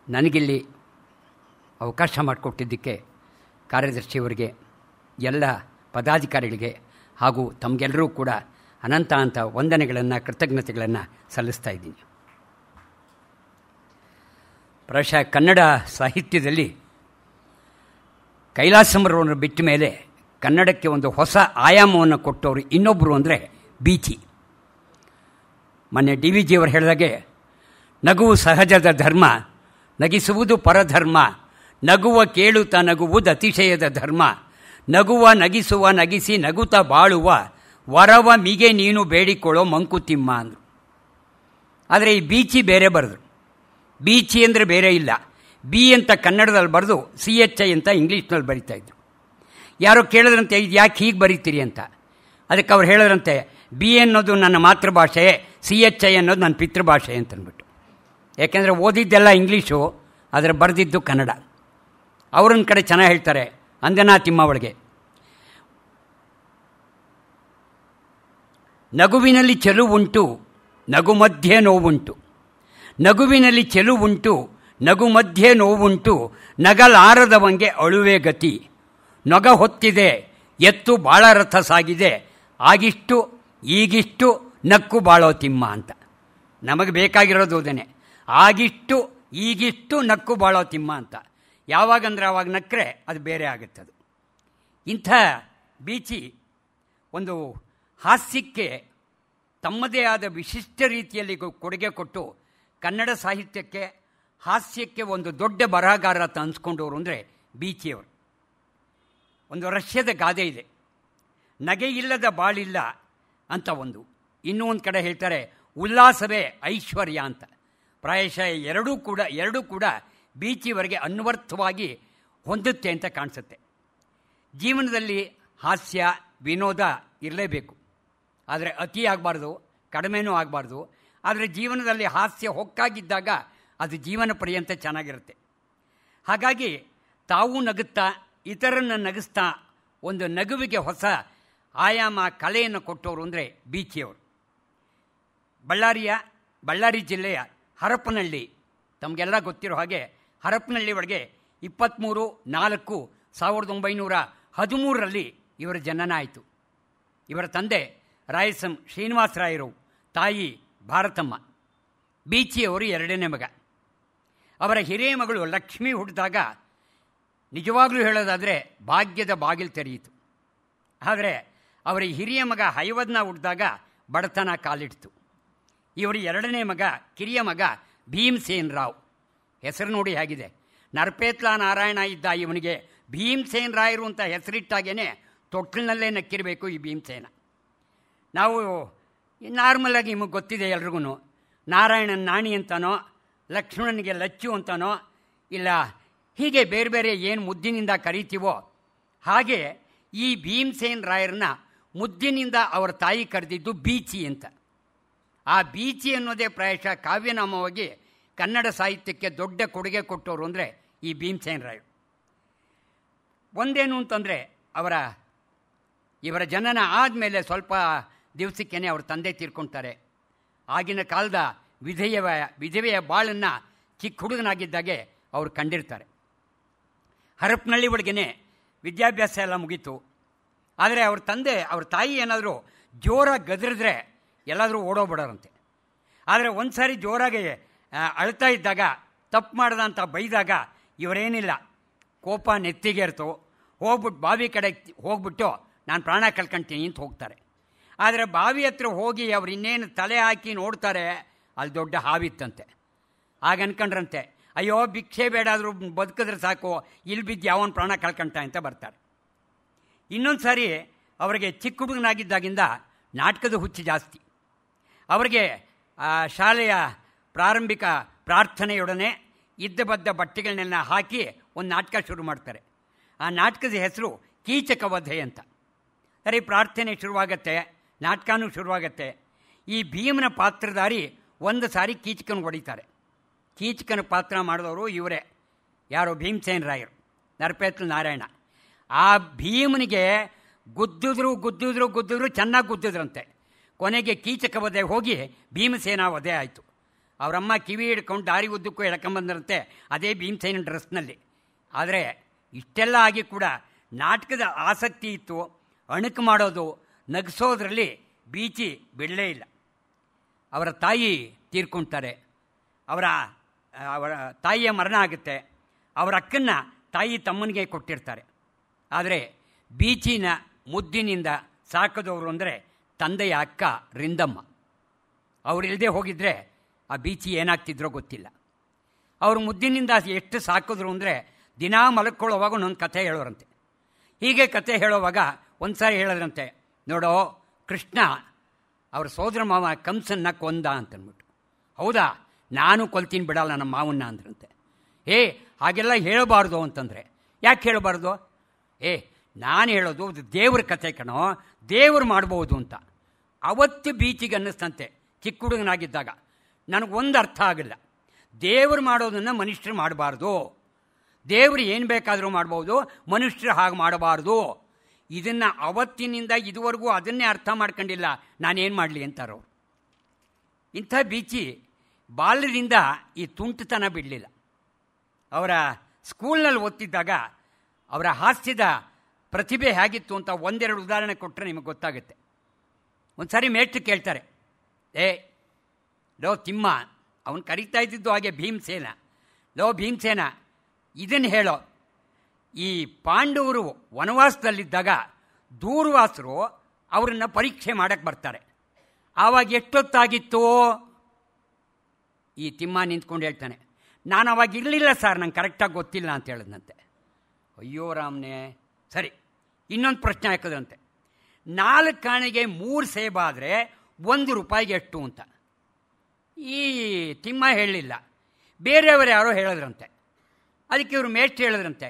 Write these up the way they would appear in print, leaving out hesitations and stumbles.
ನನಗಿಲ್ಲಿ ಅವಕಾಶ ಮಾಡಿಕೊಟ್ಟಿದ್ದಕ್ಕೆ ಕಾರ್ಯದರ್ಶಿಯವರಿಗೆ, ಎಲ್ಲ ಪದಾಧಿಕಾರಿಗಳಿಗೆ ಹಾಗೂ ತಮಗೆಲ್ಲರೂ ಕೂಡ ಅನಂತ ವಂದನೆಗಳನ್ನು, ಕೃತಜ್ಞತೆಗಳನ್ನು ಸಲ್ಲಿಸ್ತಾ ಇದ್ದೀನಿ. ಪ್ರಾಯಶಃ ಕನ್ನಡ ಸಾಹಿತ್ಯದಲ್ಲಿ ಕೈಲಾಸಂಬರವನ್ನು ಬಿಟ್ಟ ಮೇಲೆ ಕನ್ನಡಕ್ಕೆ ಒಂದು ಹೊಸ ಆಯಾಮವನ್ನು ಕೊಟ್ಟವರು ಇನ್ನೊಬ್ಬರು ಅಂದರೆ ಬೀಚಿ. ಮೊನ್ನೆ ಡಿ ವಿ ಜಿಯವರು ಹೇಳಿದಾಗೆ, ನಗುವು ಸಹಜದ ಧರ್ಮ, ನಗಿಸುವುದು ಪರಧರ್ಮ, ನಗುವ ಕೇಳುತ್ತ ನಗುವುದು ಅತಿಶಯದ ಧರ್ಮ, ನಗುವ ನಗಿಸುವ ನಗಿಸಿ ನಗುತ್ತ ಬಾಳುವ ವರವ ಮಿಗೆ ನೀನು ಬೇಡಿಕೊಳ್ಳೋ ಮಂಕುತಿಮ್ಮ ಅಂದರು. ಆದರೆ ಈ ಬೀಚಿ ಬೇರೆ ಬರೆದ್ರು. ಬೀಚಿ ಅಂದರೆ ಬೇರೆ ಇಲ್ಲ, ಬಿ ಅಂತ ಕನ್ನಡದಲ್ಲಿ ಬರೆದು CHI ಅಂತ ಇಂಗ್ಲೀಷ್ನಲ್ಲಿ ಬರಿತಾಯಿದ್ರು. ಯಾರೋ ಕೇಳಿದ್ರಂತೆ, ಇದು ಯಾಕೆ ಹೀಗೆ ಬರೀತೀರಿ ಅಂತ. ಅದಕ್ಕೆ ಅವ್ರು ಹೇಳಿದ್ರಂತೆ, ಬಿ ಅನ್ನೋದು ನನ್ನ ಮಾತೃಭಾಷೆ, CHI ಅನ್ನೋದು ನನ್ನ ಪಿತೃಭಾಷೆ ಅಂತಂದ್ಬಿಟ್ಟು. ಯಾಕೆಂದರೆ ಓದಿದ್ದೆಲ್ಲ ಇಂಗ್ಲೀಷು, ಆದರೆ ಬರೆದಿದ್ದು ಕನ್ನಡ. ಅವ್ರನ್ನ ಕಡೆ ಚೆನ್ನಾಗಿ ಹೇಳ್ತಾರೆ, ಅಂಜನಾ ತಿಮ್ಮವಳಿಗೆ, ನಗುವಿನಲ್ಲಿ ಚೆಲುವುಂಟು, ನಗು ಮಧ್ಯೆ ನೋವುಂಟು, ನಗುವಿನಲ್ಲಿ ಚೆಲುವುಂಟು, ನಗು ಮಧ್ಯೆ ನೋವುಂಟು, ನಗಲಾರದವಂಗೆ ಅಳುವೆ ಗತಿ, ನೊಗ ಹೊತ್ತಿದೆ ಎತ್ತು ಬಾಳ ರಥ ಸಾಗಿದೆ, ಆಗಿಷ್ಟು ಈಗಿಷ್ಟು ನಕ್ಕು ಬಾಳೋ ತಿಮ್ಮ ಅಂತ. ನಮಗೆ ಬೇಕಾಗಿರೋದು ಅದನ್ನೇ, ಆಗಿಷ್ಟು ಈಗಿಷ್ಟು ನಕ್ಕು ಬಾಳೋ ತಿಮ್ಮ ಅಂತ. ಯಾವಾಗಂದ್ರೆ ಆವಾಗ ನಕ್ಕರೆ ಅದು ಬೇರೆ ಆಗುತ್ತದು. ಇಂಥ ಬೀಚಿ ಒಂದು ಹಾಸ್ಯಕ್ಕೆ ತಮ್ಮದೇ ಆದ ವಿಶಿಷ್ಟ ರೀತಿಯಲ್ಲಿ ಕೊಡುಗೆ ಕೊಟ್ಟು ಕನ್ನಡ ಸಾಹಿತ್ಯಕ್ಕೆ, ಹಾಸ್ಯಕ್ಕೆ ಒಂದು ದೊಡ್ಡ ಬರಹಗಾರ ಅಂತ ಅನ್ಸ್ಕೊಂಡವರು ಅಂದರೆ ಬೀಚಿಯವರು. ಒಂದು ರಷ್ಯದ ಗಾದೆ ಇದೆ, ನಗೆ ಇಲ್ಲದ ಬಾಳಿಲ್ಲ ಅಂತ ಒಂದು. ಇನ್ನೂ ಒಂದು ಕಡೆ ಹೇಳ್ತಾರೆ, ಉಲ್ಲಾಸವೇ ಐಶ್ವರ್ಯ ಅಂತ. ಪ್ರಾಯಶಃ ಎರಡೂ ಕೂಡ ಬೀಚಿಯವರೆಗೆ ಅನ್ವರ್ಥವಾಗಿ ಹೊಂದುತ್ತೆ ಅಂತ ಕಾಣಿಸುತ್ತೆ. ಜೀವನದಲ್ಲಿ ಹಾಸ್ಯ, ವಿನೋದ ಇರಲೇಬೇಕು, ಆದರೆ ಅತಿ ಆಗಬಾರ್ದು, ಕಡಿಮೆನೂ ಆಗಬಾರ್ದು. ಆದರೆ ಜೀವನದಲ್ಲಿ ಹಾಸ್ಯ ಹೊಕ್ಕಾಗಿದ್ದಾಗ ಅದು ಜೀವನ ಪರ್ಯಂತ ಚೆನ್ನಾಗಿರುತ್ತೆ. ಹಾಗಾಗಿ ತಾವು ನಗುತ್ತಾ ಇತರನ್ನು ನಗಿಸ್ತಾ ಒಂದು ನಗುವಿಗೆ ಹೊಸ ಆಯಾಮ, ಕಲೆಯನ್ನು ಕೊಟ್ಟವರು ಅಂದರೆ ಬೀಚಿಯವರು. ಬಳ್ಳಾರಿ ಜಿಲ್ಲೆಯ ಹರಪನಹಳ್ಳಿ, ತಮಗೆಲ್ಲ ಗೊತ್ತಿರೋ ಹಾಗೆ ಹರಪನಹಳ್ಳಿ ಒಳಗೆ 23/4/1913 ಇವರ ಜನನ ಆಯಿತು. ಇವರ ತಂದೆ ರಾಯಸಂ ಶ್ರೀನಿವಾಸರಾಯರು, ತಾಯಿ ಭಾರತಮ್ಮ. ಬೀಚಿಯವರು ಎರಡನೇ ಮಗ. ಅವರ ಹಿರಿಯ ಮಗಳು ಲಕ್ಷ್ಮಿ ಹುಟ್ಟಿದಾಗ ನಿಜವಾಗ್ಲೂ ಹೇಳೋದಾದರೆ ಭಾಗ್ಯದ ಬಾಗಿಲು ತೆರೆಯಿತು. ಆದರೆ ಅವರ ಹಿರಿಯ ಮಗ ಹೈವದ್ನ ಹುಟ್ಟಿದಾಗ ಬಡತನ ಕಾಲಿಡ್ತು. ಇವರ ಎರಡನೇ ಮಗ, ಕಿರಿಯ ಮಗ ಭೀಮಸೇನ್ ರಾವ್. ಹೆಸರು ನೋಡಿ ಹೇಗಿದೆ, ನರಪೇತ್ಲಾ ನಾರಾಯಣ ಇದ್ದ ಇವನಿಗೆ ಭೀಮಸೇನ್ ರಾಯರು ಅಂತ ಹೆಸರಿಟ್ಟಾಗೇ ತೊಟ್ಟಿಲಿನಲ್ಲೇ ನಕ್ಕಿರಬೇಕು ಈ ಭೀಮಸೇನ. ನಾವು ನಾರ್ಮಲಾಗಿ ನಿಮಗೆ ಗೊತ್ತಿದೆ ಎಲ್ರಿಗೂ, ನಾರಾಯಣನ ನಾಣಿ ಅಂತನೋ, ಲಕ್ಷ್ಮಣನಿಗೆ ಲಚ್ಚು ಅಂತನೋ, ಇಲ್ಲ ಹೀಗೆ ಬೇರೆ ಬೇರೆ ಏನು ಮುದ್ದಿನಿಂದ ಕರಿತೀವೋ ಹಾಗೆ ಈ ಭೀಮಸೇನ್ ರಾಯರನ್ನ ಮುದ್ದಿನಿಂದ ಅವರ ತಾಯಿ ಕರೆದಿದ್ದು ಬೀಚಿ ಅಂತ. ಆ ಬೀಚಿ ಅನ್ನೋದೇ ಪ್ರಾಯಶಃ ಕಾವ್ಯನಾಮವಾಗಿ ಕನ್ನಡ ಸಾಹಿತ್ಯಕ್ಕೆ ದೊಡ್ಡ ಕೊಡುಗೆ ಕೊಟ್ಟವರು ಅಂದರೆ ಈ ಭೀಮಸೇನ್ ರಾಯರು. ಒಂದೇನು ಅಂತಂದರೆ ಇವರ ಜನನ ಆದಮೇಲೆ ಸ್ವಲ್ಪ ದಿವಸಕ್ಕೇ ಅವ್ರ ತಂದೆ ತೀರ್ಕೊಳ್ತಾರೆ. ಆಗಿನ ಕಾಲದ ವಿಧವೆಯ ಬಾಳನ್ನು ಚಿಕ್ಕ ಹುಡುಗನಾಗಿದ್ದಾಗೆ ಅವರು ಕಂಡಿರ್ತಾರೆ. ಹರಪನಹಳ್ಳಿ ಒಳಗೇ ವಿದ್ಯಾಭ್ಯಾಸ ಎಲ್ಲ ಮುಗೀತು. ಆದರೆ ಅವ್ರ ತಾಯಿ ಏನಾದರೂ ಜೋರಾಗಿ ಗದರಿದ್ರೆ ಎಲ್ಲಾದರೂ ಓಡೋಗ್ಬಿಡೋರಂತೆ. ಆದರೆ ಒಂದು ಸಾರಿ ಜೋರಾಗಿ ಅಳ್ತಾ ಇದ್ದಾಗ, ತಪ್ಪು ಮಾಡ್ದ ಅಂತ ಬೈದಾಗ ಇವರೇನಿಲ್ಲ, ಕೋಪ ನೆತ್ತಿಗೇರ್ತು, ಹೋಗ್ಬಿಟ್ಟು ಬಾವಿ ಕಡೆ ಹೋಗ್ಬಿಟ್ಟು ನಾನು ಪ್ರಾಣ ಕಳ್ಕೊಳ್ತೀನಿ ಅಂತ ಹೋಗ್ತಾರೆ. ಆದರೆ ಬಾವಿ ಹತ್ರ ಹೋಗಿ ಅವ್ರು ಇನ್ನೇನು ತಲೆ ಹಾಕಿ ನೋಡ್ತಾರೆ, ಅಲ್ಲಿ ದೊಡ್ಡ ಹಾವಿತ್ತಂತೆ. ಆಗ ಅನ್ಕೊಂಡ್ರಂತೆ, ಅಯ್ಯೋ ಭಿಕ್ಷೆ ಬೇಡಾದರೂ ಬದುಕಿದ್ರೆ ಸಾಕು, ಇಲ್ಲಿ ಬಿದ್ದು ಯಾವನ ಪ್ರಾಣ ಕಳ್ಕೊಂತ ಅಂತ ಬರ್ತಾರೆ. ಇನ್ನೊಂದು ಸಾರಿ ಅವರಿಗೆ ಚಿಕ್ಕ ಹುಡುಗನಾಗಿದ್ದಾಗಿಂದ ನಾಟಕದ ಹುಚ್ಚು ಜಾಸ್ತಿ. ಅವರಿಗೆ ಶಾಲೆಯ ಪ್ರಾರಂಭಿಕ ಪ್ರಾರ್ಥನೆಯೊಡನೆ ಇದ್ದ ಬದ್ದ ಬಟ್ಟೆಗಳನ್ನೆಲ್ಲ ಹಾಕಿ ಒಂದು ನಾಟಕ ಶುರು ಮಾಡ್ತಾರೆ. ಆ ನಾಟಕದ ಹೆಸರು ಕೀಚಕವಧೆ ಅಂತ. ಸರಿ, ಪ್ರಾರ್ಥನೆ ಶುರುವಾಗತ್ತೆ, ನಾಟಕನೂ ಶುರುವಾಗತ್ತೆ. ಈ ಭೀಮನ ಪಾತ್ರಧಾರಿ ಒಂದು ಸಾರಿ ಕೀಚಕನ ಹೊಡಿತಾರೆ. ಕೀಚಕನ ಪಾತ್ರ ಮಾಡಿದವರು ಇವರೇ, ಯಾರೋ ಭೀಮಸೇನ್ ರಾಯರು, ನರಪೇತ್ಲ ನಾರಾಯಣ. ಆ ಭೀಮನಿಗೆ ಗುದ್ದಿದ್ರು ಚೆನ್ನಾಗಿ ಗುದ್ದಿದ್ರಂತೆ. ಕೊನೆಗೆ ಕೀಚಕ ವಧೆ ಹೋಗಿ ಭೀಮಸೇನ ವಧೆ ಆಯಿತು. ಅವರಮ್ಮ ಕಿವಿ ಹಿಡ್ಕೊಂಡು ದಾರಿ ಉದ್ದಕ್ಕೂ ಎಳ್ಕೊಂಬಂದಿರುತ್ತೆ, ಅದೇ ಭೀಮಸೇನ ಡ್ರೆಸ್ನಲ್ಲಿ. ಆದರೆ ಇಷ್ಟೆಲ್ಲ ಆಗಿ ಕೂಡ ನಾಟಕದ ಆಸಕ್ತಿ ಇತ್ತು. ಅಣುಕು ಮಾಡೋದು, ನಗಿಸೋದ್ರಲ್ಲಿ ಬೀಚಿ ಬಿಡಲೇ ಇಲ್ಲ. ಅವರ ತಾಯಿ ತೀರ್ಕೊಳ್ತಾರೆ. ಅವರ ತಾಯಿಯ ಮರಣ ಆಗುತ್ತೆ. ಅವರ ಅಕ್ಕನ್ನು ತಾಯಿ ತಮ್ಮನಿಗೆ ಕೊಟ್ಟಿರ್ತಾರೆ. ಆದರೆ ಬೀಚಿನ ಮುದ್ದಿನಿಂದ ಸಾಕಿದವರು ಅಂದರೆ ತಂದೆಯ ಅಕ್ಕ ರಿಂದಮ್ಮ. ಅವರಿಲ್ಲದೆ ಹೋಗಿದ್ದರೆ ಆ ಬೀಚಿ ಏನಾಗ್ತಿದ್ರೋ ಗೊತ್ತಿಲ್ಲ. ಅವರು ಮುದ್ದಿನಿಂದ ಎಷ್ಟು ಸಾಕಿದ್ರು ಅಂದರೆ ದಿನಾ ಮಲ್ಕೊಳ್ಳೋವಾಗ ಒಂದೊಂದು ಕಥೆ ಹೇಳೋರಂತೆ. ಹೀಗೆ ಕಥೆ ಹೇಳೋವಾಗ ಒಂದು ಸಾರಿ ಹೇಳಿದ್ರಂತೆ, ನೋಡೋ ಕೃಷ್ಣ ಅವ್ರ ಸೋದರ ಮಾವ ಕಂಸನ್ನ ಕೊಂದ ಅಂತಂದ್ಬಿಟ್ಟು. ಹೌದಾ, ನಾನು ಕೊಲ್ತೀನಿ ಬಿಡಲ್ಲ ನಮ್ಮ ಮಾವನ್ನ ಅಂದ್ರಂತೆ. ಹಾಗೆಲ್ಲ ಹೇಳಬಾರ್ದು ಅಂತಂದರೆ, ಯಾಕೆ ಹೇಳಬಾರ್ದು? ನಾನು ಹೇಳೋದು ದೇವ್ರ ಕಥೆ ಕಣೋ, ದೇವ್ರು ಮಾಡ್ಬೋದು ಅಂತ. ಅವತ್ತು ಬೀಚಿಗೆ ಅನ್ನಿಸ್ತಂತೆ, ಚಿಕ್ಕ ಹುಡುಗನಾಗಿದ್ದಾಗ ನನಗೊಂದು ಅರ್ಥ ಆಗಿಲ್ಲ. ದೇವ್ರು ಮಾಡೋದನ್ನು ಮನುಷ್ಯರು ಮಾಡಬಾರ್ದು, ದೇವ್ರು ಏನು ಬೇಕಾದರೂ ಮಾಡ್ಬೋದು, ಮನುಷ್ಯರು ಹಾಗೆ ಮಾಡಬಾರ್ದು. ಇದನ್ನು ಅವತ್ತಿನಿಂದ ಇದುವರೆಗೂ ಅದನ್ನೇ ಅರ್ಥ ಮಾಡ್ಕೊಂಡಿಲ್ಲ, ನಾನೇನು ಮಾಡಲಿ ಅಂತಾರವ್ರು. ಇಂಥ ಬೀಚಿ ಬಾಲ್ಯದಿಂದ ಈ ತುಂಟತನ ಬಿಡಲಿಲ್ಲ. ಅವರ ಸ್ಕೂಲ್ನಲ್ಲಿ ಓದ್ತಿದ್ದಾಗ ಅವರ ಹಾಸ್ಯದ ಪ್ರತಿಭೆ ಹೇಗಿತ್ತು ಅಂತ ಒಂದೆರಡು ಉದಾಹರಣೆ ಕೊಟ್ಟರೆ ನಿಮಗೆ ಗೊತ್ತಾಗುತ್ತೆ. ಒಂದು ಸಾರಿ ಮೇಷ್ಟ್ರು ಕೇಳ್ತಾರೆ, ಲೋ ತಿಮ್ಮ, ಅವನು ಕರೀತಾ ಇದ್ದಿದ್ದು ಹಾಗೆ ಭೀಮಸೇನ, ಲೋ ಭೀಮಸೇನ ಇದನ್ನು ಹೇಳೋ, ಈ ಪಾಂಡವರು ವನವಾಸದಲ್ಲಿದ್ದಾಗ ದೂರ್ವಾಸರು ಅವರನ್ನು ಪರೀಕ್ಷೆ ಮಾಡೋಕ್ಕೆ ಬರ್ತಾರೆ, ಆವಾಗ ಎಷ್ಟೊತ್ತಾಗಿತ್ತು? ಈ ತಿಮ್ಮ ನಿಂತ್ಕೊಂಡು ಹೇಳ್ತಾನೆ, ನಾನು ಅವಾಗ ಇರಲಿಲ್ಲ ಸರ್, ನಂಗೆ ಕರೆಕ್ಟಾಗಿ ಗೊತ್ತಿಲ್ಲ ಅಂತ ಹೇಳಿದ್ನಂತೆ. ಅಯ್ಯೋ ರಾಮ್ನೇ, ಸರಿ ಇನ್ನೊಂದು ಪ್ರಶ್ನೆ ಹಾಕಿದ್ರಂತೆ, 4 ಆಣೆಗೆ 3 ಸೇಬಾದರೆ 1 ರೂಪಾಯಿಗೆ ಎಷ್ಟು ಅಂತ. ಈ ತಿಮ್ಮ ಹೇಳಲಿಲ್ಲ, ಬೇರೆಯವರು ಯಾರೋ ಹೇಳಿದ್ರಂತೆ. ಅದಕ್ಕೆ ಇವರು ಮೇಷ್ಟ್ರು ಹೇಳಿದ್ರಂತೆ,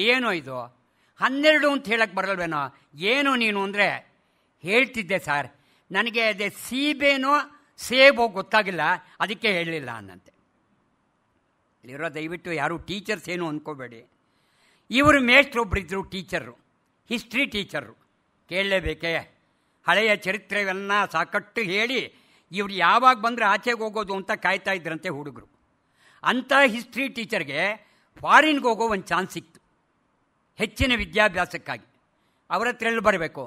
ಏನೋ ಇದು 12 ಅಂತ ಹೇಳಕ್ಕೆ ಬರಲ್ವೇನೋ, ಏನೋ ನೀನು ಅಂದರೆ, ಹೇಳ್ತಿದ್ದೆ ಸರ್, ನನಗೆ ಅದೇ ಸೀಬೇನೋ ಸೇಬೋ ಗೊತ್ತಾಗಿಲ್ಲ, ಅದಕ್ಕೆ ಹೇಳಲಿಲ್ಲ ಅನ್ನಂತೆ. ಇಲ್ಲಿರೋ ದಯವಿಟ್ಟು ಯಾರು ಟೀಚರ್ಸ್ ಏನು ಅಂದ್ಕೋಬೇಡಿ. ಇವರು ಮೇಷ್ಟ್ರೊಬ್ಬರಿದ್ದರು, ಟೀಚರು, ಹಿಸ್ಟ್ರಿ ಟೀಚರು. ಕೇಳಲೇಬೇಕೇ, ಹಳೆಯ ಚರಿತ್ರೆಯನ್ನು ಸಾಕಷ್ಟು ಹೇಳಿ ಇವ್ರು ಯಾವಾಗ ಬಂದರೆ ಆಚೆಗೆ ಹೋಗೋದು ಅಂತ ಕಾಯ್ತಾ ಇದ್ರಂತೆ ಹುಡುಗರು. ಅಂಥ ಹಿಸ್ಟ್ರಿ ಟೀಚರ್ಗೆ ಫಾರಿನ್ಗೆ ಹೋಗೋ ಒಂದು ಚಾನ್ಸ್ ಸಿಕ್ತು, ಹೆಚ್ಚಿನ ವಿದ್ಯಾಭ್ಯಾಸಕ್ಕಾಗಿ. ಅವರ ಹತ್ರ ಎಲ್ಲಿ ಬರಬೇಕು?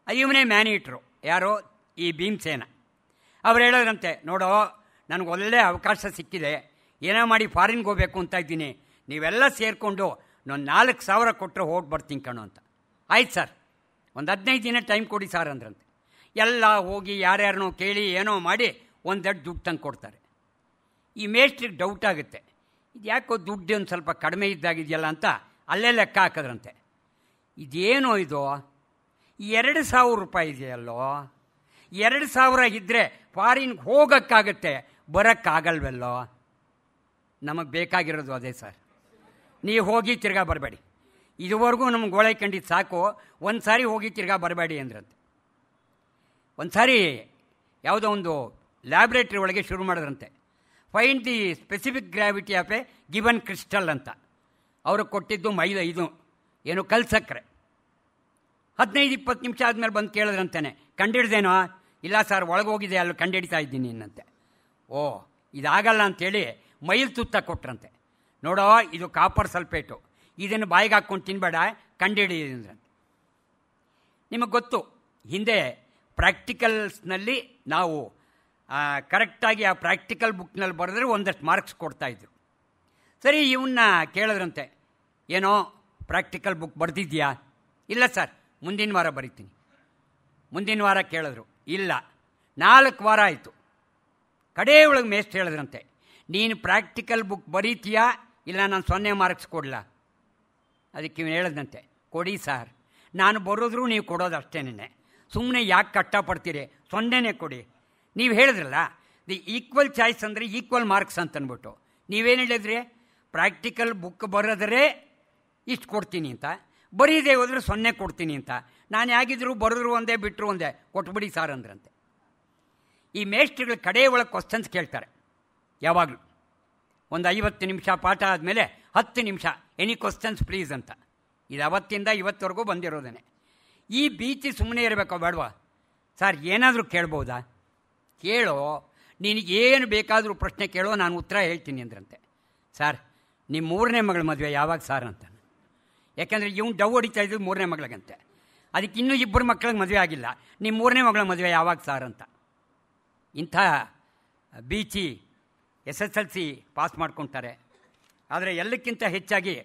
ಇವನೇ ಮ್ಯಾನೇಟ್ರು, ಯಾರೋ ಈ ಭೀಮಸೇನ. ಅವ್ರು ಹೇಳೋದ್ರಂತೆ, ನೋಡೋ ನನಗೆ ಒಳ್ಳೆ ಅವಕಾಶ ಸಿಕ್ಕಿದೆ, ಏನೋ ಮಾಡಿ ಫಾರಿನ್ಗೆ ಹೋಗ್ಬೇಕು ಅಂತ ಇದ್ದೀನಿ, ನೀವೆಲ್ಲ ಸೇರಿಕೊಂಡು ನಾನು 4,000 ಕೊಟ್ಟರೆ ಹೋಗಿ ಬರ್ತೀನಿ ಕಣೋ ಅಂತ. ಆಯ್ತು ಸರ್, ಒಂದು 15 ದಿನ ಟೈಮ್ ಕೊಡಿ ಸರ್ ಅಂದ್ರಂತೆ. ಎಲ್ಲ ಹೋಗಿ ಯಾರ್ಯಾರನೋ ಕೇಳಿ ಏನೋ ಮಾಡಿ ಒಂದು ದೊಡ್ಡ ದುಡ್ಡು ತಂದು ಕೊಡ್ತಾರೆ. ಈ ಮೇಷ್ಟ್ರಿಗೆ ಡೌಟ್ ಆಗುತ್ತೆ, ಇದು ಯಾಕೋ ದುಡ್ಡು ಒಂದು ಸ್ವಲ್ಪ ಕಡಿಮೆ ಇದ್ದಾಗಿದೆಯಲ್ಲ ಅಂತ ಅಲ್ಲೇ ಲೆಕ್ಕ ಹಾಕಿದ್ರಂತೆ. ಇದೇನೋ ಇದು 2,000 ರೂಪಾಯಿ ಇದೆಯಲ್ಲೋ, 2,000 ಇದ್ದರೆ ಫಾರಿನ್ಗೆ ಹೋಗೋಕ್ಕಾಗತ್ತೆ, ಬರೋಕ್ಕಾಗಲ್ವಲ್ಲೋ. ನಮಗೆ ಬೇಕಾಗಿರೋದು ಅದೇ ಸರ್, ನೀವು ಹೋಗಿ ತಿರ್ಗಾ ಬರಬೇಡಿ, ಇದುವರೆಗೂ ನಮ್ಗೆ ಗೋಳೆ ಕಂಡಿದ್ದು ಸಾಕು, ಒಂದು ಸಾರಿ ಹೋಗಿ ತಿರ್ಗಾ ಬರಬೇಡಿ ಅಂದ್ರಂತೆ. ಒಂದು ಸಾರಿ ಯಾವುದೋ ಒಂದು ಲ್ಯಾಬ್ರೇಟ್ರಿ ಒಳಗೆ ಶುರು ಮಾಡಿದ್ರಂತೆ, find the specific gravity of A given crystal ಅಂತ. ಅವ್ರಿಗೆ ಕೊಟ್ಟಿದ್ದು ಇದು ಏನು ಕಲ್ಸಕ್ರೆ. 15-20 ನಿಮಿಷ ಆದಮೇಲೆ ಬಂದು ಕೇಳಿದ್ರಂತಾನೆ, ಕಂಡಿಡ್ದೇನೋ? ಇಲ್ಲ ಸರ್, ಒಳಗೋಗಿದೆ, ಅಲ್ಲಿ ಕಂಡಿಡ್ತಾ ಇದ್ದೀನಿ ಅನ್ನಂತೆ. ಓ, ಇದಾಗಲ್ಲ ಅಂಥೇಳಿ ಮೈಲ್ ತುತ್ತ ಕೊಟ್ರಂತೆ. ನೋಡೋ, ಇದು ಕಾಪರ್ ಸಲ್ಫೇಟು, ಇದನ್ನು ಬಾಯಿಗೆ ಹಾಕ್ಕೊಂಡು ತಿನ್ಬೇಡ, ಕಂಡಿಡಿ ಅಂದ್ರಂತೆ. ನಿಮಗೆ ಗೊತ್ತು, ಹಿಂದೆ ಪ್ರಾಕ್ಟಿಕಲ್ಸ್ನಲ್ಲಿ ನಾವು ಕರೆಕ್ಟಾಗಿ ಆ ಪ್ರಾಕ್ಟಿಕಲ್ ಬುಕ್ನಲ್ಲಿ ಬರೆದ್ರೆ ಒಂದಷ್ಟು ಮಾರ್ಕ್ಸ್ ಕೊಡ್ತಾಯಿದ್ರು. ಸರಿ, ಇವನ್ನ ಕೇಳಿದ್ರಂತೆ, ಏನೋ ಪ್ರಾಕ್ಟಿಕಲ್ ಬುಕ್ ಬರೆದಿದ್ಯಾ? ಇಲ್ಲ ಸರ್, ಮುಂದಿನ ವಾರ ಬರೀತೀನಿ. ಮುಂದಿನ ವಾರ ಕೇಳಿದ್ರು, ಇಲ್ಲ. 4 ವಾರ ಆಯಿತು. ಕಡೇ ಒಳಗೆ ಮೇಷ್ಟ್ರು ಹೇಳಿದ್ರಂತೆ, ನೀನು ಪ್ರಾಕ್ಟಿಕಲ್ ಬುಕ್ ಬರೀತೀಯಾ ಇಲ್ಲ ನಾನು 0 ಮಾರ್ಕ್ಸ್ ಕೊಡಲ? ಅದಕ್ಕೆ ಇವನು ಹೇಳಿದಂತೆ, ಕೊಡಿ ಸರ್, ನಾನು ಬರೋದ್ರೂ ನೀವು ಕೊಡೋದು ಅಷ್ಟೇನೆ, ಸುಮ್ಮನೆ ಯಾಕೆ ಕಷ್ಟಪಡ್ತೀರಿ, 0ನೇ ಕೊಡಿ. ನೀವು ಹೇಳಿದ್ರಲ್ಲ, ದಿ ಈಕ್ವಲ್ ಚಾಯ್ಸ್ ಅಂದರೆ ಈಕ್ವಲ್ ಮಾರ್ಕ್ಸ್ ಅಂತಂದ್ಬಿಟ್ಟು, ನೀವೇನು ಹೇಳಿದ್ರಿ? ಪ್ರಾಕ್ಟಿಕಲ್ ಬುಕ್ ಬರೆದ್ರೆ ಇಷ್ಟು ಕೊಡ್ತೀನಿ ಅಂತ, ಬರೀದೇ ಹೋದರೆ 0 ಕೊಡ್ತೀನಿ ಅಂತ. ನಾನು ಹೇಗಿದ್ರು ಬರೆದ್ರು ಒಂದೇ, ಬಿಟ್ಟರು ಒಂದೇ, ಕೊಟ್ಬಿಡಿ ಸಾರ್ ಅಂದ್ರಂತೆ. ಈ ಮೇಷ್ಟ್ರುಗಳು ಕಡೆ ಒಳಗೆ ಕ್ವಶನ್ಸ್ ಕೇಳ್ತಾರೆ ಯಾವಾಗಲೂ. ಒಂದು 50 ನಿಮಿಷ ಪಾಠ ಆದಮೇಲೆ 10 ನಿಮಿಷ ಎನಿ ಕ್ವಶನ್ಸ್ ಪ್ಲೀಸ್ ಅಂತ. ಇದು ಅವತ್ತಿಂದ ಇವತ್ತವರೆಗೂ ಬಂದಿರೋದೇನೆ. ಈ ಬೀಚಿ ಸುಮ್ಮನೆ ಇರಬೇಕೋ ಬೇಡವಾ? ಸರ್, ಏನಾದರೂ ಕೇಳ್ಬೋದಾ? ಕೇಳೋ, ನಿನಗೇನು ಬೇಕಾದರೂ ಪ್ರಶ್ನೆ ಕೇಳೋ, ನಾನು ಉತ್ತರ ಹೇಳ್ತೀನಿ ಅಂದ್ರಂತೆ. ಸರ್, ನಿಮ್ಮ ಮೂರನೇ ಮಗಳ ಮದುವೆ ಯಾವಾಗ ಸಾರ್ ಅಂತ. ಯಾಕೆಂದರೆ ಇವ್ನು ಡವ್ ಹೊಡಿತಾ ಇದ್ದು ಮೂರನೇ ಮಗಳಿಗಂತೆ. ಅದಕ್ಕೆ ಇನ್ನೂ 2 ಮಕ್ಕಳಿಗೆ ಮದುವೆ ಆಗಿಲ್ಲ, ನಿಮ್ಮ ಮೂರನೇ ಮಗಳ ಮದುವೆ ಯಾವಾಗ ಸಾರ್ ಅಂತ. ಇಂಥ ಬೀಚಿ SSLC ಪಾಸ್ ಮಾಡ್ಕೊತಾರೆ. ಆದರೆ ಎಲ್ಲಕ್ಕಿಂತ ಹೆಚ್ಚಾಗಿ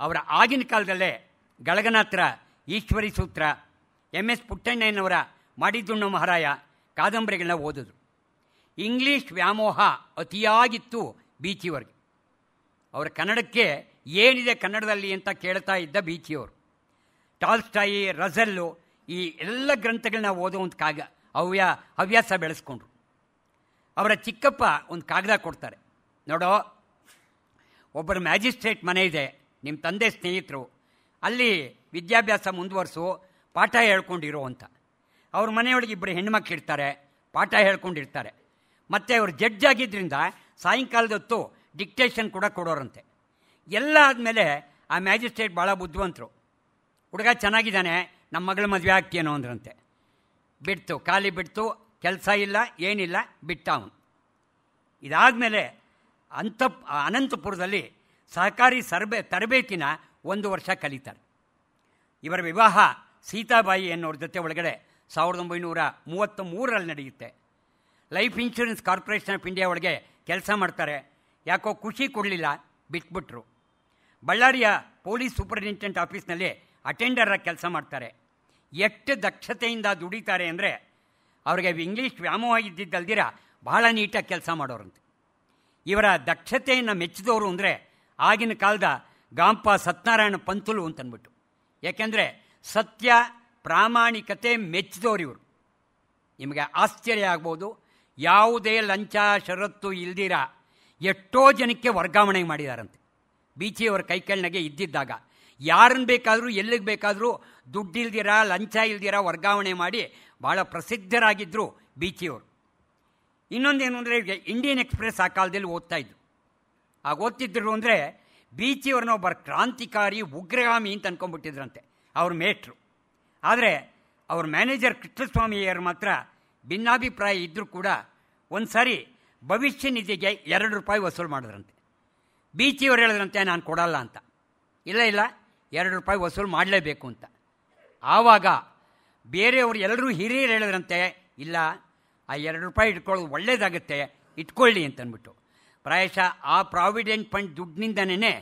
ಅವರ ಆಗಿನ ಕಾಲದಲ್ಲೇ ಗಳಗನಾತ್ರ, ಈಶ್ವರಿ ಸೂತ್ರ, MS ಪುಟ್ಟಣ್ಣಯ್ಯನವರ ಮಾಡಿದ್ದುಣ್ಣು ಮಹಾರಾಯ ಕಾದಂಬರಿಗಳನ್ನ ಓದಿದ್ರು. ಇಂಗ್ಲೀಷ್ ವ್ಯಾಮೋಹ ಅತಿಯಾಗಿತ್ತು ಬೀಚಿಯವರಿಗೆ. ಅವರ ಕನ್ನಡಕ್ಕೆ ಏನಿದೆ ಕನ್ನಡದಲ್ಲಿ ಅಂತ ಕೇಳ್ತಾ ಇದ್ದ ಬೀಚಿಯವರು. ಟಾಲ್ಸ್ಟಾಯಿ, ರಜಲ್ಲು ಈ ಎಲ್ಲ ಗ್ರಂಥಗಳನ್ನ ಓದುವಂಥ ಹವ್ಯಾಸ ಬೆಳೆಸ್ಕೊಂಡ್ರು. ಅವರ ಚಿಕ್ಕಪ್ಪ ಒಂದು ಕಾಗದ ಕೊಡ್ತಾರೆ, ನೋಡೋ ಒಬ್ಬರು ಮ್ಯಾಜಿಸ್ಟ್ರೇಟ್ ಮನೆ ಇದೆ, ನಿಮ್ಮ ತಂದೆ ಸ್ನೇಹಿತರು, ಅಲ್ಲಿ ವಿದ್ಯಾಭ್ಯಾಸ ಮುಂದುವರಿಸು, ಪಾಠ ಹೇಳ್ಕೊಂಡಿರೋ ಅಂತ. ಅವ್ರ ಮನೆಯೊಳಗೆ 2 ಹೆಣ್ಮಕ್ಳು ಇರ್ತಾರೆ, ಪಾಠ ಹೇಳ್ಕೊಂಡಿರ್ತಾರೆ. ಮತ್ತು ಅವರು ಜಡ್ಜ್ ಆಗಿದ್ದರಿಂದ ಸಾಯಂಕಾಲದ ಹೊತ್ತು ಡಿಕ್ಟೇಷನ್ ಕೂಡ ಕೊಡೋರಂತೆ. ಎಲ್ಲ ಆದಮೇಲೆ ಆ ಮ್ಯಾಜಿಸ್ಟ್ರೇಟ್ ಭಾಳ ಬುದ್ಧಿವಂತರು, ಹುಡುಗ ಚೆನ್ನಾಗಿದ್ದಾನೆ, ನಮ್ಮ ಮಗಳ ಮದುವೆ ಆಗ್ತೀಯನೋ ಅಂದ್ರಂತೆ. ಬಿಡ್ತು, ಖಾಲಿ ಬಿಡ್ತು, ಕೆಲಸ ಇಲ್ಲ ಏನಿಲ್ಲ, ಬಿಟ್ಟ ಅವನು. ಇದಾದಮೇಲೆ ಅನಂತಪುರದಲ್ಲಿ ಸಹಕಾರಿ ತರಬೇತಿನ 1 ವರ್ಷ ಕಲಿತಾರೆ. ಇವರ ವಿವಾಹ ಸೀತಾಬಾಯಿ ಅನ್ನೋರ ಜೊತೆ ಒಳಗಡೆ 1933ರಲ್ಲಿ ನಡೆಯುತ್ತೆ. Life insurance corporation of India ಒಳಗೆ ಕೆಲಸ ಮಾಡ್ತಾರೆ. ಯಾಕೋ ಖುಷಿ ಕೊಡಲಿಲ್ಲ, ಬಿಟ್ಬಿಟ್ರು. ಬಳ್ಳಾರಿಯ ಪೊಲೀಸ್ ಸೂಪರಿಂಟೆಂಡೆಂಟ್ ಆಫೀಸ್ನಲ್ಲಿ ಅಟೆಂಡರಾಗಿ ಕೆಲಸ ಮಾಡ್ತಾರೆ. ಎಷ್ಟು ದಕ್ಷತೆಯಿಂದ ದುಡಿತಾರೆ ಅಂದರೆ ಅವರಿಗೆ ಇಂಗ್ಲೀಷ್ ವ್ಯಾಮೋಹ ಇದ್ದಿದ್ದಲ್ದಿರ ಬಹಳ ನೀಟಾಗಿ ಕೆಲಸ ಮಾಡೋರಂತೆ. ಇವರ ದಕ್ಷತೆಯನ್ನು ಮೆಚ್ಚಿದವರು ಅಂದರೆ ಆಗಿನ ಕಾಲದ ಗಾಂಪ ಸತ್ಯನಾರಾಯಣ ಪಂತುಲು ಅಂತಂದ್ಬಿಟ್ಟು. ಯಾಕೆಂದರೆ ಸತ್ಯ ಪ್ರಾಮಾಣಿಕತೆ ಮೆಚ್ಚಿದವರು ಇವರು. ನಿಮಗೆ ಆಶ್ಚರ್ಯ ಆಗ್ಬೋದು, ಯಾವುದೇ ಲಂಚ ಷರತ್ತು ಇಲ್ದಿರ ಎಷ್ಟೋ ಜನಕ್ಕೆ ವರ್ಗಾವಣೆ ಮಾಡಿದಾರಂತೆ. ಬೀಚಿಯವರ ಕೈಕೆಳಗೆ ಇದ್ದಿದ್ದಾಗ ಯಾರನ್ನು ಬೇಕಾದರೂ ಎಲ್ಲಿಗೆ ಬೇಕಾದರೂ ದುಡ್ಡಿಲ್ದಿರ ಲಂಚ ಇಲ್ದಿರ ವರ್ಗಾವಣೆ ಮಾಡಿ ಭಾಳ ಪ್ರಸಿದ್ಧರಾಗಿದ್ದರು ಬೀಚಿಯವರು. ಇನ್ನೊಂದೇನು ಅಂದರೆ ಇಂಡಿಯನ್ ಎಕ್ಸ್ಪ್ರೆಸ್ ಆ ಕಾಲದಲ್ಲಿ ಓದ್ತಾಯಿದ್ರು. ಆಗ ಓದ್ತಿದ್ರು ಅಂದರೆ ಬೀಚಿಯವ್ರನ್ನ ಒಬ್ಬರು ಕ್ರಾಂತಿಕಾರಿ ಉಗ್ರಗಾಮಿ ಅಂತ ಅಂದ್ಕೊಂಡ್ಬಿಟ್ಟಿದ್ರಂತೆ ಅವ್ರ ಮೇಟ್ರು. ಆದರೆ ಅವ್ರ ಮ್ಯಾನೇಜರ್ ಕೃಷ್ಣಸ್ವಾಮಿಯವರು ಮಾತ್ರ ಭಿನ್ನಾಭಿಪ್ರಾಯ ಇದ್ದರೂ ಕೂಡ ಒಂದು ಸಾರಿ ಭವಿಷ್ಯ ನಿಧಿಗೆ ₹2 ವಸೂಲು ಮಾಡಿದ್ರಂತೆ. ಬೀಚಿಯವರು ಹೇಳಿದ್ರಂತೆ ನಾನು ಕೊಡಲ್ಲ ಅಂತ. ಇಲ್ಲ ₹2 ವಸೂಲು ಮಾಡಲೇಬೇಕು ಅಂತ. ಆವಾಗ ಬೇರೆಯವರು ಎಲ್ಲರೂ ಹಿರಿಯರು ಹೇಳಿದ್ರಂತೆ, ಇಲ್ಲ ಆ ₹2 ಇಟ್ಕೊಳ್ಳೋದು ಒಳ್ಳೇದಾಗುತ್ತೆ, ಇಟ್ಕೊಳ್ಳಿ ಅಂತಂದ್ಬಿಟ್ಟು. ಪ್ರಾಯಶಃ ಆ ಪ್ರಾವಿಡೆಂಟ್ ಫಂಡ್ ದುಡ್ಡಿನಿಂದನೇ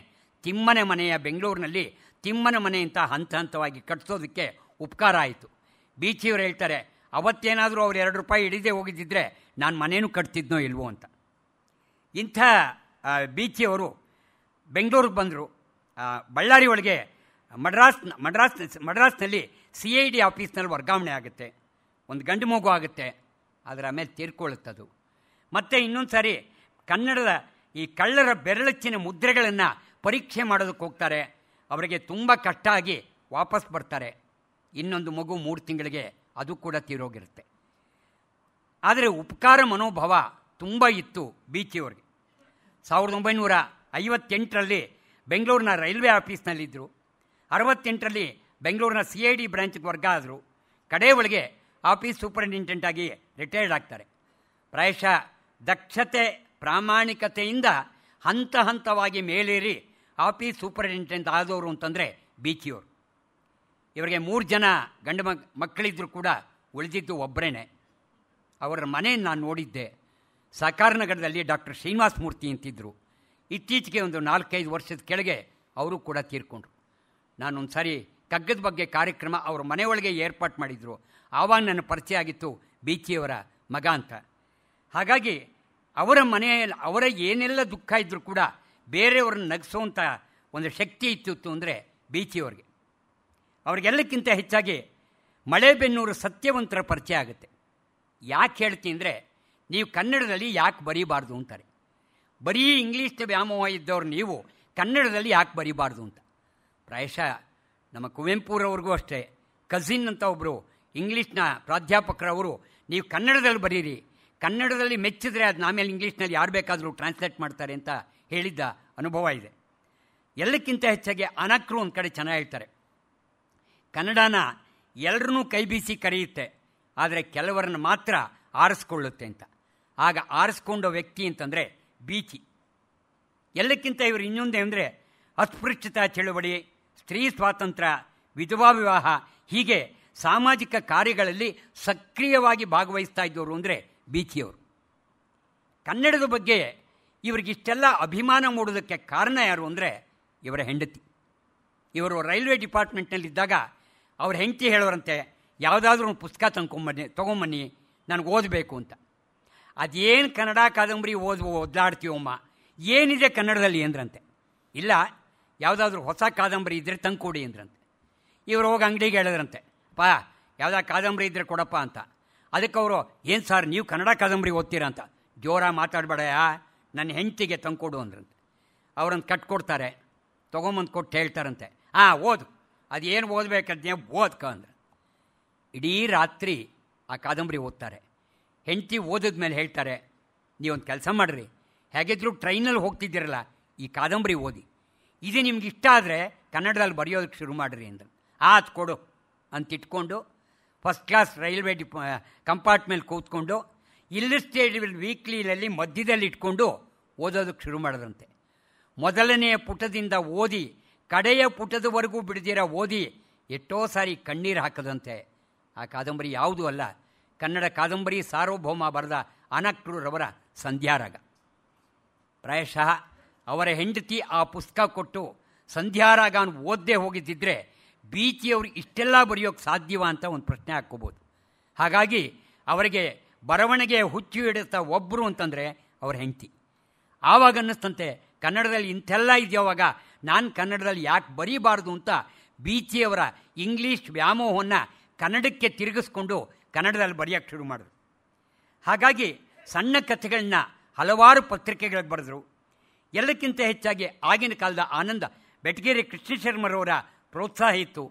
ತಿಮ್ಮನ ಮನೆಯ ಬೆಂಗಳೂರಿನಲ್ಲಿ ತಿಮ್ಮನ ಮನೆ ಅಂತ ಹಂತ ಹಂತವಾಗಿ ಕಟ್ಟಿಸೋದಕ್ಕೆ ಉಪಕಾರ ಆಯಿತು. ಬೀಚಿಯವರು ಹೇಳ್ತಾರೆ, ಅವತ್ತೇನಾದರೂ ಅವ್ರು ₹2 ಹಿಡಿದೇ ಹೋಗಿದ್ದಿದ್ರೆ ನಾನು ಮನೇನೂ ಕಟ್ತಿದ್ನೋ ಇಲ್ವೋ ಅಂತ. ಇಂಥ ಬೀಚಿಯವರು ಬೆಂಗಳೂರಿಗೆ ಬಂದರು. ಬಳ್ಳಾರಿ ಒಳಗೆ ಮಡ್ರಾಸ್ನಲ್ಲಿ CID ಆಫೀಸ್ನಲ್ಲಿ ವರ್ಗಾವಣೆ ಆಗುತ್ತೆ. ಒಂದು ಗಂಡು ಮಗು ಆಗುತ್ತೆ. ಅದರ ಆಮೇಲೆ ತೀರ್ಕೊಳ್ಳುತ್ತದು. ಮತ್ತು ಇನ್ನೊಂದು ಸಾರಿ ಕನ್ನಡದ ಈ ಕಳ್ಳರ ಬೆರಳಚ್ಚಿನ ಮುದ್ರೆಗಳನ್ನು ಪರೀಕ್ಷೆ ಮಾಡೋದಕ್ಕೆ ಹೋಗ್ತಾರೆ. ಅವರಿಗೆ ತುಂಬ ಕಷ್ಟ ಆಗಿ ವಾಪಸ್ ಬರ್ತಾರೆ. ಇನ್ನೊಂದು ಮಗು 3 ತಿಂಗಳಿಗೆ ಅದು ಕೂಡ ತೀರೋಗಿರುತ್ತೆ. ಆದರೆ ಉಪಕಾರ ಮನೋಭಾವ ತುಂಬ ಇತ್ತು ಬೀಚಿಯವರಿಗೆ. 1958ರಲ್ಲಿ ಬೆಂಗಳೂರಿನ ರೈಲ್ವೆ ಆಫೀಸ್ನಲ್ಲಿದ್ದರು. 68ರಲ್ಲಿ ಬೆಂಗಳೂರಿನ CID ಬ್ರ್ಯಾಂಚ್ಗೆ ವರ್ಗ ಆದರು. ಕಡೆ ಒಳಗೆ ಆಫೀಸ್ ಸೂಪರಿಂಟೆಂಡೆಂಟ್ ಆಗಿ ರಿಟೈರ್ಡ್ ಆಗ್ತಾರೆ. ಪ್ರಾಯಶಃ ದಕ್ಷತೆ ಪ್ರಾಮಾಣಿಕತೆಯಿಂದ ಹಂತ ಹಂತವಾಗಿ ಮೇಲೇರಿ ಆಫೀಸ್ ಸೂಪರಿಂಟೆಂಡೆಂಟ್ ಆದವರು ಅಂತಂದರೆ ಬೀಚಿಯವರು. ಇವರಿಗೆ 3 ಜನ ಗಂಡು ಮಕ್ಕಳಿದ್ದರೂ ಕೂಡ ಉಳಿದಿದ್ದು ಒಬ್ಬರೇ. ಅವರ ಮನೆಯನ್ನು ನಾನು ನೋಡಿದ್ದೆ. ಸಹಕಾರ ನಗರದಲ್ಲಿ ಡಾಕ್ಟರ್ ಶ್ರೀನಿವಾಸ ಮೂರ್ತಿ ಅಂತಿದ್ದರು. ಇತ್ತೀಚೆಗೆ ಒಂದು 4-5 ವರ್ಷದ ಕೆಳಗೆ ಅವರು ಕೂಡ ತೀರ್ಕೊಂಡ್ರು. ನಾನೊಂದು ಸಾರಿ ಕಗ್ಗದ ಬಗ್ಗೆ ಕಾರ್ಯಕ್ರಮ ಅವ್ರ ಮನೆಯೊಳಗೆ ಏರ್ಪಾಟ್ ಮಾಡಿದರು. ಆವಾಗ ನನ್ನ ಪರಿಚಯ ಆಗಿತ್ತು ಬೀಚಿಯವರ ಮಗ ಅಂತ. ಹಾಗಾಗಿ ಅವರ ಮನೆಯಲ್ಲಿ ಅವರ ಏನೆಲ್ಲ ದುಃಖ ಇದ್ದರೂ ಕೂಡ ಬೇರೆಯವ್ರನ್ನ ನಗಿಸೋವಂಥ ಒಂದು ಶಕ್ತಿ ಇತ್ತು ಅಂದರೆ ಬೀಚಿಯವರಿಗೆ. ಅವ್ರಿಗೆಲ್ಲಕ್ಕಿಂತ ಹೆಚ್ಚಾಗಿ ಮಳೆಬೆನ್ನೂರು ಸತ್ಯವಂತರ ಪರಿಚಯ ಆಗುತ್ತೆ. ಯಾಕೆ ಹೇಳ್ತೀನಿ ಅಂದರೆ, ನೀವು ಕನ್ನಡದಲ್ಲಿ ಯಾಕೆ ಬರೀಬಾರ್ದು ಅಂತಾರೆ. ಬರೀ ಇಂಗ್ಲೀಷ್ ವ್ಯಾಮೋಹ ಇದ್ದವ್ರು ನೀವು ಕನ್ನಡದಲ್ಲಿ ಯಾಕೆ ಬರೀಬಾರ್ದು ಅಂತ. ಪ್ರಾಯಶಃ ನಮ್ಮ ಕುವೆಂಪುರವ್ರಿಗೂ ಅಷ್ಟೇ, ಕಝಿನ್ ಅಂತ ಒಬ್ಬರು ಇಂಗ್ಲೀಷ್ನ ಪ್ರಾಧ್ಯಾಪಕರವರು, ನೀವು ಕನ್ನಡದಲ್ಲಿ ಬರೀರಿ, ಕನ್ನಡದಲ್ಲಿ ಮೆಚ್ಚಿದ್ರೆ ಅದನ್ನ ಆಮೇಲೆ ಇಂಗ್ಲೀಷ್ನಲ್ಲಿ ಯಾರು ಬೇಕಾದರೂ ಟ್ರಾನ್ಸ್ಲೇಟ್ ಮಾಡ್ತಾರೆ ಅಂತ ಹೇಳಿದ್ದ ಅನುಭವ ಇದೆ. ಎಲ್ಲಕ್ಕಿಂತ ಹೆಚ್ಚಾಗಿ ಅನಕ್ರು ಒಂದು ಕಡೆ ಚೆನ್ನಾಗಿ ಹೇಳ್ತಾರೆ, ಕನ್ನಡನ ಎಲ್ಲರನ್ನೂ ಕೈ ಬೀಸಿ ಕರೆಯುತ್ತೆ, ಆದರೆ ಕೆಲವರನ್ನು ಮಾತ್ರ ಆರಿಸ್ಕೊಳ್ಳುತ್ತೆ ಅಂತ. ಆಗ ಆರಿಸ್ಕೊಂಡ ವ್ಯಕ್ತಿ ಅಂತಂದರೆ ಬೀಚಿ. ಎಲ್ಲಕ್ಕಿಂತ ಇವರು ಇನ್ನೊಂದೇ ಅಂದರೆ ಅಸ್ಪೃಶ್ಯತಾ ಚಳುವಳಿ, ಸ್ತ್ರೀ ಸ್ವಾತಂತ್ರ್ಯ, ವಿಧವಾ ವಿವಾಹ, ಹೀಗೆ ಸಾಮಾಜಿಕ ಕಾರ್ಯಗಳಲ್ಲಿ ಸಕ್ರಿಯವಾಗಿ ಭಾಗವಹಿಸ್ತಾ ಇದ್ದವರು ಅಂದರೆ ಬೀಚಿಯವರು. ಕನ್ನಡದ ಬಗ್ಗೆ ಇವರಿಗಿಷ್ಟೆಲ್ಲ ಅಭಿಮಾನ ಮೂಡೋದಕ್ಕೆ ಕಾರಣ ಯಾರು ಅಂದರೆ ಇವರ ಹೆಂಡತಿ. ಇವರು ರೈಲ್ವೆ ಡಿಪಾರ್ಟ್ಮೆಂಟ್ನಲ್ಲಿದ್ದಾಗ ಅವ್ರ ಹೆಂಡತಿ ಹೇಳೋರಂತೆ, ಯಾವುದಾದ್ರೂ ಒಂದು ಪುಸ್ತಕ ತೊಗೊಂಬನ್ನಿ ನನಗೆ ಓದಬೇಕು ಅಂತ. ಅದೇನು ಕನ್ನಡ ಕಾದಂಬರಿ ಓದ್ಲಾಡ್ತೀವಮ್ಮ, ಏನಿದೆ ಕನ್ನಡದಲ್ಲಿ ಅಂದ್ರಂತೆ. ಇಲ್ಲ, ಯಾವುದಾದ್ರೂ ಹೊಸ ಕಾದಂಬರಿ ಇದ್ದರೆ ತಂದುಕೊಡಿ ಅಂದ್ರಂತೆ. ಇವರು ಹೋಗಿ ಅಂಗಡಿಗೆ ಹೇಳಿದ್ರಂತೆ, ಯಾವುದಾದ್ರು ಕಾದಂಬರಿ ಇದ್ದರೆ ಕೊಡಪ್ಪ ಅಂತ. ಅದಕ್ಕೆ ಅವರು, ಏನು ಸರ್ ನೀವು ಕನ್ನಡ ಕಾದಂಬರಿ ಓದ್ತೀರಾ ಅಂತ. ಜೋರ ಮಾತಾಡಬೇಡಯ್ಯ, ನನ್ನ ಹೆಂಡತಿಗೆ ತಂದುಕೊಡು ಅಂದ್ರಂತೆ. ಅವ್ರನ್ನ ಕಟ್ಕೊಡ್ತಾರೆ, ತೊಗೊಂಬಂದು ಕೊಟ್ಟು ಹೇಳ್ತಾರಂತೆ, ಓದು, ಅದೇನು ಓದಬೇಕಂತ ಓದ್ಕ ಅಂದ್ರೆ. ಇಡೀ ರಾತ್ರಿ ಆ ಕಾದಂಬರಿ ಓದ್ತಾರೆ. ಹೆಂಡತಿ ಓದಿದ್ಮೇಲೆ ಹೇಳ್ತಾರೆ, ನೀವೊಂದು ಕೆಲಸ ಮಾಡಿರಿ, ಹೇಗಿದ್ರೂ ಟ್ರೈನಲ್ಲಿ ಹೋಗ್ತಿದ್ದೀರಲ್ಲ, ಈ ಕಾದಂಬರಿ ಓದಿ, ಇದು ನಿಮ್ಗೆ ಇಷ್ಟ ಆದರೆ ಕನ್ನಡದಲ್ಲಿ ಬರೆಯೋದಕ್ಕೆ ಶುರು ಮಾಡಿರಿ ಅಂದ್ರೆ. ಆತು ಕೊಡು ಅಂತಿಟ್ಕೊಂಡು ಫಸ್ಟ್ ಕ್ಲಾಸ್ ರೈಲ್ವೆ ಕಂಪಾರ್ಟ್ಮೆಂಟ್ ಕೂತ್ಕೊಂಡು ಇಲ್ಲಸ್ಟ್ರೇಟೆಡ್ ವೀಕ್ಲಿನಲ್ಲಿ ಮಧ್ಯದಲ್ಲಿ ಇಟ್ಕೊಂಡು ಓದೋದಕ್ಕೆ ಶುರು ಮಾಡಿದ್ರಂತೆ. ಮೊದಲನೆಯ ಪುಟದಿಂದ ಓದಿ ಕಡೆಯ ಪುಟದವರೆಗೂ ಬಿಡದಿರ ಓದಿ ಎಷ್ಟೋ ಸಾರಿ ಕಣ್ಣೀರು ಹಾಕದಂತೆ. ಆ ಕಾದಂಬರಿ ಯಾವುದೂ ಅಲ್ಲ, ಕನ್ನಡ ಕಾದಂಬರಿ ಸಾರ್ವಭೌಮ ಬರೆದ ಅನಕ್ರೂರವರ ಸಂಧ್ಯಾರಾಗ. ಪ್ರಾಯಶಃ ಅವರ ಹೆಂಡತಿ ಆ ಪುಸ್ತಕ ಕೊಟ್ಟು ಸಂಧ್ಯಾರಾಗ ಓದದೇ ಹೋಗಿದ್ದಿದ್ರೆ ಬೀಚಿಯವರು ಇಷ್ಟೆಲ್ಲ ಬರೆಯೋಕ್ಕೆ ಸಾಧ್ಯವ ಅಂತ ಒಂದು ಪ್ರಶ್ನೆ ಹಾಕ್ಕೋಬೋದು. ಹಾಗಾಗಿ ಅವರಿಗೆ ಬರವಣಿಗೆ ಹುಚ್ಚು ಹಿಡಿತ ಒಬ್ಬರು ಅಂತಂದರೆ ಅವ್ರ ಹೆಂಡತಿ. ಆವಾಗ ಅನ್ನಿಸ್ತಂತೆ, ಕನ್ನಡದಲ್ಲಿ ಇಂಥೆಲ್ಲ ಇದೆಯಾವಾಗ ನಾನು ಕನ್ನಡದಲ್ಲಿ ಯಾಕೆ ಬರೀಬಾರ್ದು ಅಂತ ಬೀಚಿಯವರ ಇಂಗ್ಲೀಷ್ ವ್ಯಾಮೋಹವನ್ನು ಕನ್ನಡಕ್ಕೆ ತಿರುಗಿಸ್ಕೊಂಡು ಕನ್ನಡದಲ್ಲಿ ಬರೆಯೋಕ್ಕೆ ಶುರು ಮಾಡಿದ್ರು. ಹಾಗಾಗಿ ಸಣ್ಣ ಕಥೆಗಳನ್ನ ಹಲವಾರು ಪತ್ರಿಕೆಗಳಿಗೆ ಬರೆದರು. ಎಲ್ಲಕ್ಕಿಂತ ಹೆಚ್ಚಾಗಿ ಆಗಿನ ಕಾಲದ ಆನಂದ ಬೆಟಗೇರಿ ಕೃಷ್ಣಶರ್ಮರವರ ಪ್ರೋತ್ಸಾಹ ಇತ್ತು.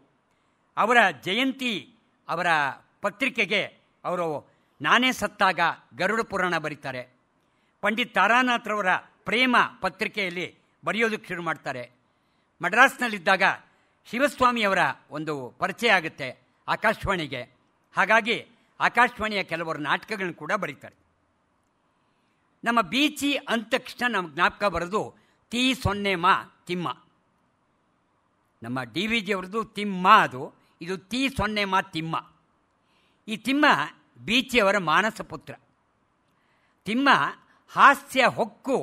ಅವರ ಜಯಂತಿ ಅವರ ಪತ್ರಿಕೆಗೆ ಅವರು ನಾನೇ ಸತ್ತಾಗ ಗರುಡ ಪುರಾಣ ಬರೀತಾರೆ. ಪಂಡಿತ್ ತಾರಾನಾಥ್ರವರ ಪ್ರೇಮ ಪತ್ರಿಕೆಯಲ್ಲಿ ಬರೆಯೋದಕ್ಕೆ ಶುರು ಮಾಡ್ತಾರೆ. ಮಡ್ರಾಸ್ನಲ್ಲಿದ್ದಾಗ ಶಿವಸ್ವಾಮಿಯವರ ಒಂದು ಪರಿಚಯ ಆಗುತ್ತೆ ಆಕಾಶವಾಣಿಗೆ. ಹಾಗಾಗಿ ಆಕಾಶವಾಣಿಯ ಕೆಲವರು ನಾಟಕಗಳನ್ನು ಕೂಡ ಬರೀತಾರೆ. ನಮ್ಮ ಬೀಚಿ ಅಂದ ತಕ್ಷಣ ನಮ್ಗೆ ಜ್ಞಾಪಕ ಬರೋದು ತೀ ಸೊನ್ನೆಮ ತಿಮ್ಮ. ನಮ್ಮ ಡಿ ವಿ ಜಿ ಅವ್ರದ್ದು ತಿಮ್ಮ, ಅದು ಇದು ತೀ ಸೊನ್ನೆಮ ತಿಮ್ಮ. ಈ ತಿಮ್ಮ ಬೀಚಿಯವರ ಮಾನಸ ಪುತ್ರ. ತಿಮ್ಮ ಹಾಸ್ಯ ಹೊಕ್ಕು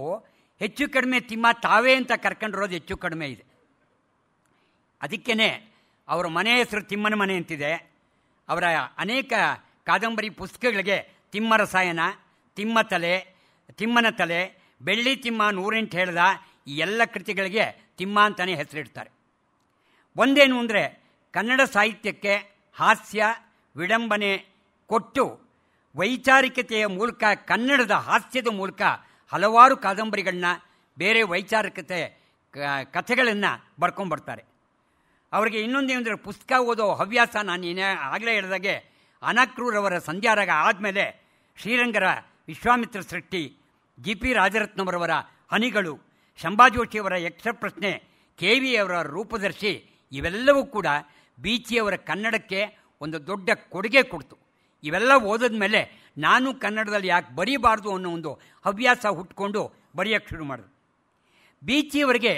ಹೆಚ್ಚು ಕಡಿಮೆ ತಿಮ್ಮ ತಾವೇ ಅಂತ ಕರ್ಕೊಂಡಿರೋದು ಹೆಚ್ಚು ಕಡಿಮೆ ಇದೆ. ಅದಕ್ಕೇ ಅವರ ಮನೆ ಹೆಸರು ತಿಮ್ಮನ ಮನೆ ಅಂತಿದೆ. ಅವರ ಅನೇಕ ಕಾದಂಬರಿ ಪುಸ್ತಕಗಳಿಗೆ ತಿಮ್ಮ ರಸಾಯನ, ತಿಮ್ಮ ತಲೆ, ತಿಮ್ಮನ ತಲೆ, ಬೆಳ್ಳಿ ತಿಮ್ಮ, 108 ಹೇಳ್ದ, ಈ ಎಲ್ಲ ಕೃತಿಗಳಿಗೆ ತಿಮ್ಮ ಅಂತಲೇ ಹೆಸರಿಡ್ತಾರೆ. ಒಂದೇನು ಅಂದರೆ ಕನ್ನಡ ಸಾಹಿತ್ಯಕ್ಕೆ ಹಾಸ್ಯ ವಿಡಂಬನೆ ಕೊಟ್ಟು ವೈಚಾರಿಕತೆಯ ಮೂಲಕ, ಕನ್ನಡದ ಹಾಸ್ಯದ ಮೂಲಕ ಹಲವಾರು ಕಾದಂಬರಿಗಳನ್ನ, ಬೇರೆ ವೈಚಾರಿಕತೆ ಕಥೆಗಳನ್ನು ಬರ್ಕೊಂಬರ್ತಾರೆ. ಅವರಿಗೆ ಇನ್ನೊಂದೇನೆಂದರೆ ಪುಸ್ತಕ ಓದೋ ಹವ್ಯಾಸ. ನಾನು ಆಗಲೇ ಹೇಳಿದಾಗೆ ಅನಕ್ರೂರವರ ಸಂಧ್ಯಾರಾಗ ಆದಮೇಲೆ ಶ್ರೀರಂಗರ ವಿಶ್ವಾಮಿತ್ರ ಸೃಷ್ಟಿ, ಜಿ ಪಿ ರಾಜರತ್ನವರವರ ಹನಿಗಳು, ಶಂಭಾಜೋಶಿಯವರ ಯಕ್ಷಪ್ರಶ್ನೆ, ಕೆ ವಿ ಅವರ ರೂಪದರ್ಶಿ, ಇವೆಲ್ಲವೂ ಕೂಡ ಬೀಚಿಯವರ ಕನ್ನಡಕ್ಕೆ ಒಂದು ದೊಡ್ಡ ಕೊಡುಗೆ ಕೊಡ್ತು. ಇವೆಲ್ಲ ಓದಿದ ಮೇಲೆ ನಾನು ಕನ್ನಡದಲ್ಲಿ ಯಾಕೆ ಬರೀಬಾರ್ದು ಅನ್ನೋ ಒಂದು ಹವ್ಯಾಸ ಹುಟ್ಕೊಂಡು ಬರೆಯೋಕ್ಕೆ ಶುರು ಮಾಡಿದ್ರು. ಬೀಚಿಯವರಿಗೆ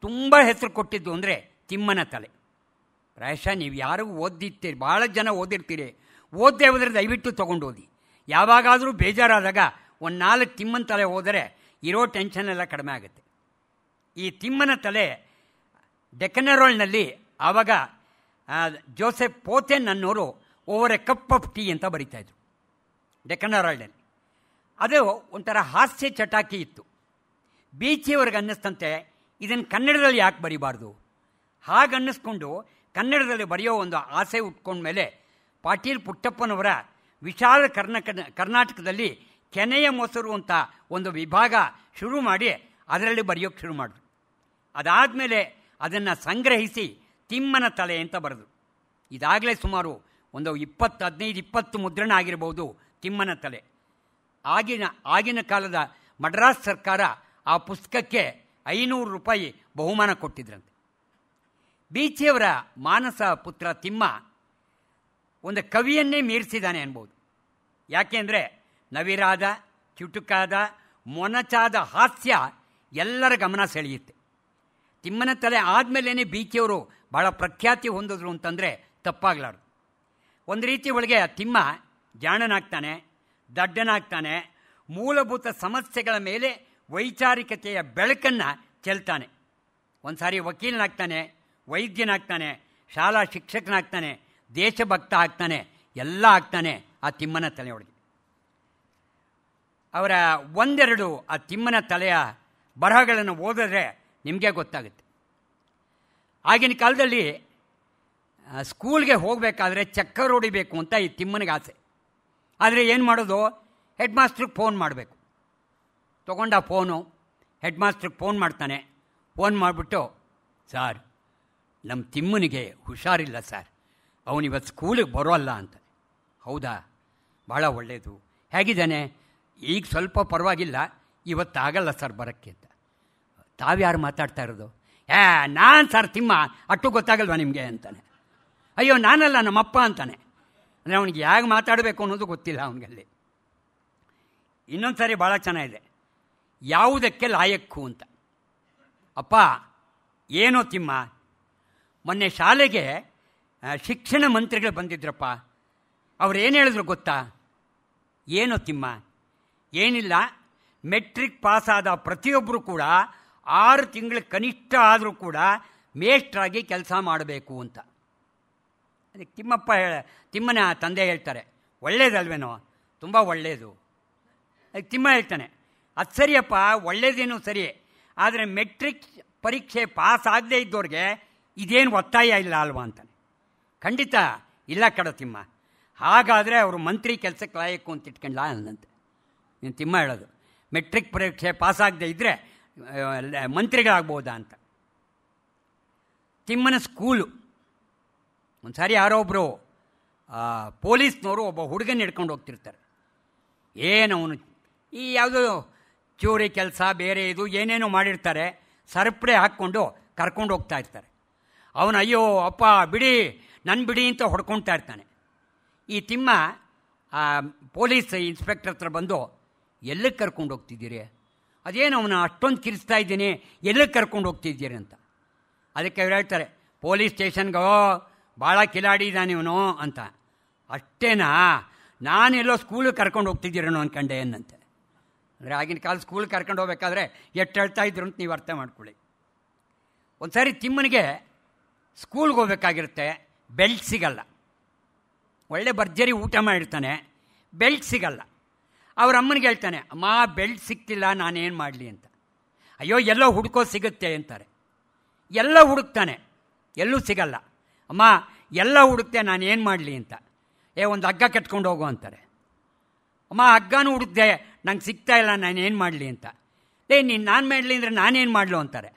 ತುಂಬ ಹೆಸರು ಕೊಟ್ಟಿದ್ದು ಅಂದರೆ ತಿಮ್ಮನ ತಲೆ. ಪ್ರಾಯಶಃ ನೀವು ಯಾರು ಓದಿರ್ತೀರಿ, ಭಾಳ ಜನ ಓದಿರ್ತೀರಿ. ಓದದೇ ಹೋದರೆ ದಯವಿಟ್ಟು ತೊಗೊಂಡು ಓದಿ. ಯಾವಾಗಾದರೂ ಬೇಜಾರಾದಾಗ ಒಂದು 4 ತಿಮ್ಮನ ತಲೆ ಹೋದರೆ ಇರೋ ಟೆನ್ಷನ್ ಎಲ್ಲ ಕಡಿಮೆ ಆಗುತ್ತೆ. ಈ ತಿಮ್ಮನ ತಲೆ ಡೆಕನರೋಲ್ನಲ್ಲಿ ಆವಾಗ ಜೋಸೆಫ್ ಪೋತೆನ್ ಅನ್ನೋರು over A cup of tea ಅಂತ ಬರೀತಾಯಿದ್ರು ಡೆಕನರಾಲ್ಡಲ್ಲಿ. ಅದು ಒಂಥರ ಹಾಸ್ಯ ಚಟಾಕಿ ಇತ್ತು. ಬೀಚಿಯವ್ರಿಗೆ ಅನ್ನಿಸ್ತಂತೆ ಇದನ್ನು ಕನ್ನಡದಲ್ಲಿ ಯಾಕೆ ಬರೀಬಾರ್ದು. ಹಾಗನ್ನಿಸ್ಕೊಂಡು ಕನ್ನಡದಲ್ಲಿ ಬರೆಯೋ ಒಂದು ಆಸೆ ಉಟ್ಕೊಂಡ್ಮೇಲೆ ಪಾಟೀಲ್ ಪುಟ್ಟಪ್ಪನವರ ವಿಶಾಲ ಕರ್ನಾಟಕದಲ್ಲಿ ಕೆನೆಯ ಮೊಸರು ಅಂತ ಒಂದು ವಿಭಾಗ ಶುರು ಮಾಡಿ ಅದರಲ್ಲಿ ಬರೆಯೋಕ್ಕೆ ಶುರು ಮಾಡಿದ್ರು. ಅದಾದಮೇಲೆ ಅದನ್ನು ಸಂಗ್ರಹಿಸಿ ತಿಮ್ಮನ ತಲೆ ಅಂತ ಬರೆದು, ಇದಾಗಲೇ ಸುಮಾರು ಒಂದು 15-20 ಮುದ್ರಣ ಆಗಿರ್ಬೋದು ತಿಮ್ಮನ ತಲೆ. ಆಗಿನ ಕಾಲದ ಮಡ್ರಾಸ್ ಸರ್ಕಾರ ಆ ಪುಸ್ತಕಕ್ಕೆ 500 ರೂಪಾಯಿ ಬಹುಮಾನ ಕೊಟ್ಟಿದ್ರಂತೆ. ಬೀಚಿಯವರ ಮಾನಸ ಪುತ್ರ ತಿಮ್ಮ ಒಂದು ಕವಿಯನ್ನೇ ಮೀರಿಸಿದ್ದಾನೆ ಅನ್ಬೋದು. ಯಾಕೆಂದರೆ ನವಿರಾದ, ಚುಟುಕಾದ ಮೊನಚಾದ ಹಾಸ್ಯ ಎಲ್ಲರ ಗಮನ ಸೆಳೆಯುತ್ತೆ. ತಿಮ್ಮನ ತಲೆ ಆದಮೇಲೇ ಬೀಚಿಯವರು ಭಾಳ ಪ್ರಖ್ಯಾತಿ ಹೊಂದಿದ್ರು ಅಂತಂದರೆ ತಪ್ಪಾಗಲಾರ್ದು. ಒಂದು ರೀತಿ ಒಳಗೆ ತಿಮ್ಮ ಜಾಣನಾಗ್ತಾನೆ, ದಡ್ಡನಾಗ್ತಾನೆ, ಮೂಲಭೂತ ಸಮಸ್ಯೆಗಳ ಮೇಲೆ ವೈಚಾರಿಕತೆಯ ಬೆಳಕನ್ನು ಚೆಲ್ತಾನೆ. ಒಂದು ಸಾರಿ ವಕೀಲನಾಗ್ತಾನೆ, ವೈದ್ಯನಾಗ್ತಾನೆ, ಶಾಲಾ ಶಿಕ್ಷಕನಾಗ್ತಾನೆ, ದೇಶಭಕ್ತ ಆಗ್ತಾನೆ, ಎಲ್ಲ ಆಗ್ತಾನೆ ಆ ತಿಮ್ಮನ ತಲೆಯೊಳಗೆ. ಅವರ ಒಂದೆರಡು ಆ ತಿಮ್ಮನ ತಲೆಯ ಬರಹಗಳನ್ನು ಓದಿದ್ರೆ ನಿಮಗೆ ಗೊತ್ತಾಗುತ್ತೆ. ಆಗಿನ ಕಾಲದಲ್ಲಿ ಸ್ಕೂಲ್ಗೆ ಹೋಗಬೇಕಾದ್ರೆ ಚಕ್ಕರ್ ಹೊಡಿಬೇಕು ಅಂತ ಈ ತಿಮ್ಮನಿಗೆ ಆಸೆ. ಆದರೆ ಏನು ಮಾಡೋದು, ಹೆಡ್ ಮಾಸ್ಟ್ರಿಗೆ ಫೋನ್ ಮಾಡಬೇಕು. ತೊಗೊಂಡ ಫೋನು, ಹೆಡ್ ಮಾಸ್ಟ್ರಿಗೆ ಫೋನ್ ಮಾಡ್ತಾನೆ. ಫೋನ್ ಮಾಡಿಬಿಟ್ಟು, ಸಾರ್ ನಮ್ಮ ತಿಮ್ಮನಿಗೆ ಹುಷಾರಿಲ್ಲ ಸರ್, ಅವನಿವತ್ತು ಸ್ಕೂಲಿಗೆ ಬರೋಲ್ಲ ಅಂತ. ಹೌದಾ, ಭಾಳ ಒಳ್ಳೆಯದು. ಹೇಗಿದ್ದಾನೆ? ಈಗ ಸ್ವಲ್ಪ ಪರವಾಗಿಲ್ಲ, ಇವತ್ತಾಗಲ್ಲ ಸರ್ ಬರೋಕ್ಕೆ ಅಂತ. ತಾವ್ಯಾರು ಮಾತಾಡ್ತಾ ಇರೋದು? ನಾನು ಸರ್ ತಿಮ್ಮ, ಅಷ್ಟು ಗೊತ್ತಾಗಲ್ವಾ ನಿಮಗೆ ಅಂತಾನೆ. ಅಯ್ಯೋ ನಾನಲ್ಲ, ನಮ್ಮಪ್ಪ ಅಂತಾನೆ. ಅಂದರೆ ಅವನಿಗೆ ಹೇಗೆ ಮಾತಾಡಬೇಕು ಅನ್ನೋದು ಗೊತ್ತಿಲ್ಲ ಅವನಿಗಲ್ಲಿ. ಇನ್ನೊಂದು ಸಾರಿ ಭಾಳ ಚೆನ್ನಾಗಿದೆ, ಯಾವುದಕ್ಕೆ ಲಾಯಕ್ಕು ಅಂತ. ಅಪ್ಪ ಏನೋ ತಿಮ್ಮ, ಮೊನ್ನೆ ಶಾಲೆಗೆ ಶಿಕ್ಷಣ ಮಂತ್ರಿಗಳು ಬಂದಿದ್ರಪ್ಪ, ಅವ್ರು ಏನು ಹೇಳಿದ್ರು ಗೊತ್ತಾ? ಏನೋ ತಿಮ್ಮ? ಏನಿಲ್ಲ, ಮೆಟ್ರಿಕ್ ಪಾಸಾದ ಪ್ರತಿಯೊಬ್ಬರು ಕೂಡ 6 ತಿಂಗಳ ಕನಿಷ್ಠ ಆದರೂ ಕೂಡ ಮೇಷ್ಟ್ರಾಗಿ ಕೆಲಸ ಮಾಡಬೇಕು ಅಂತ. ಅದಕ್ಕೆ ತಿಮ್ಮನ ತಂದೆ ಹೇಳ್ತಾರೆ, ಒಳ್ಳೇದಲ್ವೇನೋ, ತುಂಬ ಒಳ್ಳೆಯದು. ಅದಕ್ಕೆ ತಿಮ್ಮ ಹೇಳ್ತಾನೆ, ಅದು ಸರಿಯಪ್ಪ, ಒಳ್ಳೇದೇನೋ ಸರಿ, ಆದರೆ ಮೆಟ್ರಿಕ್ ಪರೀಕ್ಷೆ ಪಾಸ್ ಆಗದೇ ಇದ್ದವ್ರಿಗೆ ಇದೇನು ಒತ್ತಾಯ ಇಲ್ಲ ಅಲ್ವಾ ಅಂತಾನೆ. ಖಂಡಿತ ಇಲ್ಲ ಕಡ ತಿಮ್ಮ, ಹಾಗಾದರೆ ಅವರು ಮಂತ್ರಿ ಕೆಲಸಕ್ಕೆ ಲಾಯಕ್ಕು ಅಂತ ಇಟ್ಕೊಂಡ್ಲ ಅನ್ನಂತೆ. ನೀನು ತಿಮ್ಮ ಹೇಳೋದು, ಮೆಟ್ರಿಕ್ ಪರೀಕ್ಷೆ ಪಾಸಾಗದೇ ಇದ್ದರೆ ಮಂತ್ರಿಗಳಾಗ್ಬೋದಾ ಅಂತ. ತಿಮ್ಮನ ಸ್ಕೂಲು ಒಂದು ಸಾರಿ ಯಾರೋ ಒಬ್ಬರು ಪೊಲೀಸ್ನವರು ಒಬ್ಬ ಹುಡುಗನ ಹಿಡ್ಕೊಂಡು ಹೋಗ್ತಿರ್ತಾರೆ. ಏನವನು ಈ ಯಾವುದೋ ಚೋರಿ ಕೆಲಸ ಬೇರೆ ಇದು ಏನೇನೋ ಮಾಡಿರ್ತಾರೆ, ಸರಪಡೆ ಹಾಕ್ಕೊಂಡು ಕರ್ಕೊಂಡು ಹೋಗ್ತಾ ಇರ್ತಾರೆ. ಅವನು ಅಯ್ಯೋ ಅಪ್ಪ ಬಿಡಿ, ನನ್ನ ಬಿಡಿ ಅಂತ ಹೊಡ್ಕೊಳ್ತಾ ಇರ್ತಾನೆ. ಈ ತಿಮ್ಮ ಪೊಲೀಸ್ ಇನ್ಸ್ಪೆಕ್ಟರ್ ಹತ್ರ ಬಂದು, ಎಲ್ಲಿಗೆ ಕರ್ಕೊಂಡು ಹೋಗ್ತಿದ್ದೀರಿ? ಅದೇನು ಅವನು ಅಷ್ಟೊಂದು ಕಿರಿಸ್ತಾ ಇದ್ದೀನಿ, ಎಲ್ಲಿಗೆ ಕರ್ಕೊಂಡು ಹೋಗ್ತಿದ್ದೀರಿ ಅಂತ. ಅದಕ್ಕೆ ಅವ್ರು ಹೇಳ್ತಾರೆ, ಪೊಲೀಸ್ ಸ್ಟೇಷನ್ಗೋ, ಭಾಳ ಕಿಲಾಡಿ ಇದ್ದಾನೆ ಇವನು ಅಂತ. ಅಷ್ಟೇನಾ, ನಾನೆಲ್ಲೋ ಸ್ಕೂಲಿಗೆ ಕರ್ಕೊಂಡು ಹೋಗ್ತಿದ್ದೀರೇನೋ ಅಂದ್ಕೊಂಡೆ ಅನ್ನಂತೆ. ಅಂದರೆ ಆಗಿನ ಕಾಲ ಸ್ಕೂಲ್ಗೆ ಕರ್ಕೊಂಡು ಹೋಗ್ಬೇಕಾದ್ರೆ ಎಷ್ಟು ಹೇಳ್ತಾ ಇದ್ರು ಅಂತ ನೀವು ಅರ್ಥ ಮಾಡ್ಕೊಳ್ಳಿ. ಒಂದು ಸಾರಿ ತಿಮ್ಮನಿಗೆ ಸ್ಕೂಲ್ಗೆ ಹೋಗ್ಬೇಕಾಗಿರುತ್ತೆ, ಬೆಲ್ಟ್ ಸಿಗಲ್ಲ. ಒಳ್ಳೆ ಭರ್ಜರಿ ಊಟ ಮಾಡಿರ್ತಾನೆ, ಬೆಲ್ಟ್ ಸಿಗಲ್ಲ. ಅವ್ರ ಅಮ್ಮನಿಗೆ ಹೇಳ್ತಾನೆ, ಅಮ್ಮ ಬೆಲ್ಟ್ ಸಿಗ್ತಿಲ್ಲ, ನಾನೇನು ಮಾಡಲಿ ಅಂತ. ಅಯ್ಯೋ ಎಲ್ಲೋ ಹುಡ್ಕೋ ಸಿಗುತ್ತೆ ಅಂತಾರೆ. ಎಲ್ಲ ಹುಡುಕ್ತಾನೆ, ಎಲ್ಲೂ ಸಿಗಲ್ಲ. ಅಮ್ಮ ಎಲ್ಲ ಹುಡುಕ್ತೆ, ನಾನೇನು ಮಾಡಲಿ ಅಂತ. ಒಂದು ಹಗ್ಗ ಕಟ್ಕೊಂಡು ಹೋಗು ಅಂತಾರೆ. ಅಮ್ಮ ಹಗ್ಗನೂ ಹುಡುಕ್ದೆ, ನಂಗೆ ಸಿಗ್ತಾ ಇಲ್ಲ, ನಾನೇನು ಮಾಡಲಿ ಅಂತ. ನೀನು ನಾನು ಮಾಡಲಿ ಅಂದರೆ ನಾನೇನು ಮಾಡಲು ಅಂತಾರೆ.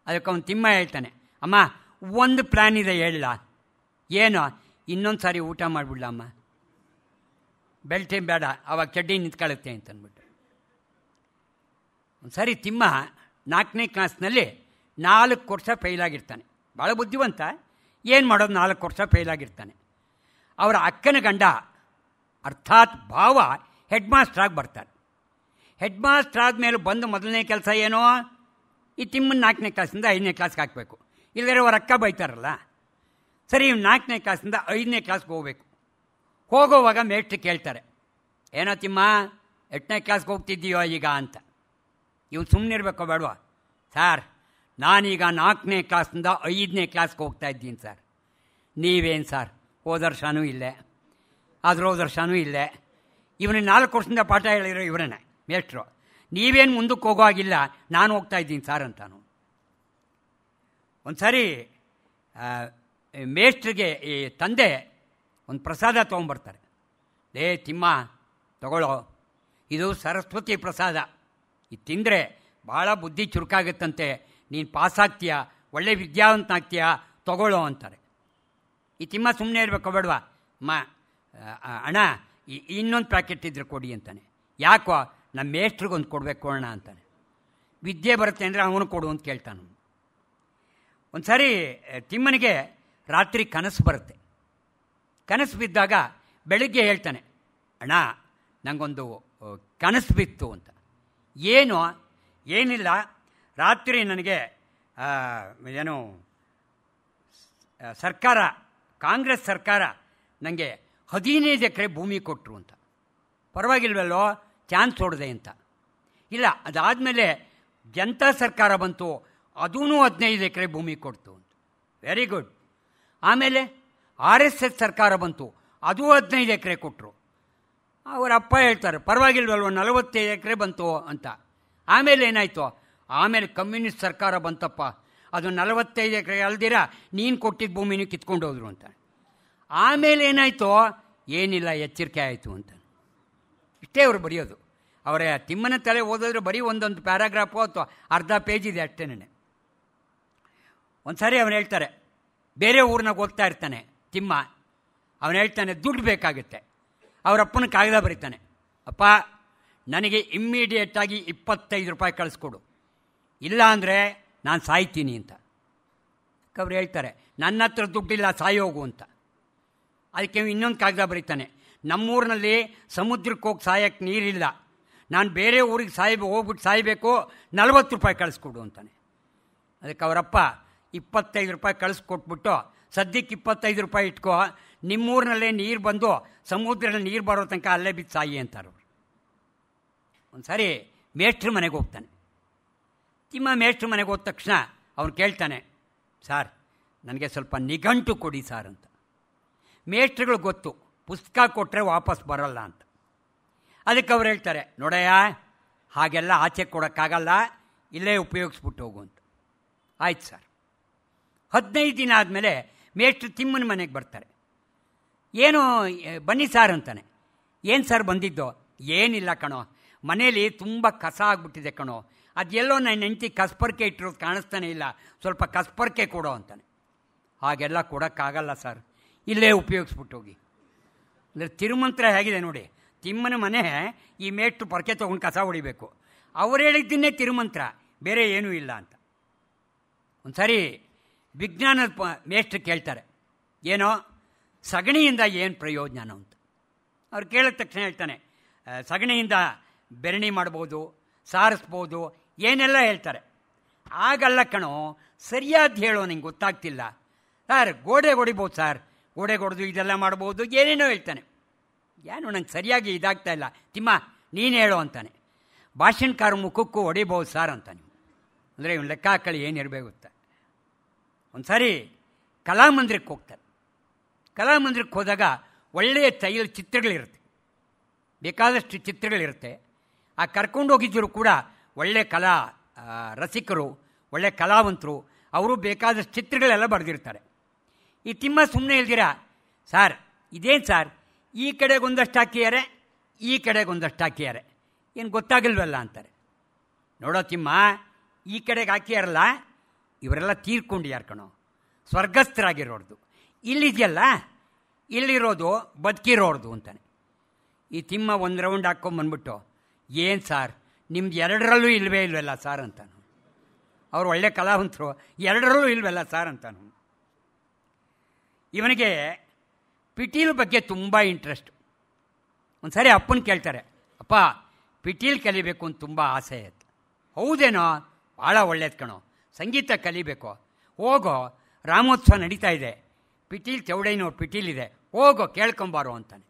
ಅದಕ್ಕೆ ಅವನು ತಿಮ್ಮ ಹೇಳ್ತಾನೆ, ಅಮ್ಮ ಒಂದು ಪ್ಲ್ಯಾನ್ ಇದೆ ಹೇಳಲ್ಲ. ಏನು? ಇನ್ನೊಂದು ಸಾರಿ ಊಟ ಮಾಡಿಬಿಡ್ಲ ಅಮ್ಮ, ಬೆಲ್ಟೇನು ಬೇಡ, ಆವಾಗ ಚಡ್ಡಿ ನಿಂತ್ಕೊಳ್ಳುತ್ತೆ ಅಂತಂದ್ಬಿಟ್ಟು. ಒಂದು ಸಾರಿ ತಿಮ್ಮ 4ನೇ ಕ್ಲಾಸ್ನಲ್ಲಿ 4 ವರ್ಷ ಫೇಲಾಗಿರ್ತಾನೆ. ಭಾಳ ಬುದ್ಧಿವಂತ, ಏನು ಮಾಡೋದು, 4 ವರ್ಷ ಫೇಲಾಗಿರ್ತಾನೆ. ಅವರ ಅಕ್ಕನ ಗಂಡ ಅರ್ಥಾತ್ ಭಾವ ಹೆಡ್ ಮಾಸ್ಟ್ರಾಗಿ ಬರ್ತಾರೆ. ಹೆಡ್ ಮಾಸ್ಟ್ರ್ ಆದಮೇಲೆ ಬಂದು ಮೊದಲನೇ ಕೆಲಸ ಏನೋ, ಈ ತಿಮ್ಮನ 4ನೇ ಕ್ಲಾಸಿಂದ 5ನೇ ಕ್ಲಾಸ್ಗೆ ಹಾಕಬೇಕು. ಇಲ್ಲದ್ರೆ ಅವ್ರ ಅಕ್ಕ ಬೈತಾರಲ್ಲ. ಸರಿ, 4ನೇ ಕ್ಲಾಸಿಂದ 5ನೇ ಕ್ಲಾಸ್ಗೆ ಹೋಗಬೇಕು. ಹೋಗೋವಾಗ ಮೇಷ್ಟ್ರು ಕೇಳ್ತಾರೆ, ಏನೋ ತಿಮ್ಮ 8ನೇ ಕ್ಲಾಸ್ಗೆ ಹೋಗ್ತಿದ್ದೀಯೋ ಈಗ ಅಂತ. ಇವ್ನು ಸುಮ್ಮನೆ ಇರಬೇಕೋ ಬೇಡವಾ? ಸರ್ ನಾನೀಗ 4ನೇ ಕ್ಲಾಸಿಂದ 5ನೇ ಕ್ಲಾಸ್ಗೆ ಹೋಗ್ತಾ ಇದ್ದೀನಿ ಸರ್. ನೀವೇನು ಸರ್, ಹೋದ ವರ್ಷವೂ ಇಲ್ಲೇ, ಆದರೂ ಹೋದ ವರ್ಷವೂ ಇಲ್ಲೇ. ಇವನಿಗೆ 4 ವರ್ಷದಿಂದ ಪಾಠ ಹೇಳಿರೋ ಇವರನ್ನೇ ಮೇಷ್ಟ್ರು. ನೀವೇನು ಮುಂದಕ್ಕೆ ಹೋಗೋ ಆಗಿಲ್ಲ, ನಾನು ಹೋಗ್ತಾ ಇದ್ದೀನಿ ಸರ್ ಅಂತಾನು. ಒಂದು ಸಾರಿ ಮೇಷ್ಟ್ರಿಗೆ ಈ ತಂದೆ ಒಂದು ಪ್ರಸಾದ ತೊಗೊಂಬರ್ತಾರೆ. ತಿಮ್ಮ ತಗೊಳ್ಳೋ, ಇದು ಸರಸ್ವತಿ ಪ್ರಸಾದ, ಇದು ತಿಂದರೆ ಭಾಳ ಬುದ್ಧಿ ಚುರುಕಾಗುತ್ತಂತೆ, ನೀನು ಪಾಸಾಗ್ತೀಯ, ಒಳ್ಳೆ ವಿದ್ಯಾವಂತನಾಗ್ತೀಯ, ತಗೊಳ್ಳೋ ಅಂತಾರೆ. ಈ ತಿಮ್ಮ ಸುಮ್ಮನೆ ಇರಬೇಕು ಬೇಡವಾ? ಅಣ್ಣ ಇನ್ನೊಂದು ಪ್ಯಾಕೆಟ್ ಇದ್ರೆ ಕೊಡಿ ಅಂತಾನೆ. ಯಾಕೋ? ನಮ್ಮ ಮೇಷ್ಟ್ರಿಗೊಂದು ಕೊಡಬೇಕು ಅಣ್ಣ ಅಂತಾನೆ. ವಿದ್ಯೆ ಬರುತ್ತೆ ಅಂದರೆ ಅವನು ಕೊಡು ಅಂತ ಕೇಳ್ತಾನೆ. ಒಂದು ಸಾರಿ ತಿಮ್ಮನಿಗೆ ರಾತ್ರಿ ಕನಸು ಬರುತ್ತೆ. ಕನಸು ಬಿದ್ದಾಗ ಬೆಳಿಗ್ಗೆ ಹೇಳ್ತಾನೆ, ಅಣ್ಣ ನನಗೊಂದು ಕನಸು ಬಿತ್ತು ಅಂತ. ಏನಿಲ್ಲ, ರಾತ್ರಿ ನನಗೆ ಏನು ಸರ್ಕಾರ, ಕಾಂಗ್ರೆಸ್ ಸರ್ಕಾರ ನನಗೆ 15 ಎಕರೆ ಭೂಮಿ ಕೊಟ್ಟರು ಅಂತ. ಪರವಾಗಿಲ್ವಲ್ಲೋ, ಚಾನ್ಸ್ ಹೊಡೆದೆ ಅಂತ. ಇಲ್ಲ, ಅದಾದಮೇಲೆ ಜನತಾ ಸರ್ಕಾರ ಬಂತು, ಅದೂ 15 ಎಕರೆ ಭೂಮಿ ಕೊಡ್ತು ಅಂತ. Very good. ಆಮೇಲೆ RSS ಸರ್ಕಾರ ಬಂತು, ಅದು 15 ಎಕರೆ ಕೊಟ್ಟರು. ಅವರ ಅಪ್ಪ ಹೇಳ್ತಾರೆ, ಪರವಾಗಿಲ್ವಲ್ವ 45 ಎಕರೆ ಬಂತು ಅಂತ. ಆಮೇಲೆ ಏನಾಯಿತು? ಆಮೇಲೆ ಕಮ್ಯುನಿಸ್ಟ್ ಸರ್ಕಾರ ಬಂತಪ್ಪ, ಅದು 45 ಎಕರೆ ಅಲ್ದಿರ ನೀನು ಕೊಟ್ಟಿದ್ದ ಭೂಮಿನೂ ಕಿತ್ಕೊಂಡು ಹೋದ್ರು ಅಂತ. ಆಮೇಲೆ ಏನಾಯಿತು? ಏನಿಲ್ಲ, ಎಚ್ಚರಿಕೆ ಆಯಿತು ಅಂತ. ಇಷ್ಟೇ ಅವರು ಬರೆಯೋದು. ಅವರ ತಿಮ್ಮನ ತಲೆ ಓದಿದ್ರೆ ಬರೀ ಒಂದೊಂದು ಪ್ಯಾರಾಗ್ರಾಫು ಅಥವಾ ಅರ್ಧ ಪೇಜ್ ಇದೆ ಅಷ್ಟೇನೆ. ಒಂದು ಸಾರಿ ಅವನು ಹೇಳ್ತಾರೆ, ಬೇರೆ ಊರಿನಾಗ ಓದ್ತಾ ಇರ್ತಾನೆ ತಿಮ್ಮ. ಅವನು ಹೇಳ್ತಾನೆ, ದುಡ್ಡು ಬೇಕಾಗುತ್ತೆ. ಅವರಪ್ಪನ ಕಾಗದ ಬರೀತಾನೆ, ಅಪ್ಪ ನನಗೆ ಇಮ್ಮಿಡಿಯೇಟಾಗಿ 25 ರೂಪಾಯಿ ಕಳಿಸ್ಕೊಡು, ಇಲ್ಲ ಅಂದರೆ ನಾನು ಸಾಯ್ತೀನಿ ಅಂತ. ಅವ್ರು ಹೇಳ್ತಾರೆ, ನನ್ನ ಹತ್ರ ದುಡ್ಡಿಲ್ಲ, ಸಾಯೋಗು ಅಂತ. ಅದಕ್ಕೆ ಇನ್ನೊಂದು ಕಾಗದ ಬರೀತಾನೆ, ನಮ್ಮೂರಿನಲ್ಲಿ ಸಮುದ್ರಕ್ಕೆ ಹೋಗಿ ಸಾಯಕ್ಕೆ ನೀರಿಲ್ಲ, ನಾನು ಬೇರೆ ಊರಿಗೆ ಹೋಗ್ಬಿಟ್ಟು ಸಾಯಬೇಕು, 40 ರೂಪಾಯಿ ಕಳಿಸ್ಕೊಡು ಅಂತಾನೆ. ಅದಕ್ಕೆ ಅವರಪ್ಪ 25 ರೂಪಾಯಿ ಕಳಿಸ್ಕೊಟ್ಬಿಟ್ಟು, ಸದ್ಯಕ್ಕೆ 25 ರೂಪಾಯಿ ಇಟ್ಕೋ, ನಿಮ್ಮೂರಿನಲ್ಲೇ ನೀರು ಬಂದು ಸಮುದ್ರದಲ್ಲಿ ನೀರು ಬರೋ ತನಕ ಅಲ್ಲೇ ಬಿದ್ದು ಸಾಯಿ ಅಂತಾರೆ ಅವರು. ಒಂದು ಸಾರಿ ಮೇಷ್ಟ್ರ ಮನೆಗೆ ಹೋಗ್ತಾನೆ ತಿಮ್ಮ. ಮೇಷ್ಟ್ರ ಮನೆಗೆ ಹೋದ ತಕ್ಷಣ ಅವ್ನು ಕೇಳ್ತಾನೆ, ಸಾರ್ ನನಗೆ ಸ್ವಲ್ಪ ನಿಘಂಟು ಕೊಡಿ ಸಾರ್ ಅಂತ. ಮೇಷ್ಟ್ರುಗಳು ಗೊತ್ತು, ಪುಸ್ತಕ ಕೊಟ್ಟರೆ ವಾಪಸ್ ಬರೋಲ್ಲ ಅಂತ. ಅದಕ್ಕೆ ಅವ್ರು ಹೇಳ್ತಾರೆ, ನೋಡಯ್ಯ ಹಾಗೆಲ್ಲ ಆಚೆ ಕೊಡೋಕ್ಕಾಗಲ್ಲ, ಇಲ್ಲೇ ಉಪಯೋಗಿಸ್ಬಿಟ್ಟು ಹೋಗು ಅಂತ. ಆಯ್ತು ಸರ್. 15 ದಿನ ಆದಮೇಲೆ ಮೇಷ್ಟ್ರು ತಿಮ್ಮನ ಮನೆಗೆ ಬರ್ತಾರೆ. ಏನು ಬನ್ನಿ ಸಾರ್ ಅಂತಾನೆ. ಏನು ಸರ್ ಬಂದಿದ್ದು? ಏನಿಲ್ಲ ಕಣೋ, ಮನೇಲಿ ತುಂಬ ಕಸ ಆಗಿಬಿಟ್ಟಿದೆ ಕಣೋ, ಅದೆಲ್ಲೋ ನನ್ನ ಹೆಂಡತಿ ಕಸ್ಪರ್ಕೆ ಇಟ್ಟಿರೋದು ಕಾಣಿಸ್ತಾನೆ ಇಲ್ಲ, ಸ್ವಲ್ಪ ಕಸ್ಪರ್ಕೆ ಕೊಡೋ ಅಂತಾನೆ. ಹಾಗೆಲ್ಲ ಕೊಡೋಕ್ಕಾಗಲ್ಲ ಸರ್, ಇಲ್ಲೇ ಉಪಯೋಗಿಸ್ಬಿಟ್ಟು ಹೋಗಿ. ಅಂದರೆ ತಿರುಮಂತ್ರ ಹೇಗಿದೆ ನೋಡಿ, ತಿಮ್ಮನ ಮನೆ ಈ ಮೇಷ್ಟ್ರು ಪೊರಕೆ ತೊಗೊಂಡು ಕಸ ಹೊಡಿಬೇಕು, ಅವ್ರು ಹೇಳಿದ್ದನ್ನೇ ತಿರುಮಂತ್ರ, ಬೇರೆ ಏನೂ ಇಲ್ಲ ಅಂತ. ಒಂದು ಸಾರಿ ವಿಜ್ಞಾನದ ಮೇಷ್ಟ್ರು ಕೇಳ್ತಾರೆ, ಏನೋ ಸಗಣಿಯಿಂದ ಏನು ಪ್ರಯೋಜನ ಅಂತ. ಅವ್ರು ಕೇಳಿದ ತಕ್ಷಣ ಹೇಳ್ತಾನೆ, ಸಗಣಿಯಿಂದ ಬೆರಣಿ ಮಾಡ್ಬೋದು, ಸಾರಿಸ್ಬೋದು, ಏನೆಲ್ಲ ಹೇಳ್ತಾರೆ. ಆಗಲ್ಲ ಕಣೋ, ಸರಿಯಾದ ಹೇಳೋ, ನಿಂಗೆ ಗೊತ್ತಾಗ್ತಿಲ್ಲ ಸರ್. ಗೋಡೆ ಹೊಡಿಬೋದು ಸರ್, ಗೋಡೆ ಹೊಡೆದು ಇದೆಲ್ಲ ಮಾಡ್ಬೋದು, ಏನೇನೋ ಹೇಳ್ತಾನೆ. ಏನು ನಂಗೆ ಸರಿಯಾಗಿ ಇದಾಗ್ತಾ ಇಲ್ಲ, ತಿಮ್ಮ ನೀನು ಹೇಳೋ ಅಂತಾನೆ. ಭಾಷಣಕಾರ ಮುಖಕ್ಕೂ ಹೊಡಿಬೋದು ಸರ್ ಅಂತಾನೆ. ಅಂದರೆ ಇವ್ನು ಲೆಕ್ಕ ಹಾಕಳಿ ಏನಿರಬೇಕು ಗೊತ್ತಾ. ಒಂದು ಸಾರಿ ಕಲಾಮಂದಿರಕ್ಕೆ ಹೋಗ್ತಾರೆ. ಕಲಾಮಂದಿರಕ್ಕೆ ಹೋದಾಗ ಒಳ್ಳೆಯ ತೈಲ ಚಿತ್ರಗಳಿರುತ್ತೆ, ಬೇಕಾದಷ್ಟು ಚಿತ್ರಗಳಿರುತ್ತೆ. ಆ ಕರ್ಕೊಂಡು ಹೋಗಿದ್ದರು ಕೂಡ ಒಳ್ಳೆಯ ಕಲಾ ರಸಿಕರು, ಒಳ್ಳೆಯ ಕಲಾವಂತರು, ಅವರು ಬೇಕಾದಷ್ಟು ಚಿತ್ರಗಳೆಲ್ಲ ಬರೆದಿರ್ತಾರೆ. ಈ ತಿಮ್ಮ ಸುಮ್ಮನೆ ಇಲ್ದಿರ, ಸಾರ್ ಇದೇನು ಸಾರ್, ಈ ಕಡೆಗೊಂದಷ್ಟು ಹಾಕಿದ್ದಾರೆ, ಈ ಕಡೆಗೊಂದಷ್ಟು ಹಾಕಿದ್ದಾರೆ, ಏನು ಗೊತ್ತಾಗಲ್ವಲ್ಲ ಅಂತಾರೆ. ನೋಡೋ ತಿಮ್ಮ, ಈ ಕಡೆಗೆ ಹಾಕಿಯಾರಲ್ಲ ಇವರೆಲ್ಲ ತೀರ್ಕೊಂಡಿಯಾರ ಕಣೋ, ಸ್ವರ್ಗಸ್ಥರಾಗಿರೋರ್ದು. ಇಲ್ಲಿದೆಯಲ್ಲ, ಇಲ್ಲಿರೋದು ಬದುಕಿರೋರ್ದು ಅಂತಾನೆ. ಈ ತಿಮ್ಮ ಒಂದು ರೌಂಡ್ ಹಾಕ್ಕೊಂಬಂದ್ಬಿಟ್ಟು, ಏನು ಸಾರ್ ನಿಮ್ದು 2ರಲ್ಲೂ ಇಲ್ವಲ್ಲ ಸಾರ್ ಅಂತಾನು. ಅವರು ಒಳ್ಳೆ ಕಲಾವಂತರು, 2ರಲ್ಲೂ ಇಲ್ವಲ್ಲ ಸಾರ್ ಅಂತಾನು. ಇವನಿಗೆ ಪಿಟೀಲ್ ಬಗ್ಗೆ ತುಂಬ ಇಂಟ್ರೆಸ್ಟು. ಒಂದು ಸಾರಿ ಅಪ್ಪನ ಕೇಳ್ತಾರೆ, ಅಪ್ಪ ಪಿಟೀಲ್ ಕಲಿಬೇಕು ಅಂತ ತುಂಬ ಆಸೆ ಆಯ್ತು. ಹೌದೇನೋ, ಭಾಳ ಒಳ್ಳೇದು ಕಣೋ, ಸಂಗೀತ ಕಲಿಬೇಕು, ಹೋಗೋ ರಾಮೋತ್ಸವ ನಡೀತಾ ಇದೆ, ಪಿಟೀಲ್ ಚೌಡಯ್ಯನವ್ರ ಪಿಟೀಲ್ ಇದೆ, ಹೋಗೋ ಕೇಳ್ಕೊಂಬಾರೋ ಅಂತಾನೆ.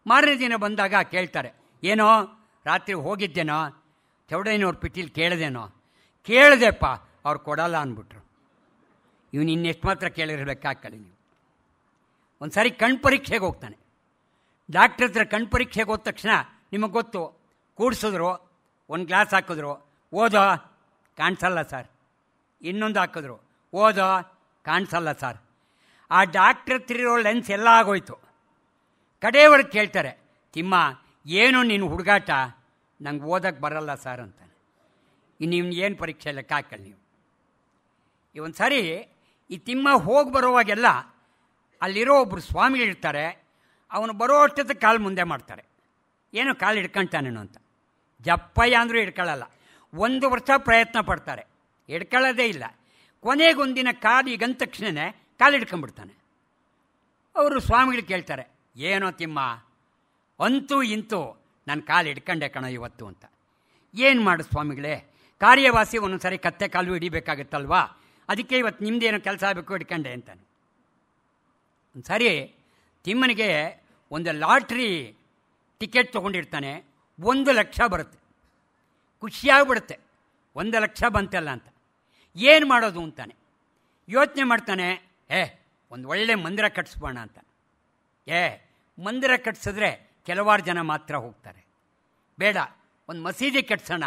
ಮಾರನೇ ದಿನ ಬಂದಾಗ ಕೇಳ್ತಾರೆ, ಏನೋ ರಾತ್ರಿ ಹೋಗಿದ್ದೇನೋ ಚೌಡಯ್ಯನವ್ರ ಪಿಟೀಲ್ ಕೇಳಿದೇನೋ? ಕೇಳಿದೆಪ್ಪ, ಅವ್ರು ಕೊಡಲ್ಲ ಅಂದ್ಬಿಟ್ರು. ಇವನು ಇನ್ನೆಷ್ಟು ಮಾತ್ರ ಕೇಳಿರ್ಬೇಕಾಗ್ಕಳಿ ನೀವು. ಒಂದು ಸಾರಿ ಕಣ್ಣು ಪರೀಕ್ಷೆಗೆ ಹೋಗ್ತಾನೆ. ಡಾಕ್ಟ್ರ್ ಹತ್ರ ಕಣ್ಣು ಪರೀಕ್ಷೆಗೆ ಹೋದ ತಕ್ಷಣ ನಿಮಗೆ ಗೊತ್ತು, ಕೂಡಿಸಿದ್ರು, ಒಂದು ಗ್ಲಾಸ್ ಹಾಕಿದ್ರು, ಓದೋ ಕಾಣಿಸಲ್ಲ ಸರ್. ಇನ್ನೊಂದು ಹಾಕಿದ್ರು, ಓದೋ ಕಾಣಿಸಲ್ಲ ಸರ್. ಆ ಡಾಕ್ಟ್ರ್ ಹತ್ರ ಇರೋ ಲೆನ್ಸ್ ಎಲ್ಲ ಆಗೋಯ್ತು. ಕಡೆಯವರೆಗೆ ಕೇಳ್ತಾರೆ, ತಿಮ್ಮ ಏನು ನೀನು ಹುಡುಗಾಟ, ನಂಗೆ ಓದಕ್ಕೆ ಬರಲ್ಲ ಸರ್ ಅಂತಾನೆ. ಇನ್ನು ಇವ್ನು ಏನು ಪರೀಕ್ಷೆ ಲೆಕ್ಕ ಹಾಕಲ್ಲ ನೀವು. ಈ ಒಂದು ಸಾರಿ ಈ ತಿಮ್ಮ ಹೋಗಿ ಬರೋವಾಗೆಲ್ಲ ಅಲ್ಲಿರೋ ಒಬ್ಬರು ಸ್ವಾಮಿಗಳಿರ್ತಾರೆ, ಅವನು ಬರೋ ಅಷ್ಟೊತ್ತು ಕಾಲು ಮುಂದೆ ಮಾಡ್ತಾರೆ, ಏನೋ ಕಾಲು ಹಿಡ್ಕೊಳ್ತಾನೇನೋ ಅಂತ. ಜಪ್ಪಯ್ಯ ಅಂದರೂ ಹಿಡ್ಕೊಳ್ಳಲ್ಲ. 1 ವರ್ಷ ಪ್ರಯತ್ನ ಪಡ್ತಾರೆ, ಹಿಡ್ಕೊಳ್ಳೋದೇ ಇಲ್ಲ. ಕೊನೆಗೊಂದಿನ ಕಾಲು ಈಗಂದ ತಕ್ಷಣವೇ ಕಾಲು ಹಿಡ್ಕೊಂಡ್ಬಿಡ್ತಾನೆ. ಅವರು ಸ್ವಾಮಿಗಳು ಕೇಳ್ತಾರೆ, ಏನೋ ತಿಮ್ಮ ಅಂತೂ ಇಂತೂ ನಾನು ಕಾಲು ಹಿಡ್ಕೊಂಡೆ ಕಣ ಇವತ್ತು ಅಂತ. ಏನು ಮಾಡು ಸ್ವಾಮಿಗಳೇ, ಕಾರ್ಯವಾಸಿ ಒಂದೊಂದು ಸಾರಿ ಕತ್ತೆ ಕಾಲು ಹಿಡಿಬೇಕಾಗುತ್ತಲ್ವಾ, ಅದಕ್ಕೆ ಇವತ್ತು ನಿಮ್ಮದೇನೋ ಕೆಲಸ ಆಗಬೇಕು ಹಿಡ್ಕೊಂಡೆ ಅಂತಾನೆ. ಒಂದು ಸಾರಿ ತಿಮ್ಮನಿಗೆ ಒಂದು ಲಾಟ್ರಿ ಟಿಕೆಟ್ ತೊಗೊಂಡಿರ್ತಾನೆ, 1,00,000 ಬರುತ್ತೆ. ಖುಷಿಯಾಗ್ಬಿಡುತ್ತೆ, 1,00,000 ಬಂತಲ್ಲ ಅಂತ. ಏನು ಮಾಡೋದು ಅಂತಾನೆ ಯೋಚನೆ ಮಾಡ್ತಾನೆ. ಒಂದು ಒಳ್ಳೆ ಮಂದಿರ ಕಟ್ಟಿಸ್ಬೋಣ ಅಂತ. ಮಂದಿರ ಕಟ್ಟಿಸಿದ್ರೆ ಕೆಲವಾರು ಜನ ಮಾತ್ರ ಹೋಗ್ತಾರೆ. ಬೇಡ, ಒಂದು ಮಸೀದಿ ಕಟ್ಸೋಣ,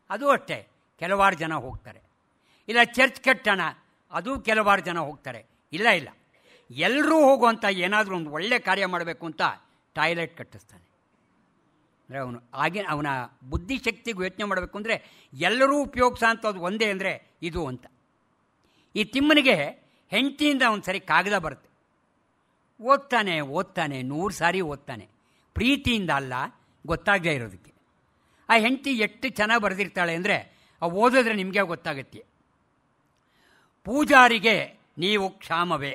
ಅದು ಅಷ್ಟೇ ಕೆಲವಾರು ಜನ ಹೋಗ್ತಾರೆ. ಇಲ್ಲ ಚರ್ಚ್ ಕಟ್ಟೋಣ, ಅದು ಕೆಲವಾರು ಜನ ಹೋಗ್ತಾರೆ. ಇಲ್ಲ ಎಲ್ಲರೂ ಹೋಗುವಂಥ ಏನಾದರೂ ಒಂದು ಒಳ್ಳೆ ಕಾರ್ಯ ಮಾಡಬೇಕು ಅಂತ ಟಾಯ್ಲೆಟ್ ಕಟ್ಟಿಸ್ತಾನೆ. ಅಂದರೆ ಅವನ ಬುದ್ಧಿಶಕ್ತಿಗೂ ಯೋಚನೆ ಮಾಡಬೇಕು ಅಂದರೆ ಎಲ್ಲರೂ ಉಪಯೋಗಿಸೋ ಅಂಥದ್ದು ಒಂದೇ ಅಂದರೆ ಇದು ಅಂತ. ಈ ತಿಮ್ಮನಿಗೆ ಹೆಂಡತಿಯಿಂದ ಒಂದು ಸರಿ ಕಾಗದ ಬರುತ್ತೆ. ಓದ್ತಾನೆ 100 ಸಾರಿ ಓದ್ತಾನೆ, ಪ್ರೀತಿಯಿಂದ ಅಲ್ಲ, ಗೊತ್ತಾಗದೇ ಇರೋದಕ್ಕೆ. ಆ ಹೆಂಡತಿ ಎಷ್ಟು ಚೆನ್ನಾಗಿ ಬರೆದಿರ್ತಾಳೆ ಅಂದರೆ ಓದಿದ್ರೆ ನಿಮಗೆ ಗೊತ್ತಾಗುತ್ತೆ. ಪೂಜಾರಿಗೆ ನೀವು ಕ್ಷಾಮವೇ,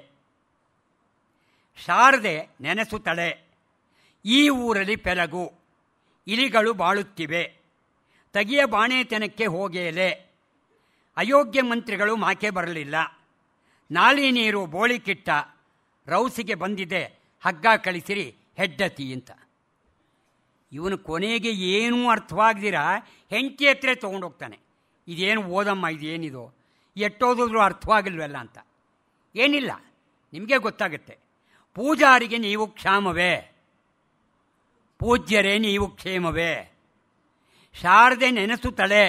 ಶಾರದೆ ನೆನೆಸುತ್ತಳೆ, ಈ ಊರಲ್ಲಿ ಪೆಲಗು, ಇಲಿಗಳು ಬಾಳುತ್ತಿವೆ, ತಗಿಯ ಬಾಣೆತನಕ್ಕೆ ಹೋಗೇಲೆ, ಅಯೋಗ್ಯ ಮಂತ್ರಿಗಳು ಮಾಕೆ ಬರಲಿಲ್ಲ, ನಾಲಿ ನೀರು ಬೋಳಿಕಿಟ್ಟ, ರೌಸಿಗೆ ಬಂದಿದೆ ಹಗ್ಗ ಕಳಿಸಿರಿ ಹೆಡ್ಡತಿ ಅಂತ. ಇವನು ಕೊನೆಗೆ ಏನೂ ಅರ್ಥವಾಗದಿರ ಹೆಂಡತಿ ಹತ್ರ ತೊಗೊಂಡೋಗ್ತಾನೆ. ಇದೇನು ಓದಮ್ಮ, ಇದೇನಿದು, ಎಟ್ಟೋದಿದ್ರು ಅರ್ಥವಾಗಿಲ್ವಲ್ಲ ಅಂತ. ಏನಿಲ್ಲ, ನಿಮಗೆ ಗೊತ್ತಾಗುತ್ತೆ. ಪೂಜಾರಿಗೆ ನೀವು ಕ್ಷಾಮವೇ, ಪೂಜ್ಯರೇ ನೀವು ಕ್ಷೇಮವೇ, ಶಾರದೆ ನೆನೆಸುತ್ತಳೆ,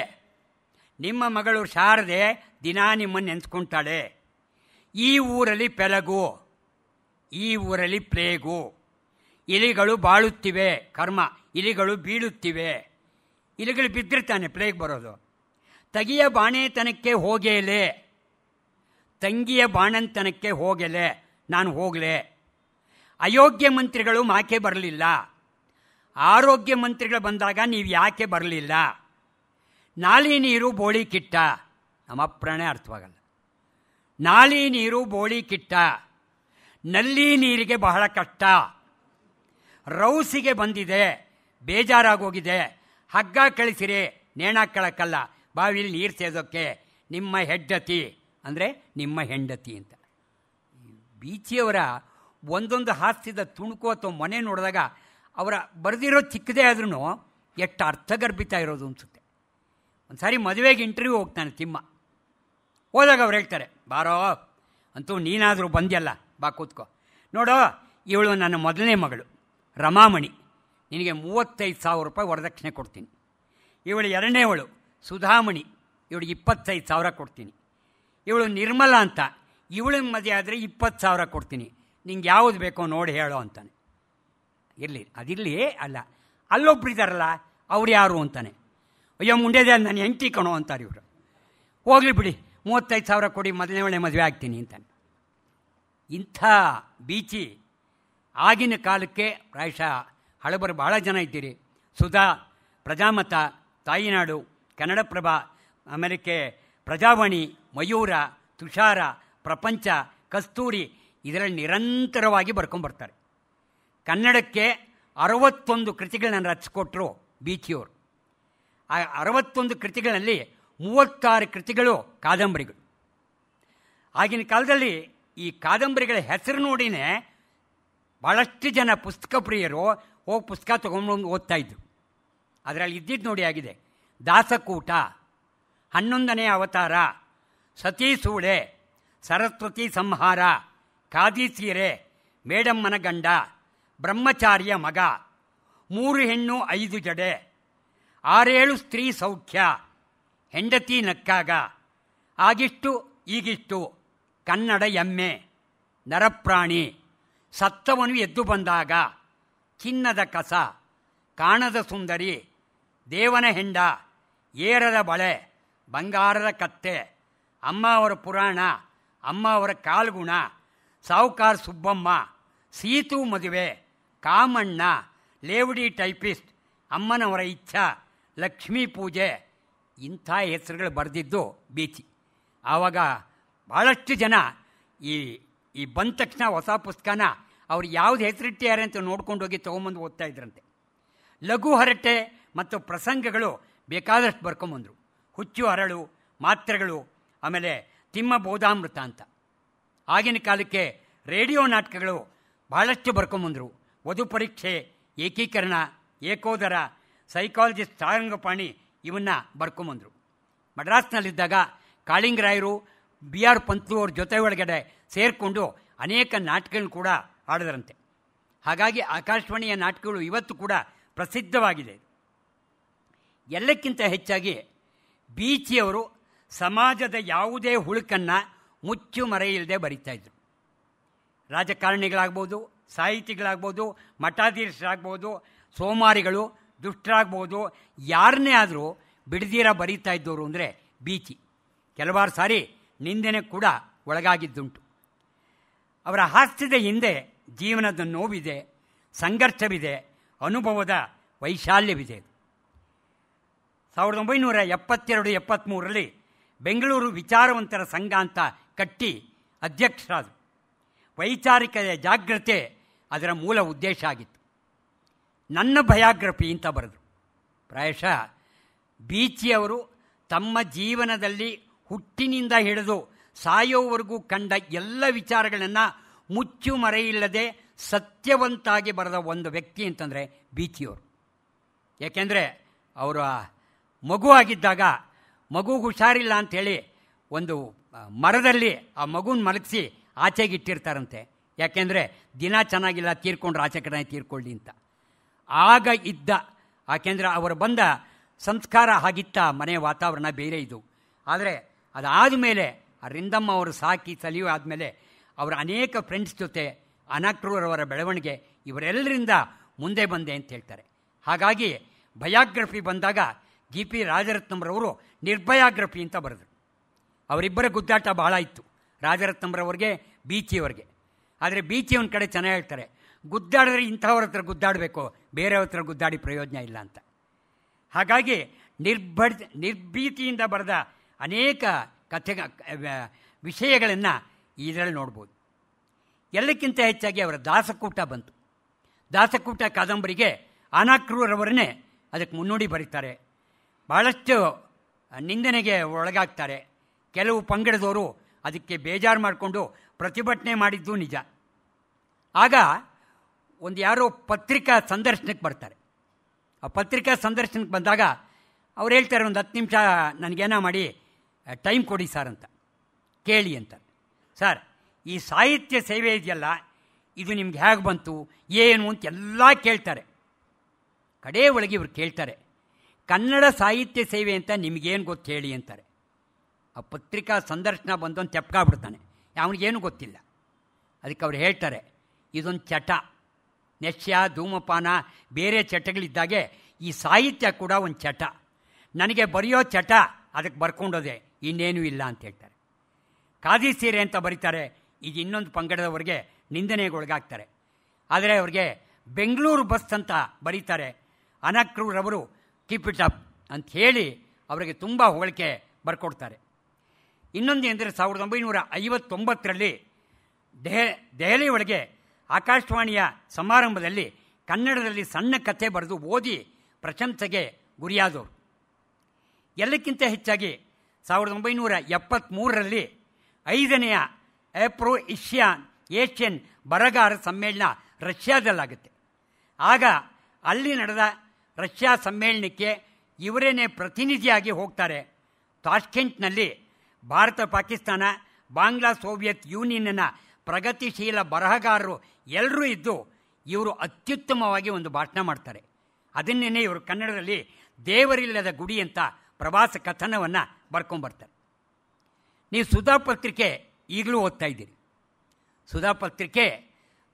ನಿಮ್ಮ ಮಗಳು ಶಾರದೆ ದಿನಾ ನಿಮ್ಮನ್ನು ನೆನೆಸ್ಕೊತಾಳೆ. ಈ ಊರಲ್ಲಿ ಪೆಲಗು, ಈ ಊರಲ್ಲಿ ಪ್ಲೇಗು, ಇಲಿಗಳು ಬಾಳುತ್ತಿವೆ, ಕರ್ಮ, ಇಲಿಗಳು ಬೀಳುತ್ತಿವೆ. ಇಲಿಗಳು ಬಿದ್ದಿರ್ತಾನೆ ಪ್ಲೇಗ್ ಬರೋದು. ತಗಿಯ ಬಾಣೆತನಕ್ಕೆ ಹೋಗೇಲೆ, ತಂಗಿಯ ಬಾಣಂತನಕ್ಕೆ ಹೋಗಲೆ, ನಾನು ಹೋಗಲೆ. ಅಯೋಗ್ಯ ಮಂತ್ರಿಗಳು ಮಾಕೆ ಬರಲಿಲ್ಲ, ಆರೋಗ್ಯ ಮಂತ್ರಿಗಳು ಬಂದಾಗ ನೀವು ಯಾಕೆ ಬರಲಿಲ್ಲ. ನಾಲಿ ನೀರು ಬೋಳಿ ಕಿಟ್ಟ, ನಮ್ಮ ಪ್ರಾಣೇ ಅರ್ಥವಾಗಲ್ಲ. ನಾಲಿ ನೀರು ಬೋಳಿ ಕಿಟ್ಟ, ನಲ್ಲಿ ನೀರಿಗೆ ಬಹಳ ಕಷ್ಟ, ರೌಸಿಗೆ ಬಂದಿದೆ, ಬೇಜಾರಾಗೋಗಿದೆ, ಹಗ್ಗ ಕಳಿಸಿರಿ ನೇಣಾಕಳಕ್ಕಲ್ಲ, ಬಾವಿಲಿ ನೀರು ಸೇದೋಕ್ಕೆ, ನಿಮ್ಮ ಹೆಂಡತಿ ಅಂದರೆ ನಿಮ್ಮ ಹೆಂಡತಿ ಅಂತ. ಬೀಚಿಯವರ ಒಂದೊಂದು ಹಾಸ್ಯದ ತುಣುಕು ಅಥವಾ ಮನೆ ನೋಡಿದಾಗ ಅವರ ಬರೆದಿರೋ ಚಿಕ್ಕದೇ ಆದ್ರೂ ಎಷ್ಟು ಅರ್ಥಗರ್ಭಿತ ಇರೋದು ಅನಿಸುತ್ತೆ. ಒಂದು ಸಾರಿ ಮದುವೆಗೆ ಇಂಟರ್ವ್ಯೂ ಹೋಗ್ತಾನೆ ತಿಮ್ಮ. ಹೋದಾಗ ಅವ್ರು ಹೇಳ್ತಾರೆ, ಬಾರೋ ಅಂತೂ ನೀನಾದರೂ ಬಂದ್ಯಲ್ಲ, ಬಾ ಕೂತ್ಕೋ. ನೋಡೋ, ಇವಳು ನನ್ನ ಮೊದಲನೇ ಮಗಳು ರಮಾಮಣಿ, ನಿನಗೆ 35,000 ರೂಪಾಯಿ ವರದಕ್ಷಿಣೆ ಕೊಡ್ತೀನಿ. ಇವಳು ಎರಡನೇವಳು ಸುಧಾಮಣಿ, ಇವಳಿಗೆ 25,000 ಕೊಡ್ತೀನಿ. ಇವಳು ನಿರ್ಮಲಾ ಅಂತ, ಇವಳಿಗೆ ಮದುವೆ ಆದರೆ 20,000 ಕೊಡ್ತೀನಿ. ನಿಂಗೆ ಯಾವುದು ಬೇಕೋ ನೋಡಿ ಹೇಳೋ ಅಂತಾನೆ. ಇರಲಿ, ಅದಿರಲಿ, ಅಲ್ಲ ಅಲ್ಲೊಬ್ರು ಇದ್ದಾರಲ್ಲ ಅವ್ರು ಯಾರು ಅಂತಾನೆ. ಅಯ್ಯೋ ಮುಂಡೆದೆ ನಾನು ಹೆಂಡತಿ ಕಣೋ ಅಂತಾರೆ ಇವರು. ಹೋಗಲಿ ಬಿಡಿ, 35,000 ಕೊಡಿ, ಮೊದಲನೇ ಒಳ್ಳೆ ಮದುವೆ ಆಗ್ತೀನಿ ಅಂತಾನೆ. ಇಂಥ ಬೀಚಿ ಆಗಿನ ಕಾಲಕ್ಕೆ ಪ್ರಾಯಶಃ ಹಳಬರು ಭಾಳ ಜನ ಇದ್ದೀರಿ. ಸುಧಾ, ಪ್ರಜಾಮತ, ತಾಯಿನಾಡು, ಕನ್ನಡಪ್ರಭ, ಆಮೇಲೆ ಪ್ರಜಾವಾಣಿ, ಮಯೂರ, ತುಷಾರ, ಪ್ರಪಂಚ, ಕಸ್ತೂರಿ, ಇದರಲ್ಲಿ ನಿರಂತರವಾಗಿ ಬರ್ಕೊಂಬರ್ತಾರೆ. ಕನ್ನಡಕ್ಕೆ 61 ಕೃತಿಗಳನ್ನ ರಚಿಸ್ಕೊಟ್ರು ಬೀಚಿಯವರು. ಆ 61 ಕೃತಿಗಳಲ್ಲಿ 36 ಕೃತಿಗಳು ಕಾದಂಬರಿಗಳು. ಆಗಿನ ಕಾಲದಲ್ಲಿ ಈ ಕಾದಂಬರಿಗಳ ಹೆಸರು ನೋಡಿನೇ ಭಾಳಷ್ಟು ಜನ ಪುಸ್ತಕ ಪ್ರಿಯರು ಹೋಗಿ ಪುಸ್ತಕ ತೊಗೊಂಡು ಓದ್ತಾಯಿದ್ರು. ಅದರಲ್ಲಿ ಇದ್ದಿದ್ದು ನೋಡಿ ಆಗಿದೆ: ದಾಸಕೂಟ, 11ನೇ ಅವತಾರ, ಸತೀ ಸೂಳೆ, ಸರಸ್ವತಿ ಸಂಹಾರ, ಖಾದಿ ಸೀರೆ, ಮೇಡಮ್ಮನ ಗಂಡ, ಬ್ರಹ್ಮಚಾರಿಯ ಮಗ, 3 ಹೆಣ್ಣು 5 ಜಡೆ, 6-7 ಸ್ತ್ರೀ ಸೌಖ್ಯ, ಹೆಂಡತಿ ನಕ್ಕಾಗ, ಆಗಿಷ್ಟು ಈಗಿಷ್ಟು, ಕನ್ನಡ ಎಮ್ಮೆ, ನರಪ್ರಾಣಿ, ಸತ್ತವನು ಎದ್ದು ಬಂದಾಗ, ಚಿನ್ನದ ಕಸ, ಕಾಣದ ಸುಂದರಿ, ದೇವನ ಹೆಂಡ, ಏರದ ಬಳೆ, ಬಂಗಾರದ ಕತ್ತೆ, ಅಮ್ಮ ಅವರ ಪುರಾಣ, ಅಮ್ಮ ಅವರ ಕಾಲ್ಗುಣ, ಸಾವುಕಾರ ಸುಬ್ಬಮ್ಮ, ಸೀತು ಮದುವೆ, ಕಾಮಣ್ಣ, ಲೇವಡಿ ಟೈಪಿಸ್ಟ್, ಅಮ್ಮನವರ ಇಚ್ಛಾ, ಲಕ್ಷ್ಮೀ ಪೂಜೆ, ಇಂಥ ಹೆಸರುಗಳು ಬರೆದಿದ್ದು ಬೀಚಿ. ಆವಾಗ ಭಾಳಷ್ಟು ಜನ ಈ ಬಂದ ತಕ್ಷಣ ಹೊಸ ಪುಸ್ತಕನ ಅವ್ರು ಯಾವ್ದು ಹೆಸರಿಟ್ಟಿದ್ದಾರೆ ಅಂತ ನೋಡ್ಕೊಂಡು ಹೋಗಿ ತೊಗೊಂಬಂದು ಓದ್ತಾ ಇದ್ರಂತೆ. ಲಘು ಹರಟೆ ಮತ್ತು ಪ್ರಸಂಗಗಳು ಬೇಕಾದಷ್ಟು ಬರ್ಕೊಂಬಂದರು. ಹುಚ್ಚು ಹರಳು, ಮಾತ್ರೆಗಳು, ಆಮೇಲೆ ತಿಮ್ಮ ಬೋಧಾಮೃತ ಅಂತ. ಆಗಿನ ಕಾಲಕ್ಕೆ ರೇಡಿಯೋ ನಾಟಕಗಳು ಬಹಳಷ್ಟು ಬರ್ಕೊಂಬಂದರು. ವಧು ಪರೀಕ್ಷೆ, ಏಕೀಕರಣ, ಏಕೋದರ, ಸೈಕಾಲಜಿಸ್ಟ್ ಸಾರಂಗಪಾಣಿ ಇವನ್ನ ಬರ್ಕೊಂಬಂದರು. ಮಡ್ರಾಸ್ನಲ್ಲಿದ್ದಾಗ ಕಾಳಿಂಗರಾಯರು, ಬಿ ಆರ್ ಪಂತ್ಲು ಅವ್ರ ಜೊತೆ ಒಳಗಡೆ ಸೇರಿಕೊಂಡು ಅನೇಕ ನಾಟಕಗಳನ್ನು ಕೂಡ ಆಡಿದರಂತೆ. ಹಾಗಾಗಿ ಆಕಾಶವಾಣಿಯ ನಾಟಕಗಳು ಇವತ್ತು ಕೂಡ ಪ್ರಸಿದ್ಧವಾಗಿದೆ. ಎಲ್ಲಕ್ಕಿಂತ ಹೆಚ್ಚಾಗಿ ಬೀಚಿಯವರು ಸಮಾಜದ ಯಾವುದೇ ಹುಳುಕನ್ನು ಮುಚ್ಚು ಮರೆಯಿಲ್ಲದೆ ಬರೀತಾಯಿದ್ರು. ರಾಜಕಾರಣಿಗಳಾಗ್ಬೋದು, ಸಾಹಿತಿಗಳಾಗ್ಬೋದು, ಮಠಾಧೀಶರಾಗ್ಬೋದು, ಸೋಮಾರಿಗಳು, ದುಷ್ಟರಾಗ್ಬೋದು, ಯಾರನ್ನೇ ಆದರೂ ಬಿಡದೀರ ಬರೀತಾ ಇದ್ದವರು ಅಂದರೆ ಬೀಚಿ. ಕೆಲವಾರು ಸಾರಿ ನಿಂದನೆ ಕೂಡ ಒಳಗಾಗಿದ್ದುಂಟು. ಅವರ ಹಾಸ್ಯದ ಹಿಂದೆ ಜೀವನದ ನೋವಿದೆ, ಸಂಘರ್ಷವಿದೆ, ಅನುಭವದ ವೈಶಾಲ್ಯವಿದೆ. 1972-73ರಲ್ಲಿ ಬೆಂಗಳೂರು ವಿಚಾರವಂತರ ಸಂಘ ಅಂತ ಕಟ್ಟಿ ಅಧ್ಯಕ್ಷರಾದರು. ವೈಚಾರಿಕತೆಯ ಜಾಗೃತೆ ಅದರ ಮೂಲ ಉದ್ದೇಶ ಆಗಿತ್ತು. ನನ್ನ ಬಯೋಗ್ರಫಿ ಅಂತ ಬರೆದರು. ಪ್ರಾಯಶಃ ಬೀಚಿಯವರು ತಮ್ಮ ಜೀವನದಲ್ಲಿ ಹುಟ್ಟಿನಿಂದ ಹಿಡಿದು ಸಾಯೋವರೆಗೂ ಕಂಡ ಎಲ್ಲ ವಿಚಾರಗಳನ್ನು ಮುಚ್ಚು ಮರೆಯಿಲ್ಲದೆ ಸತ್ಯವಂತಾಗಿ ಬರೆದ ಒಂದು ವ್ಯಕ್ತಿ ಅಂತಂದರೆ ಬೀಚಿಯವರು. ಏಕೆಂದರೆ ಅವರು ಮಗು ಆಗಿದ್ದಾಗ ಮಗುಗೆ ಹುಷಾರಿಲ್ಲ ಅಂಥೇಳಿ ಒಂದು ಮರದಲ್ಲಿ ಆ ಮಗುನ ಮಲಗಿಸಿ ಆಚೆಗಿಟ್ಟಿರ್ತಾರಂತೆ. ಯಾಕೆಂದರೆ ದಿನ ಚೆನ್ನಾಗಿಲ್ಲ, ತೀರ್ಕೊಂಡ್ರೆ ಆಚೆ ಕಡೆ ತೀರ್ಕೊಳ್ಳಿ ಅಂತ. ಆಗ ಇದ್ದ, ಯಾಕೆಂದರೆ ಅವರು ಬಂದ ಸಂಸ್ಕಾರ ಆಗಿತ್ತ, ಮನೆಯ ವಾತಾವರಣ ಬೇರೆ ಇದು. ಆದರೆ ಅದಾದ ಮೇಲೆ ಆ ರಿಂದಮ್ಮ ಅವರು ಸಾಕಿ ಸಲಿಯು ಆದಮೇಲೆ ಅವರ ಅನೇಕ ಫ್ರೆಂಡ್ಸ್ ಜೊತೆ ಅನಕ್ರೂರವರ ಬೆಳವಣಿಗೆ ಇವರೆಲ್ಲರಿಂದ ಮುಂದೆ ಬಂದೆ ಅಂತ ಹೇಳ್ತಾರೆ. ಹಾಗಾಗಿ ಬಯೋಗ್ರಫಿ ಬಂದಾಗ ಜಿ ಪಿ ರಾಜರತ್ನಂರವರು ನಿರ್ಭಯಾಗ್ರಫಿ ಅಂತ ಬರೆದರು. ಅವರಿಬ್ಬರ ಗುದ್ದಾಟ ಭಾಳ ಇತ್ತು, ರಾಜರತ್ನಂರವ್ರಿಗೆ, ಬೀಚಿಯವರಿಗೆ. ಆದರೆ ಬೀಚಿಯವನ ಕಡೆ ಚೆನ್ನಾಗಿ ಹೇಳ್ತಾರೆ, ಗುದ್ದಾಡಿದ್ರೆ ಇಂಥವ್ರ ಹತ್ರ ಗುದ್ದಾಡಬೇಕು, ಬೇರೆಯವ್ರ ಹತ್ರ ಗುದ್ದಾಡಿ ಪ್ರಯೋಜನ ಇಲ್ಲ ಅಂತ. ಹಾಗಾಗಿ ನಿರ್ಭೀತಿಯಿಂದ ಬರೆದ ಅನೇಕ ಕಥೆ ವಿಷಯಗಳನ್ನು ಇದರಲ್ಲಿ ನೋಡ್ಬೋದು. ಎಲ್ಲಕ್ಕಿಂತ ಹೆಚ್ಚಾಗಿ ಅವರ ದಾಸಕೂಟ ಬಂತು. ದಾಸಕೂಟ ಕಾದಂಬರಿಗೆ ಅನಕ್ರೂರವರನ್ನೇ ಅದಕ್ಕೆ ಮುನ್ನುಡಿ ಬರೀತಾರೆ. ಭಾಳಷ್ಟು ನಿಂದನೆಗೆ ಒಳಗಾಗ್ತಾರೆ. ಕೆಲವು ಪಂಗಡದವರು ಅದಕ್ಕೆ ಬೇಜಾರು ಮಾಡಿಕೊಂಡು ಪ್ರತಿಭಟನೆ ಮಾಡಿದ್ದು ನಿಜ. ಆಗ ಒಂದು ಯಾರೋ ಪತ್ರಿಕಾ ಸಂದರ್ಶನಕ್ಕೆ ಬರ್ತಾರೆ. ಆ ಪತ್ರಿಕಾ ಸಂದರ್ಶನಕ್ಕೆ ಬಂದಾಗ ಅವ್ರು ಹೇಳ್ತಾರೆ, ಒಂದು 10 ನಿಮಿಷ ನನಗೇನ ಮಾಡಿ ಟೈಮ್ ಕೊಡಿ ಸರ್ ಅಂತ, ಕೇಳಿ ಅಂತ. ಸರ್, ಈ ಸಾಹಿತ್ಯ ಸೇವೆ ಇದೆಯಲ್ಲ, ಇದು ನಿಮ್ಗೆ ಹೇಗೆ ಬಂತು, ಏನು ಅಂತ ಎಲ್ಲ ಕೇಳ್ತಾರೆ. ಕಡೇ ಒಳಗೆ ಇವ್ರು ಕೇಳ್ತಾರೆ, ಕನ್ನಡ ಸಾಹಿತ್ಯ ಸೇವೆ ಅಂತ ನಿಮಗೇನು ಗೊತ್ತು ಹೇಳಿ ಅಂತಾರೆ. ಆ ಪತ್ರಿಕಾ ಸಂದರ್ಶನ ಬಂದೊಂದು ತೆಪ್ಕಾಗ್ಬಿಡ್ತಾನೆ, ಅವನಿಗೇನು ಗೊತ್ತಿಲ್ಲ. ಅದಕ್ಕೆ ಅವ್ರು ಹೇಳ್ತಾರೆ, ಇದೊಂದು ಚಟ, ನಶ್ಯ, ಧೂಮಪಾನ, ಬೇರೆ ಚಟಗಳಿದ್ದಾಗೆ ಈ ಸಾಹಿತ್ಯ ಕೂಡ ಒಂದು ಚಟ. ನನಗೆ ಬರೆಯೋ ಚಟ, ಅದಕ್ಕೆ ಬರ್ಕೊಂಡೋದೆ, ಇನ್ನೇನೂ ಇಲ್ಲ ಅಂತ ಹೇಳ್ತಾರೆ. ಖಾದಿ ಸೀರೆ ಅಂತ ಬರೀತಾರೆ. ಈಗ ಇನ್ನೊಂದು ಪಂಗಡದವ್ರಿಗೆ ನಿಂದನೆಗೊಳಗಾಗ್ತಾರೆ. ಆದರೆ ಅವ್ರಿಗೆ ಬೆಂಗಳೂರು ಬಸ್ ಅಂತ ಬರೀತಾರೆ. ಅನಕ್ರೂರವರು ಕೀಪ್ ಇಟ್ ಅಪ್ ಅಂತ ಹೇಳಿ ಅವರಿಗೆ ತುಂಬ ಹೊಗಳಿಕೆ ಬರ್ಕೊಡ್ತಾರೆ. ಇನ್ನೊಂದು ಎಂದರೆ 1959ರಲ್ಲಿ ದೆಹಲಿ ಒಳಗೆ ಆಕಾಶವಾಣಿಯ ಸಮಾರಂಭದಲ್ಲಿ ಕನ್ನಡದಲ್ಲಿ ಸಣ್ಣ ಕಥೆ ಬರೆದು ಓದಿ ಪ್ರಶಂಸೆಗೆ ಗುರಿಯಾದವರು. ಎಲ್ಲಕ್ಕಿಂತ ಹೆಚ್ಚಾಗಿ 1973ರಲ್ಲಿ 5ನೇ ಏಪ್ರೋ ಏಷ್ಯನ್ ಬರಗಾರ ಸಮ್ಮೇಳನ ರಷ್ಯಾದಲ್ಲಾಗುತ್ತೆ. ಆಗ ಅಲ್ಲಿ ನಡೆದ ರಷ್ಯಾ ಸಮ್ಮೇಳನಕ್ಕೆ ಇವರೇನೇ ಪ್ರತಿನಿಧಿಯಾಗಿ ಹೋಗ್ತಾರೆ. ತಾಷ್ಕೆಂಟ್ನಲ್ಲಿ ಭಾರತ, ಪಾಕಿಸ್ತಾನ, ಬಾಂಗ್ಲಾ, ಸೋವಿಯತ್ ಯೂನಿಯನ್ನ ಪ್ರಗತಿಶೀಲ ಬರಹಗಾರರು ಎಲ್ಲರೂ ಇದ್ದು ಇವರು ಅತ್ಯುತ್ತಮವಾಗಿ ಒಂದು ಭಾಷಣ ಮಾಡ್ತಾರೆ. ಅದನ್ನೇ ಇವರು ಕನ್ನಡದಲ್ಲಿ ದೇವರಿಲ್ಲದ ಗುಡಿ ಅಂತ ಪ್ರವಾಸ ಕಥನವನ್ನು ಬರ್ಕೊಂಬರ್ತಾರೆ. ನೀವು ಸುಧಾ ಪತ್ರಿಕೆ ಈಗಲೂ ಓದ್ತಾ ಇದ್ದೀರಿ. ಸುಧಾ ಪತ್ರಿಕೆ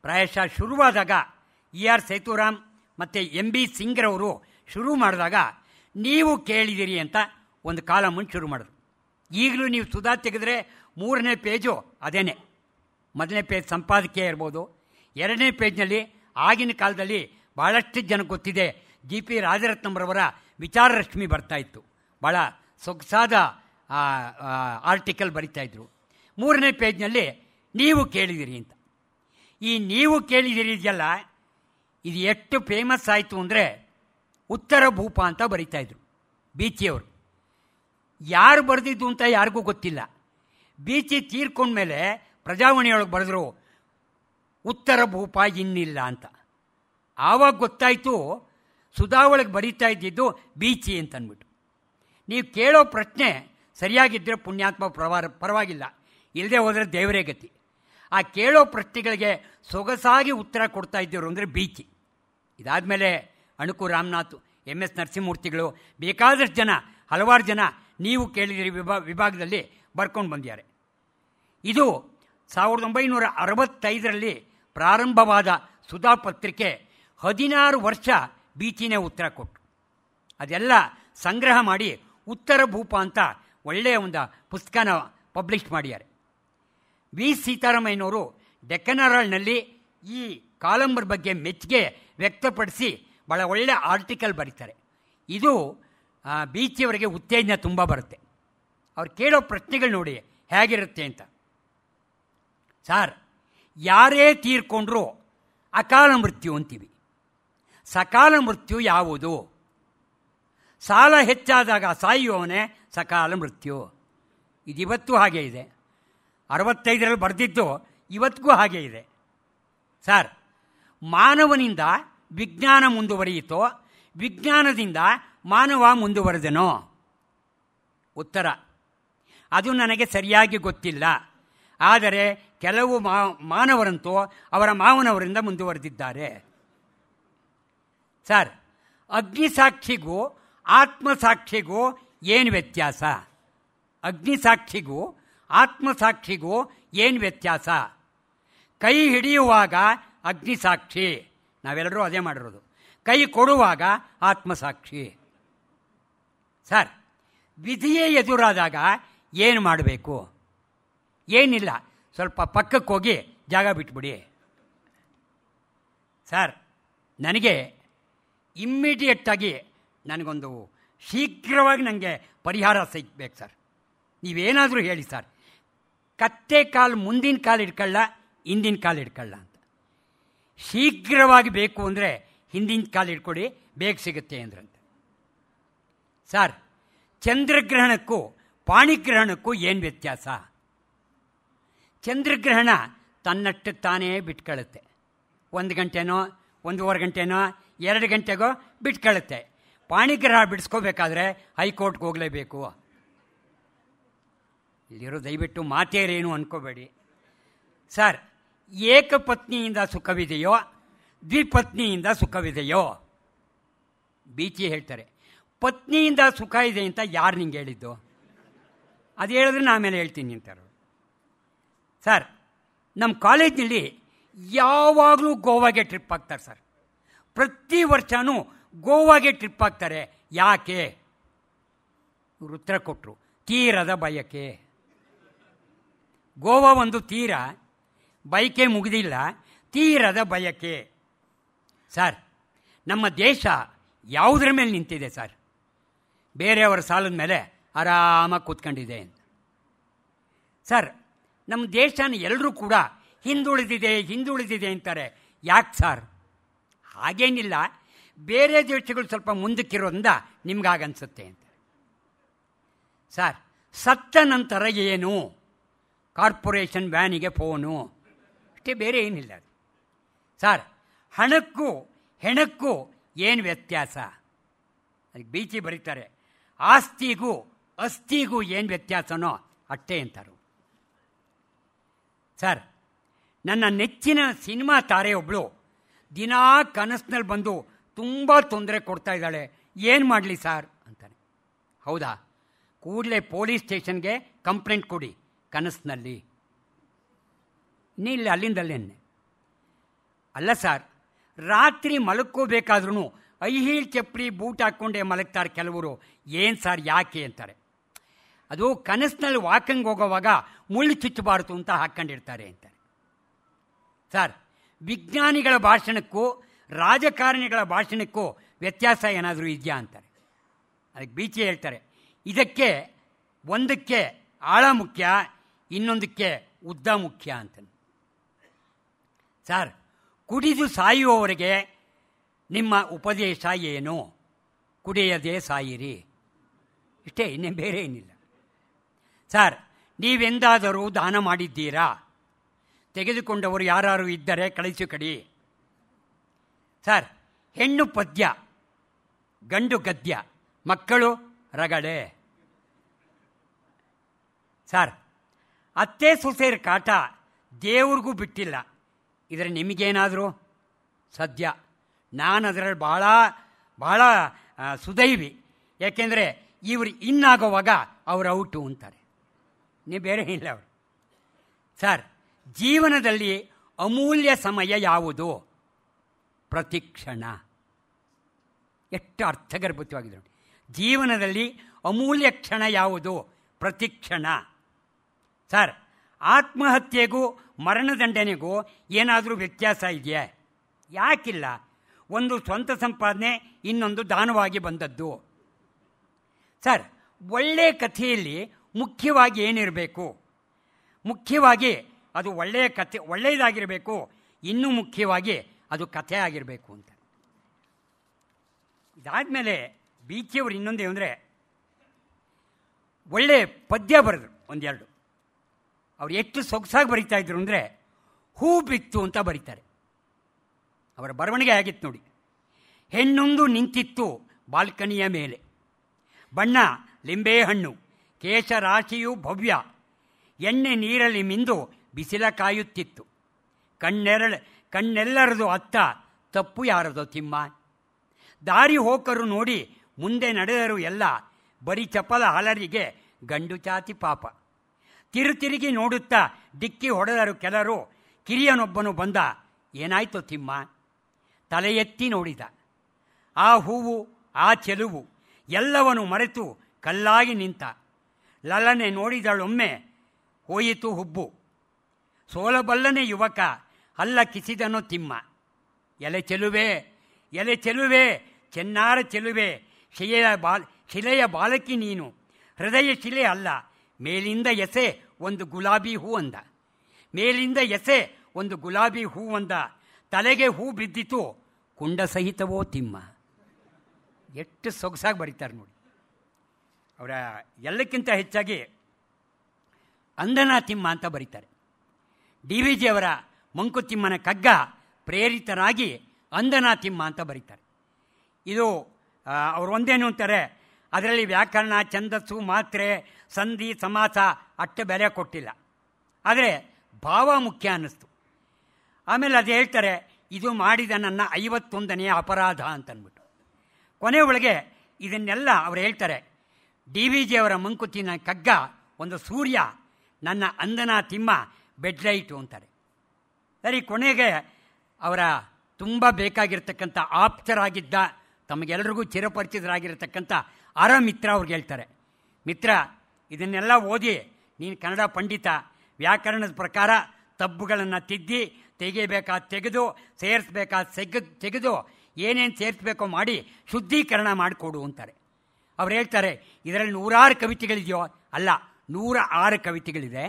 ಪ್ರಾಯಶಃ ಶುರುವಾದಾಗ ER ಸೇತುರಾಮ್ ಮತ್ತು MB ಸಿಂಗ್ರವರು ಶುರು ಮಾಡಿದಾಗ ನೀವು ಕೇಳಿದಿರಿ ಅಂತ ಒಂದು ಕಾಲಮನ್ನು ಶುರು ಮಾಡಿದ್ರು. ಈಗಲೂ ನೀವು ಸುಧಾ ತೆಗೆದ್ರೆ 3ನೇ ಪೇಜು ಅದೇನೆ. 1ನೇ ಪೇಜ್ ಸಂಪಾದಕೀಯ ಇರ್ಬೋದು, 2ನೇ ಪೇಜ್ನಲ್ಲಿ ಆಗಿನ ಕಾಲದಲ್ಲಿ ಭಾಳಷ್ಟು ಜನ ಗೊತ್ತಿದೆ GP ರಾಜರತ್ನಂರವರ ವಿಚಾರ ರಶ್ಮಿ ಬರ್ತಾಯಿತ್ತು. ಭಾಳ ಸೊಗಸಾದ ಆರ್ಟಿಕಲ್ ಬರಿತಾಯಿದ್ರು. 3ನೇ ಪೇಜ್ನಲ್ಲಿ ನೀವು ಕೇಳಿದಿರಿ ಅಂತ. ಈ ನೀವು ಕೇಳಿದಿರಿ ಇದೆಯಲ್ಲ, ಇದು ಎಷ್ಟು ಫೇಮಸ್ ಆಯಿತು ಅಂದರೆ ಉತ್ತರ ಭೂಪ ಅಂತ ಬರೀತಾಯಿದ್ರು ಬೀಚಿಯವರು. ಯಾರು ಬರೆದಿದ್ದು ಅಂತ ಯಾರಿಗೂ ಗೊತ್ತಿಲ್ಲ. ಬೀಚಿ ತೀರ್ಕೊಂಡ್ಮೇಲೆ ಪ್ರಜಾವಾಣಿಯೊಳಗೆ ಬರೆದ್ರು ಉತ್ತರ ಭೂಪ ಇನ್ನಿಲ್ಲ ಅಂತ. ಆವಾಗ ಗೊತ್ತಾಯಿತು ಸುಧಾ ಒಳಗೆ ಬರೀತಾ ಇದ್ದಿದ್ದು ಬೀಚಿ ಅಂತಂದ್ಬಿಟ್ಟು. ನೀವು ಕೇಳೋ ಪ್ರಶ್ನೆ ಸರಿಯಾಗಿದ್ದರೆ ಪುಣ್ಯಾತ್ಮ ಪರವಾಗಿಲ್ಲ, ಇಲ್ಲದೆ ಹೋದರೆ ದೇವರೇ ಗತಿ. ಆ ಕೇಳೋ ಪ್ರಶ್ನೆಗಳಿಗೆ ಸೊಗಸಾಗಿ ಉತ್ತರ ಕೊಡ್ತಾ ಇದ್ದರು ಅಂದರೆ ಬೀಚಿ. ಇದಾದಮೇಲೆ ಅಣುಕು ರಾಮನಾಥ್, MS ನರಸಿಂಹಮೂರ್ತಿಗಳು, ಬೇಕಾದಷ್ಟು ಜನ, ಹಲವಾರು ಜನ ನೀವು ಕೇಳಿದಿರಿ ವಿಭಾಗದಲ್ಲಿ ಬರ್ಕೊಂಡು ಬಂದಿದ್ದಾರೆ. ಇದು 1965ರಲ್ಲಿ ಪ್ರಾರಂಭವಾದ ಸುಧಾ ಪತ್ರಿಕೆ 16 ವರ್ಷ ಬೀಚಿನೇ ಉತ್ತರ ಕೊಟ್ಟರು. ಅದೆಲ್ಲ ಸಂಗ್ರಹ ಮಾಡಿ ಉತ್ತರ ಭೂಪ ಅಂತ ಒಳ್ಳೆಯ ಒಂದು ಪುಸ್ತಕನ ಪಬ್ಲಿಷ್ ಮಾಡಿದ್ದಾರೆ. ವಿ ಸೀತಾರಾಮಯ್ಯನವರು ಡೆಕ್ಕನ್ ಹೆರಾಲ್ಡ್ನಲ್ಲಿ ಈ ಕಾಲಂಬರ್ ಬಗ್ಗೆ ಮೆಚ್ಚುಗೆ ವ್ಯಕ್ತಪಡಿಸಿ ಭಾಳ ಒಳ್ಳೆಯ ಆರ್ಟಿಕಲ್ ಬರೀತಾರೆ. ಇದು ಬೀಚಿಯವರಿಗೆ ಉತ್ತೇಜನ ತುಂಬ ಬರುತ್ತೆ. ಅವ್ರು ಕೇಳೋ ಪ್ರಶ್ನೆಗಳು ನೋಡಿ ಹೇಗಿರುತ್ತೆ ಅಂತ. ಸಾರ್, ಯಾರೇ ತೀರ್ಕೊಂಡ್ರೂ ಅಕಾಲ ಮೃತ್ಯು ಅಂತೀವಿ. ಸಕಾಲ ಮೃತ್ಯು ಯಾವುದು? ಸಾಲ ಹೆಚ್ಚಾದಾಗ ಸಾಯುವವನೇ ಸಕಾಲ ಮೃತ್ಯು. ಇದಿವತ್ತು ಹಾಗೆ ಇದೆ. 65ರಲ್ಲಿ ಬರೆದಿದ್ದು ಇವತ್ತಿಗೂ ಹಾಗೆ ಇದೆ. ಸರ್, ಮಾನವನಿಂದ ವಿಜ್ಞಾನ ಮುಂದುವರಿಯಿತೋ, ವಿಜ್ಞಾನದಿಂದ ಮಾನವ ಮುಂದುವರೆದನೋ? ಉತ್ತರ, ಅದು ನನಗೆ ಸರಿಯಾಗಿ ಗೊತ್ತಿಲ್ಲ. ಆದರೆ ಕೆಲವು ಮಾನವರಂತೂ ಅವರ ಮಾವನವರಿಂದ ಮುಂದುವರೆದಿದ್ದಾರೆ. ಸರ್, ಅಗ್ನಿಸಾಕ್ಷಿಗೂ ಆತ್ಮಸಾಕ್ಷಿಗೂ ಏನು ವ್ಯತ್ಯಾಸ? ಅಗ್ನಿಸಾಕ್ಷಿಗೂ ಆತ್ಮಸಾಕ್ಷಿಗೂ ಏನು ವ್ಯತ್ಯಾಸ? ಕೈ ಹಿಡಿಯುವಾಗ ಅಗ್ನಿಸಾಕ್ಷಿ, ನಾವೆಲ್ಲರೂ ಅದೇ ಮಾಡಿರೋದು. ಕೈ ಕೊಡುವಾಗ ಆತ್ಮಸಾಕ್ಷಿ. ಸರ್, ವಿಧಿಯೇ ಎದುರಾದಾಗ ಏನು ಮಾಡಬೇಕು? ಏನಿಲ್ಲ, ಸ್ವಲ್ಪ ಪಕ್ಕಕ್ಕೆ ಹೋಗಿ ಜಾಗ ಬಿಟ್ಬಿಡಿ. ಸರ್, ನನಗೆ ಇಮ್ಮಿಡಿಯೇಟಾಗಿ ನನಗೊಂದು ಶೀಘ್ರವಾಗಿ ನನಗೆ ಪರಿಹಾರ ಸಿಗಬೇಕು ಸರ್. ನೀವೇನಾದರೂ ಹೇಳಿ ಸರ್. ಕತ್ತೆ ಕಾಲು ಮುಂದಿನ ಕಾಲು ಇಟ್ಕೊಳ್ಳ, ಹಿಂದಿನ ಕಾಲು ಇಟ್ಕೊಳ್ಳ ಅಂತ. ಶೀಘ್ರವಾಗಿ ಬೇಕು ಅಂದರೆ ಹಿಂದಿನ ಕಾಲು ಇಟ್ಕೊಡಿ, ಬೇಗ ಸಿಗುತ್ತೆ ಅಂದ್ರಂತೆ. ಸರ್, ಚಂದ್ರಗ್ರಹಣಕ್ಕೂ ಪಾಣಿಗ್ರಹಣಕ್ಕೂ ಏನು ವ್ಯತ್ಯಾಸ? ಚಂದ್ರಗ್ರಹಣ ತನ್ನಷ್ಟು ತಾನೇ ಬಿಟ್ಕೊಳ್ಳುತ್ತೆ. 1 ಗಂಟೆನೋ 1.5 ಗಂಟೆನೋ 2 ಗಂಟೆಗೋ ಬಿಟ್ಕೊಳ್ಳುತ್ತೆ. ಪಾಣಿಗ್ರಹ ಬಿಡಿಸ್ಕೋಬೇಕಾದ್ರೆ ಹೈಕೋರ್ಟ್ಗೆ ಹೋಗಲೇಬೇಕು. ಇಲ್ಲಿರೋ ದಯವಿಟ್ಟು ಮಾತೇರೇನು ಅಂದ್ಕೋಬೇಡಿ. ಸರ್, ಏಕಪತ್ನಿಯಿಂದ ಸುಖವಿದೆಯೋ ದ್ವಿಪತ್ನಿಯಿಂದ ಸುಖವಿದೆಯೋ? ಬೀಚಿ ಹೇಳ್ತಾರೆ, ಪತ್ನಿಯಿಂದ ಸುಖ ಇದೆ ಅಂತ ಯಾರು ನಿಂಗೆ ಹೇಳಿದ್ದು? ಅದು ಹೇಳಿದ್ರೆ ನಾನು ಆಮೇಲೆ ಹೇಳ್ತೀನಿ ಅಂತಾರೆ. ಸರ್, ನಮ್ಮ ಕಾಲೇಜ್ನಲ್ಲಿ ಯಾವಾಗಲೂ ಗೋವಾಗೆ ಟ್ರಿಪ್ ಆಗ್ತಾರೆ ಸರ್. ಪ್ರತಿ ವರ್ಷವೂ ಗೋವಾಗೆ ಟ್ರಿಪ್ ಆಗ್ತಾರೆ. ಯಾಕೆ? ಇವರು ಉತ್ತರ ಕೊಟ್ಟರು, ತೀರದ ಬಯಕೆ. ಗೋವಾ ಒಂದು ತೀರ, ಬಯಕೆ ಮುಗಿದಿಲ್ಲ, ತೀರದ ಬಯಕೆ. ಸರ್, ನಮ್ಮ ದೇಶ ಯಾವುದರ ಮೇಲೆ ನಿಂತಿದೆ ಸರ್? ಬೇರೆಯವರ ಸಾಲದ ಮೇಲೆ ಆರಾಮಾಗಿ ಕೂತ್ಕೊಂಡಿದೆ ಅಂತ. ಸರ್, ನಮ್ಮ ದೇಶನ ಎಲ್ಲರೂ ಕೂಡ ಹಿಂದುಳಿದಿದೆ ಅಂತಾರೆ. ಯಾಕೆ ಸರ್? ಹಾಗೇನಿಲ್ಲ, ಬೇರೆ ದೇಶಗಳು ಸ್ವಲ್ಪ ಮುಂದಕ್ಕಿರೋದ್ರಿಂದ ನಿಮ್ಗಾಗನ್ಸುತ್ತೆ ಅಂತ. ಸರ್, ಸತ್ತ ನಂತರ ಏನು? ಕಾರ್ಪೊರೇಷನ್ ವ್ಯಾನಿಗೆ ಫೋನು, ಅಷ್ಟೇ, ಬೇರೆ ಏನಿಲ್ಲ. ಸರ್, ಹಣಕ್ಕೂ ಹೆಣಕ್ಕೂ ಏನು ವ್ಯತ್ಯಾಸ? ಅದಕ್ಕೆ ಬೀಚಿ ಬರೀತಾರೆ, ಆಸ್ತಿಗೂ ಅಸ್ಥಿಗೂ ಏನು ವ್ಯತ್ಯಾಸನೋ ಅಷ್ಟೇ ಅಂತಾರೆ. ಸರ್, ನನ್ನ ನೆಚ್ಚಿನ ಸಿನಿಮಾ ತಾರೆ ಒಬ್ಬಳು ದಿನಾ ಕನಸಿನಲ್ಲಿ ಬಂದು ತುಂಬ ತೊಂದರೆ ಕೊಡ್ತಾ ಇದ್ದಾಳೆ, ಏನು ಮಾಡಲಿ ಸರ್ ಅಂತಾನೆ. ಹೌದಾ? ಕೂಡಲೇ ಪೊಲೀಸ್ ಸ್ಟೇಷನ್ಗೆ ಕಂಪ್ಲೇಂಟ್ ಕೊಡಿ ಕನಸಿನಲ್ಲಿ. ಇನ್ನಿಲ್ಲ, ಅಲ್ಲಿಂದಲ್ಲೇನೆ. ಅಲ್ಲ ಸರ್, ರಾತ್ರಿ ಮಲಕ್ಕೋಬೇಕಾದ್ರೂ ಹೀಲ್ ಚಪ್ಪಲಿ ಬೂಟ್ ಹಾಕ್ಕೊಂಡೇ ಮಲಗ್ತಾರೆ ಕೆಲವರು. ಏನು ಸರ್, ಯಾಕೆ ಅಂತಾರೆ. ಅದು ಕನಸಿನಲ್ಲಿ ವಾಕಿಂಗ್ ಹೋಗೋವಾಗ ಮುಳ್ಳು ಚುಚ್ಚಬಾರ್ದು ಅಂತ ಹಾಕ್ಕೊಂಡಿರ್ತಾರೆ ಅಂತಾರೆ. ಸರ್, ವಿಜ್ಞಾನಿಗಳ ಭಾಷಣಕ್ಕೂ ರಾಜಕಾರಣಿಗಳ ಭಾಷಣಕ್ಕೂ ವ್ಯತ್ಯಾಸ ಏನಾದರೂ ಇದೆಯಾ ಅಂತಾರೆ. ಅದಕ್ಕೆ ಬೀಚಿ ಹೇಳ್ತಾರೆ, ಇದಕ್ಕೆ ಒಂದಕ್ಕೆ ಆಳ ಮುಖ್ಯ, ಇನ್ನೊಂದಕ್ಕೆ ಉದ್ದ ಮುಖ್ಯ ಅಂತ. ಸರ್, ಕುಡಿದು ಸಾಯುವವರೆಗೆ ನಿಮ್ಮ ಉಪದೇಶ ಏನು? ಕುಡಿಯದೆ ಸಾಯಿರಿ. ಇಷ್ಟೇ, ಇನ್ನೇ ಬೇರೆ ಏನಿಲ್ಲ. ಸರ್, ನೀವೆಂದಾದರೂ ದಾನ ಮಾಡಿದ್ದೀರಾ? ತೆಗೆದುಕೊಂಡವರು ಯಾರು ಇದ್ದರೆ ಕಳಿಸಿಕೊಡಿ. ಸರ್, ಹೆಣ್ಣು ಪದ್ಯ, ಗಂಡು ಗದ್ಯ, ಮಕ್ಕಳು ರಗಳೆ. ಸರ್, ಅತ್ತೆ ಸೊಸೆಯರ ಕಾಟ ದೇವ್ರಿಗೂ ಬಿಟ್ಟಿಲ್ಲ. ಇದರ ನಿಮಗೇನಾದರೂ ಸದ್ಯ ನಾನು ಅದರಲ್ಲಿ ಭಾಳ ಭಾಳ ಸುದೈವಿ. ಯಾಕೆಂದರೆ ಇವರು ಇನ್ನಾಗೋವಾಗ ಅವ್ರು ಔಟು ಅಂತಾರೆ. ನೀವು ಬೇರೆ ಇಲ್ಲ ಅವರು. ಸರ್, ಜೀವನದಲ್ಲಿ ಅಮೂಲ್ಯ ಸಮಯ ಯಾವುದು? ಪ್ರತಿಕ್ಷಣ. ಎಷ್ಟು ಅರ್ಥಗರ್ಭಿತವಾಗಿದೆ ನೋಡಿ. ಜೀವನದಲ್ಲಿ ಅಮೂಲ್ಯ ಕ್ಷಣ ಯಾವುದು? ಪ್ರತಿಕ್ಷಣ. ಸರ್, ಆತ್ಮಹತ್ಯೆಗೂ ಮರಣದಂಡನೆಗೂ ಏನಾದರೂ ವ್ಯತ್ಯಾಸ ಇದೆಯಾ? ಯಾಕಿಲ್ಲ. ಒಂದು ಸ್ವಂತ ಸಂಪಾದನೆ, ಇನ್ನೊಂದು ದಾನವಾಗಿ ಬಂದದ್ದು. ಸರ್, ಒಳ್ಳೆಯ ಕಥೆಯಲ್ಲಿ ಮುಖ್ಯವಾಗಿ ಏನಿರಬೇಕು? ಮುಖ್ಯವಾಗಿ ಅದು ಒಳ್ಳೆಯ ಕಥೆ, ಒಳ್ಳೆಯದಾಗಿರಬೇಕು. ಇನ್ನೂ ಮುಖ್ಯವಾಗಿ ಅದು ಕಥೆ ಆಗಿರಬೇಕು ಅಂತ. ಇದಾದಮೇಲೆ ಬೀಚಿಯವರು ಇನ್ನೊಂದೇ ಅಂದರೆ ಒಳ್ಳೆಯ ಪದ್ಯ ಬರೆದ್ರು ಒಂದೆರಡು. ಅವ್ರು ಎಷ್ಟು ಸೊಗಸಾಗಿ ಬರೀತಾ ಇದ್ರು ಅಂದರೆ ಹೂ ಬಿತ್ತು ಅಂತ ಬರೀತಾರೆ. ಅವರ ಬರವಣಿಗೆ ಆಗಿತ್ತು ನೋಡಿ. ಹೆಣ್ಣೊಂದು ನಿಂತಿತ್ತು ಬಾಲ್ಕನಿಯ ಮೇಲೆ, ಬಣ್ಣ ಲಿಂಬೆಹಣ್ಣು, ಕೇಶರಾಶಿಯು ಭವ್ಯ, ಎಣ್ಣೆ ನೀರಲ್ಲಿ ಮಿಂದು ಬಿಸಿಲ ಕಾಯುತ್ತಿತ್ತು. ಕಣ್ಣೆಲ್ಲರದು ಅತ್ತ, ತಪ್ಪು ಯಾರದೋ ತಿಮ್ಮ. ದಾರಿ ಹೋಕರು ನೋಡಿ ಮುಂದೆ ನಡೆದರು ಎಲ್ಲ, ಬರೀ ಚಪಲ ಹಲರಿಗೆ ಗಂಡು ಚಾತಿ ಪಾಪ. ತಿರುತಿರುಗಿ ನೋಡುತ್ತಾ ಡಿಕ್ಕಿ ಹೊಡೆದರು ಕೆಲರು, ಕಿರಿಯನೊಬ್ಬನು ಬಂದ, ಏನಾಯ್ತು ತಿಮ್ಮ? ತಲೆ ಎತ್ತಿ ನೋಡಿದ. ಆ ಹೂವು, ಆ ಚೆಲುವು ಎಲ್ಲವನು ಮರೆತು ಕಲ್ಲಾಗಿ ನಿಂತ. ಲಲನೆ ನೋಡಿದಳೊಮ್ಮೆ, ಹೋಯಿತು ಹುಬ್ಬು. ಸೋಲಬಲ್ಲನೆ ಯುವಕ, ಅಲ್ಲ ಕಿಸಿದನು ತಿಮ್ಮ. ಎಲೆ ಚೆಲುವೆ, ಎಲೆ ಚೆಲುವೆ, ಚೆನ್ನಾರ ಚೆಲುವೆ, ಶಿಲೆಯ ಬಾಲಕಿ ನೀನು, ಹೃದಯ ಶಿಲೆ ಅಲ್ಲ, ಮೇಲಿಂದ ಎಸೆ ಒಂದು ಗುಲಾಬಿ ಹೂ ಅಂದ. ಮೇಲಿಂದ ಎಸೆ ಒಂದು ಗುಲಾಬಿ ಹೂ ಅಂದ. ತಲೆಗೆ ಹೂ ಬಿದ್ದಿತು, ಕುಂಡ ಸಹಿತವೋ ತಿಮ್ಮ. ಎಷ್ಟು ಸೊಗಸಾಗಿ ಬರೀತಾರೆ ನೋಡಿ. ಅವರ ಎಲ್ಲಕ್ಕಿಂತ ಹೆಚ್ಚಾಗಿ ಅಂದನಾ ತಿಮ್ಮ ಅಂತ ಬರೀತಾರೆ. ಡಿ ವಿ ಜಿ ಅವರ ಮಂಕುತಿಮ್ಮನ ಕಗ್ಗ ಪ್ರೇರಿತರಾಗಿ ಅಂದನಾ ತಿಮ್ಮ ಅಂತ ಬರೀತಾರೆ. ಇದು ಅವರು ಒಂದೇನು ಅಂತಾರೆ, ಅದರಲ್ಲಿ ವ್ಯಾಕರಣ, ಛಂದಸ್ಸು, ಮಾತ್ರೆ, ಸಂಧಿ, ಸಮಾಸ ಅಷ್ಟು ಬೆಲೆ ಕೊಟ್ಟಿಲ್ಲ. ಆದರೆ ಭಾವ ಮುಖ್ಯ ಅನ್ನಿಸ್ತು. ಆಮೇಲೆ ಅದು ಹೇಳ್ತಾರೆ, ಇದು ಮಾಡಿದ ನನ್ನ 51ನೇ ಅಪರಾಧ ಅಂತನ್ಬಿಟ್ಟು. ಕೊನೆ ಒಳಗೆ ಇದನ್ನೆಲ್ಲ ಅವರು ಹೇಳ್ತಾರೆ. ಡಿ ವಿ ಜಿ ಅವರ ಮಂಕುತಿಮ್ಮನ ಕಗ್ಗ ಒಂದು ಸೂರ್ಯ, ನನ್ನ ಅಂದನಾ ತಿಮ್ಮ ಬೆಡ್ಲೈಟು ಅಂತಾರೆ. ಸರಿ, ಕೊನೆಗೆ ಅವರ ತುಂಬ ಬೇಕಾಗಿರ್ತಕ್ಕಂಥ ಆಪ್ತರಾಗಿದ್ದ, ತಮಗೆಲ್ಲರಿಗೂ ಚಿರಪರಿಚಿತರಾಗಿರ್ತಕ್ಕಂಥ ಮಿತ್ರ ಅವ್ರಿಗೆ ಹೇಳ್ತಾರೆ, ಮಿತ್ರ ಇದನ್ನೆಲ್ಲ ಓದಿ ನೀನು ಕನ್ನಡ ಪಂಡಿತ, ವ್ಯಾಕರಣದ ಪ್ರಕಾರ ತಬ್ಬುಗಳನ್ನು ತಿದ್ದಿ, ತೆಗಿಬೇಕಾದ ತೆಗೆದು, ಸೇರಿಸ್ಬೇಕಾದ ತೆಗೆದು, ಏನೇನು ಸೇರಿಸ್ಬೇಕೋ ಮಾಡಿ ಶುದ್ಧೀಕರಣ ಮಾಡಿಕೊಡು ಅಂತಾರೆ. ಅವ್ರು ಹೇಳ್ತಾರೆ, ಇದರಲ್ಲಿ 106 ಕವಿತೆಗಳಿದೆಯೋ? ಅಲ್ಲ, 106 ಕವಿತೆಗಳಿದೆ,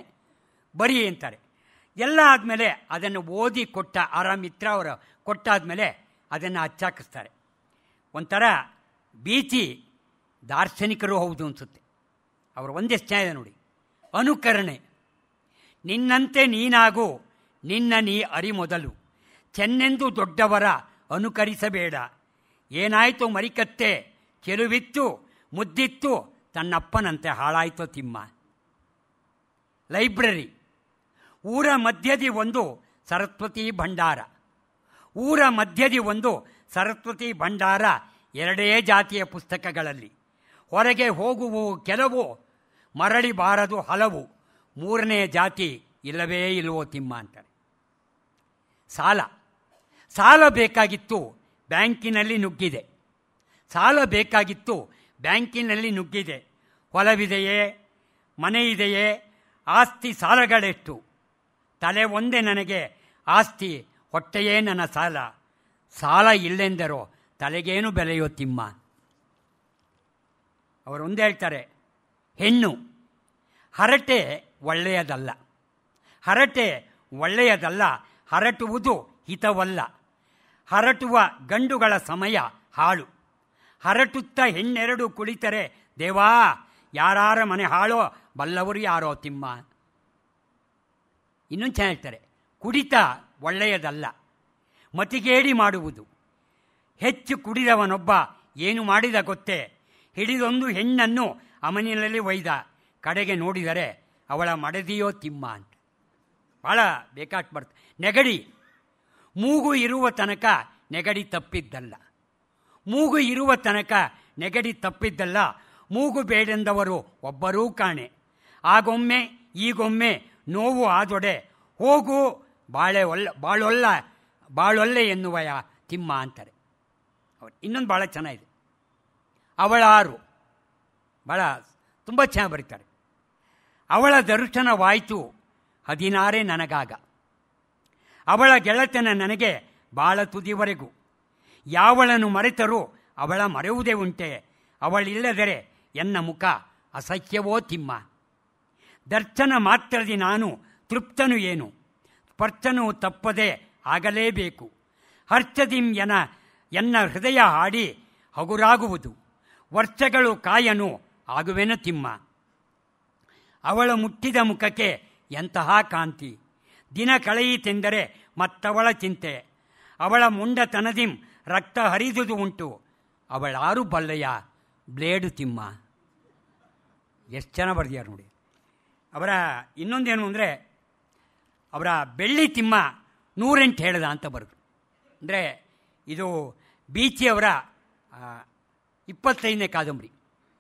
ಬರೀ ಅಂತಾರೆ. ಎಲ್ಲ ಆದಮೇಲೆ ಅದನ್ನು ಓದಿ ಕೊಟ್ಟ ಮಿತ್ರ ಅವರು ಕೊಟ್ಟಾದಮೇಲೆ ಅದನ್ನು ಹಚ್ಚಾಕಿಸ್ತಾರೆ. ಒಂಥರ ಬೀಚಿ ದಾರ್ಶನಿಕರು ಹೌದು ಅನಿಸುತ್ತೆ. ಅವರು ಒಂದೆಷ್ಟು ಚೆನ್ನಾಗಿದೆ ನೋಡಿ. ಅನುಕರಣೆ. ನಿನ್ನಂತೆ ನೀನಾಗು, ನಿನ್ನ ನೀ ಅರಿ ಮೊದಲು, ಚೆನ್ನೆಂದು ದೊಡ್ಡವರ ಅನುಕರಿಸಬೇಡ. ಏನಾಯಿತು ಮರಿಕತ್ತೆ, ಚೆಲುವಿತ್ತು ಮುದ್ದಿತ್ತು, ತನ್ನಪ್ಪನಂತೆ ಹಾಳಾಯಿತು ತಿಮ್ಮ. ಲೈಬ್ರರಿ. ಊರ ಮಧ್ಯದಿ ಒಂದು ಸರಸ್ವತಿ ಭಂಡಾರ. ಊರ ಮಧ್ಯದಿ ಒಂದು ಸರಸ್ವತಿ ಭಂಡಾರ, 2 ಜಾತಿಯ ಪುಸ್ತಕಗಳಲ್ಲಿ. ಹೊರಗೆ ಹೋಗುವು ಕೆಲವು, ಮರಳಿ ಬಾರದು ಹಲವು, 3ನೇ ಜಾತಿ ಇಲ್ಲವೇ ಇಲ್ಲವೋ ತಿಮ್ಮ ಅಂತಾರೆ. ಸಾಲ. ಸಾಲ ಬೇಕಾಗಿತ್ತು, ಬ್ಯಾಂಕಿನಲ್ಲಿ ನುಗ್ಗಿದೆ. ಸಾಲ ಬೇಕಾಗಿತ್ತು, ಬ್ಯಾಂಕಿನಲ್ಲಿ ನುಗ್ಗಿದೆ. ಹೊಲವಿದೆಯೇ, ಮನೆ ಇದೆಯೇ, ಆಸ್ತಿ ಸಾಲಗಳೆಷ್ಟು? ತಲೆ ಒಂದೇ ನನಗೆ ಆಸ್ತಿ, ಹೊಟ್ಟೆಯೇ ನನ್ನ ಸಾಲ. ಸಾಲ ಇಲ್ಲೆಂದರೋ ತಲೆಗೇನು ಬೆಲೆಯೋ ತಿಮ್ಮ. ಅವರು ಒಂದೇ ಹೇಳ್ತಾರೆ, ಹೆಣ್ಣು. ಹರಟೆ ಒಳ್ಳೆಯದಲ್ಲ, ಹರಟೆ ಒಳ್ಳೆಯದಲ್ಲ, ಹರಟುವುದು ಹಿತವಲ್ಲ. ಹರಟುವ ಗಂಡುಗಳ ಸಮಯ ಹಾಳು, ಹರಟುತ್ತ ಹೆಣ್ಣೆರಡು ಕುಳಿತರೆ ದೇವಾ ಯಾರಾರ ಮನೆ ಹಾಳೋ ಬಲ್ಲವರು ಯಾರೋ ತಿಮ್ಮ. ಇನ್ನೊಂದು ಚೆನ್ನಾಗಿ ಹೇಳ್ತಾರೆ, ಕುಡಿತ ಒಳ್ಳೆಯದಲ್ಲ, ಮತಿಗೇಡಿ ಮಾಡುವುದು. ಹೆಚ್ಚು ಕುಡಿದವನೊಬ್ಬ ಏನು ಮಾಡಿದ ಗೊತ್ತೇ, ಹಿಡಿದೊಂದು ಹೆಣ್ಣನ್ನು ಅಮನಿನಲ್ಲಿ ಒಯ್ದ, ಕಡೆಗೆ ನೋಡಿದರೆ ಅವಳ ಮಡದಿಯೋ ತಿಮ್ಮ ಅಂತ. ಭಾಳ ಬೇಕಾಟ್ ಬರ್ತದೆ. ನೆಗಡಿ, ಮೂಗು ಇರುವ ತನಕ ನೆಗಡಿ ತಪ್ಪಿದ್ದಲ್ಲ, ಮೂಗು ಇರುವ ತನಕ ನೆಗಡಿ ತಪ್ಪಿದ್ದಲ್ಲ. ಮೂಗು ಬೇಡೆಂದವರು ಒಬ್ಬರೂ ಕಾಣೆ, ಆಗೊಮ್ಮೆ ಈಗೊಮ್ಮೆ ನೋವು ಆದೊಡೆ, ಹೋಗು ಬಾಳೊಲ್ಲೆ ಎನ್ನುವಯ ತಿಮ್ಮ ಅಂತಾರೆ. ಇನ್ನೊಂದು ಭಾಳ ಚೆನ್ನಾಗಿದೆ, ಅವಳಾರು, ಭಾಳ ತುಂಬ ಚೆನ್ನಾಗಿ ಬರೀತಾರೆ. ಅವಳ ದರ್ಶನವಾಯಿತು 16 ನನಗಾಗ, ಅವಳ ಗೆಳತನ ನನಗೆ ಬಾಳ ತುದಿವರೆಗೂ, ಯಾವಳನ್ನು ಮರೆತರೂ ಅವಳ ಮರೆಯುವುದೇ ಉಂಟೆ, ಅವಳಿಲ್ಲದರೆ ಎನ್ನ ಮುಖ ಅಸಹ್ಯವೋ ತಿಮ್ಮ. ದರ್ಶನ ಮಾತ್ರದಿ ನಾನು ತೃಪ್ತನು ಏನು, ಸ್ಪರ್ಶನೂ ತಪ್ಪದೆ ಆಗಲೇಬೇಕು. ಹರ್ಷದಿಂ ಎನ್ನ ಹೃದಯ ಹಾಡಿ ಹಗುರಾಗುವುದು, ವರ್ಷಗಳು ಕಾಯನು ಆಗುವೆನು ತಿಮ್ಮ. ಅವಳ ಮುಟ್ಟಿದ ಮುಖಕ್ಕೆ ಎಂತಹ ಕಾಂತಿ, ದಿನ ಕಳೆಯಿತೆಂದರೆ ಮತ್ತವಳ ಚಿಂತೆ. ಅವಳ ಮುಂಡತನದಿಂ ರಕ್ತ ಹರಿದುದು ಉಂಟು, ಅವಳಾರು ಬಲ್ಲೆಯ ಬ್ಲೇಡು ತಿಮ್ಮ. ಎಷ್ಟು ಚೆನ್ನಾಗಿ ಬರೆದಿದ್ದಾರೆ ನೋಡಿ. ಅವರ ಇನ್ನೊಂದೇನು ಅಂದರೆ, ಅವರ ಬೆಳ್ಳಿ ತಿಮ್ಮ 108 ಹೇಳ್ದ ಅಂತ ಬರೆದು. ಅಂದರೆ ಇದು ಬೀಚಿಯವರ 25ನೇ ಕಾದಂಬರಿ,